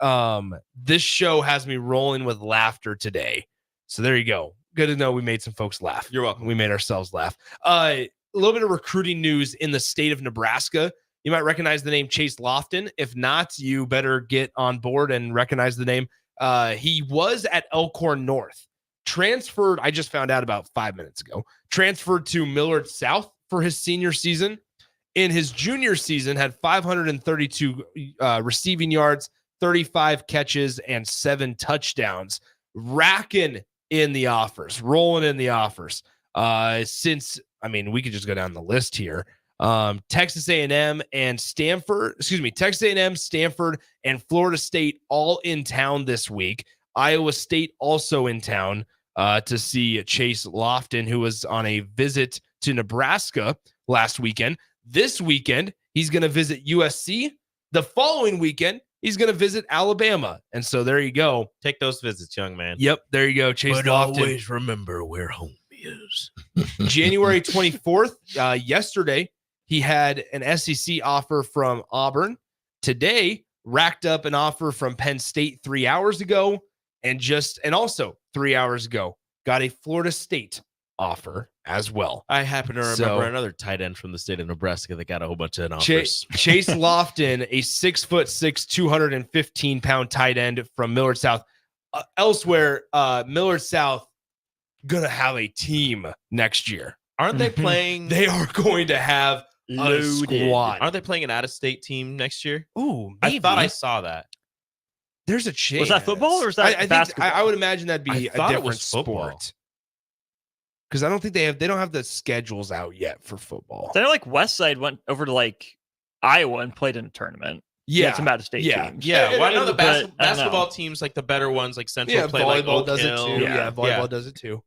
this show has me rolling with laughter today. So there you go. Good to know we made some folks laugh. You're welcome. We made ourselves laugh. A little bit of recruiting news in the state of Nebraska. You might recognize the name Chase Lofton. If not, you better get on board and recognize the name. He was at Elkhorn North. Transferred, I just found out about 5 minutes ago, transferred to Millard South for his senior season. In his junior season, had 532 receiving yards, 35 catches, and 7 touchdowns. Racking in the offers, rolling in the offers. We could just go down the list here. Texas A&M, Stanford, and Florida State all in town this week. Iowa State also in town to see Chase Lofton, who was on a visit to Nebraska last weekend. This weekend, he's going to visit USC. The following weekend, He's going to visit Alabama. And so there you go. Take those visits, young man. Yep, there you go. Chase But Lofton. always remember where home is. January 24th, yesterday, he had an SEC offer from Auburn. Today, racked up an offer from Penn State 3 hours ago. And also 3 hours ago, got a Florida State offer as well. I happen to remember another tight end from the state of Nebraska that got a whole bunch of offers. Chase Lofton, a 6'6", 215-pound tight end from Millard South. Elsewhere, Millard South gonna have a team next year. Aren't they playing? They are going to have a squad. Aren't they playing an out-of-state team next year? Ooh, I thought I saw that. There's a chance. Was that football or was that basketball? I would imagine that'd be a different football. sport. Because I don't think they don't have the schedules out yet for football. They're like Westside went over to like Iowa and played in a tournament. Yeah, some out of state teams. Yeah. Well, I know the But basketball teams, like the better ones, like Central play like volleyball Oak does Hill. it too. Yeah, volleyball does it too.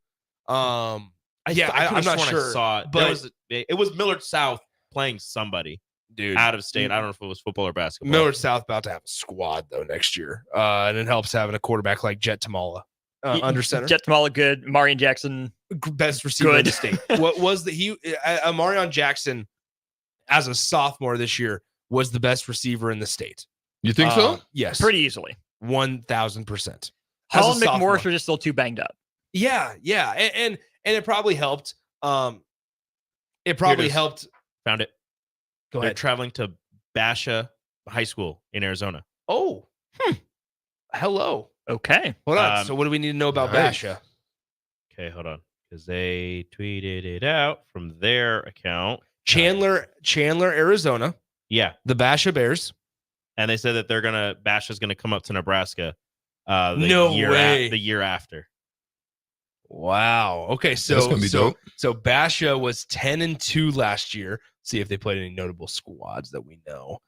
I'm not sure. I saw it, but it was Millard South playing somebody, dude, out of state. I don't know if it was football or basketball. Millard South about to have a squad though next year, and it helps having a quarterback like Jet Tamala under center. Jet Tamala, good. Marion Jackson, best receiver in good. the state. What was Marion Jackson as a sophomore this year was the best receiver in the state. You think so? Yes, pretty easily, 1,000%. Hall and McMorris are just still too banged up. Yeah, and it probably helped. It probably helped. Found it. Go They're ahead. traveling to Basha High School in Arizona. Oh, hello. Okay, hold on. So what do we need to know about Basha? Okay, hold on, because they tweeted it out from their account. Chandler, Arizona. Yeah, the Basha Bears, and they said that Basha's gonna come up to Nebraska. No way. The year after. Wow. Okay, That's gonna be dope. So Basha was 10-2 last year. See if they played any notable squads that we know.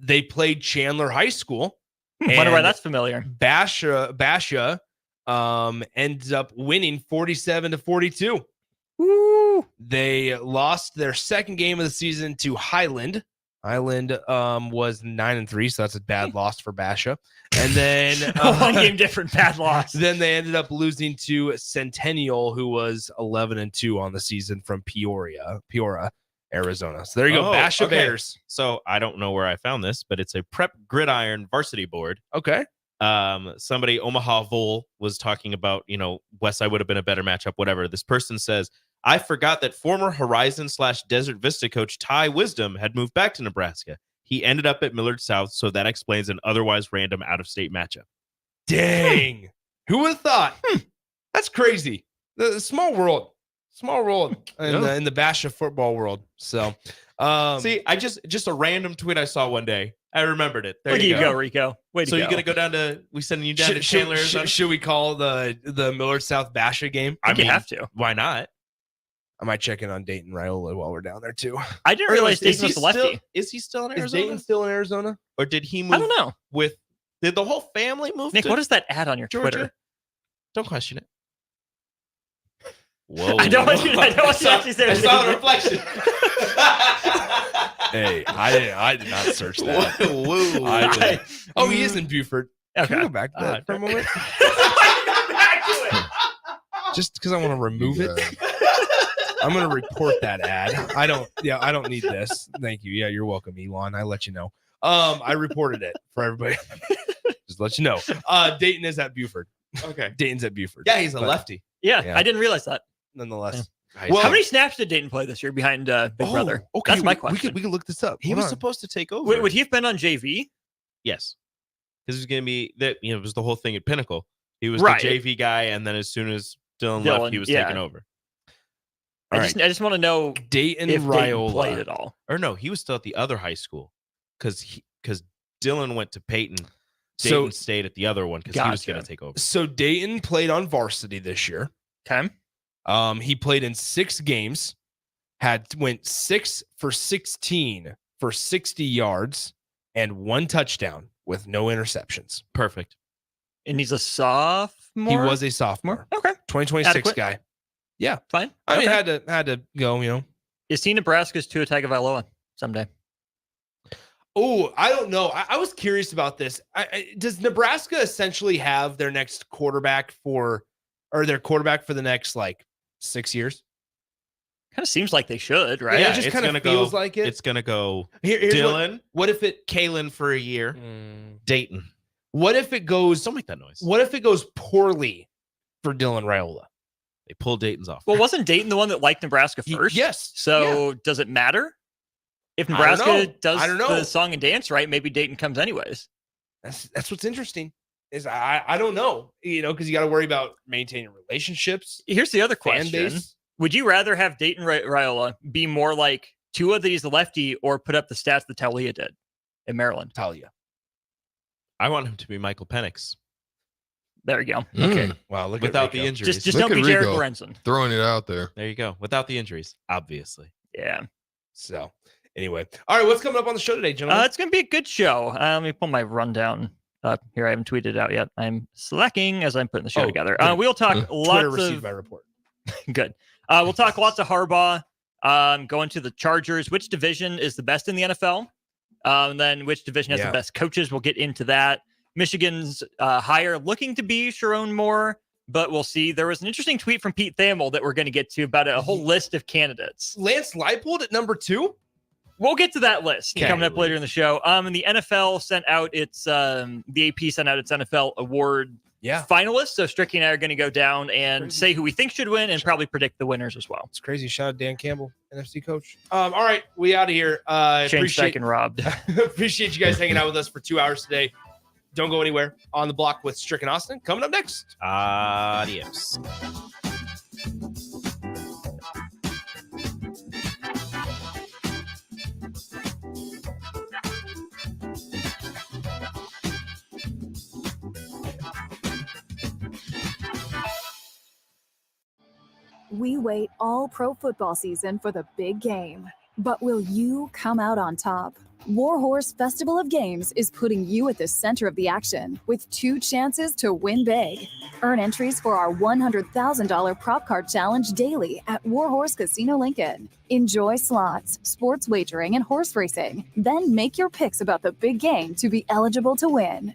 They played Chandler High School. Wonder why that's familiar. Basha ends up winning 47-42. Woo! They lost their second game of the season to Highland. Highland was 9-3, so that's a bad loss for Basha. And then one game different, bad loss. Then they ended up losing to Centennial, who was 11-2 on the season from Peoria, Arizona. So there you go, Basha Bears. So I don't know where I found this, but it's a Prep Gridiron varsity board. Okay. Somebody, Omaha Vol, was talking about, Westside would have been a better matchup, whatever. This person says, I forgot that former Horizon/Desert Vista coach Ty Wisdom had moved back to Nebraska. He ended up at Millard South, so that explains an otherwise random out-of-state matchup. Dang. Who would have thought? That's crazy. The small world in the Basha football world. So, see, I just a random tweet I saw one day. I remembered it. There Where do you go, Rico? So you're gonna go down to? We sending you down to Chandler? Should we call the Millard South Basha game? I mean, you have to. Why not? I might check in on Dayton Raiola while we're down there too. I didn't realize Dayton was a lefty. Is he still in Arizona? Is Dayton still in Arizona, or did he move? I don't know. Did the whole family move? Nick, what is that ad on your Georgia? Twitter? Don't question it. Whoa! I don't want you to actually say. I saw the reflection. Hey, I did not search that. Whoa! He is in Buford. Okay. Can we go back to that for a moment? Back to it. Just because I want to remove it. I'm going to report that ad. I don't need this. Thank you. Yeah, you're welcome, Elon. I let you know. I reported it for everybody. Just let you know. Dayton is at Buford. Okay. Dayton's at Buford. Yeah, he's a lefty. Yeah, I didn't realize that. Nonetheless. Yeah. Well, how many snaps did Dayton play this year behind Big Brother? Okay, that's my question. We could look this up. He was supposed to take over. Wait, would he have been on JV? Yes, because he was going to be that. It was the whole thing at Pinnacle. He was right. the JV guy, and then as soon as Dylan left, he was taking over. I just want to know Dayton if Raiola Dayton played at all. Or no, he was still at the other high school because Dylan went to Peyton. Dayton stayed at the other one because he was going to take over. So Dayton played on varsity this year. Okay. He played in 6 games, went 6 for 16 for 60 yards and 1 touchdown with no interceptions. Perfect. And he's a sophomore? He was a sophomore. Okay. 2026 Adequate. guy. Yeah. Fine. I mean, had to go, Is he Nebraska's Tua Tagovailoa someday? Oh, I don't know. I was curious about this. Does Nebraska essentially have their next quarterback for the next like 6 years? Kind of seems like they should, right? Yeah, it just kind of feels like it. It's gonna go Here's Dylan. What if it? Kalen for a year. Dayton. What if it goes? Don't make that noise. What if it goes poorly for Dylan Raiola? They pull Dayton's off. Well, wasn't Dayton the one that liked Nebraska first? Yes. So does it matter? If Nebraska does I don't know. the song and dance right, maybe Dayton comes anyways. That's what's interesting. Is I don't know, because you got to worry about maintaining relationships. Here's the other fan question. base. Would you rather have Dayton Raiola be more like Tua that he's the lefty or put up the stats that Talia did in Maryland? Talia. I want him to be Michael Penix. There you go. Okay. Wow. Look Without at the Rico. injuries. Just don't be Jared Rico Lorenzen. throwing it out there. There you go. Without the injuries, obviously. Yeah. So anyway, all right. What's coming up on the show today, gentlemen? It's going to be a good show. Let me pull my rundown up here. I haven't tweeted it out yet. I'm slacking as I'm putting the show together. We'll talk Twitter lots received of... my report. Good. We'll talk lots of Harbaugh, going to the Chargers. Which division is the best in the NFL? And then which division has the best coaches? We'll get into that. Michigan's hire looking to be Sharon Moore, but we'll see. There was an interesting tweet from Pete Thamel that we're going to get to about a whole list of candidates. Lance Leipold at number 2? We'll get to that list coming up later in the show. And the NFL sent out its, the AP sent out its NFL award finalists. So Stricky and I are going to go down and say who we think should win and probably predict the winners as well. It's crazy. Shout out Dan Campbell, NFC coach. All right, we out of here. Shane Robbed. Appreciate you guys hanging out with us for 2 hours today. Don't go anywhere. On the Block with Strick and Austin coming up next. Adios. We wait all pro football season for the big game. But will you come out on top? Warhorse Festival of Games is putting you at the center of the action with 2 chances to win big. Earn entries for our $100,000 prop card challenge daily at Warhorse Casino Lincoln. Enjoy slots, sports wagering, and horse racing. Then make your picks about the big game to be eligible to win.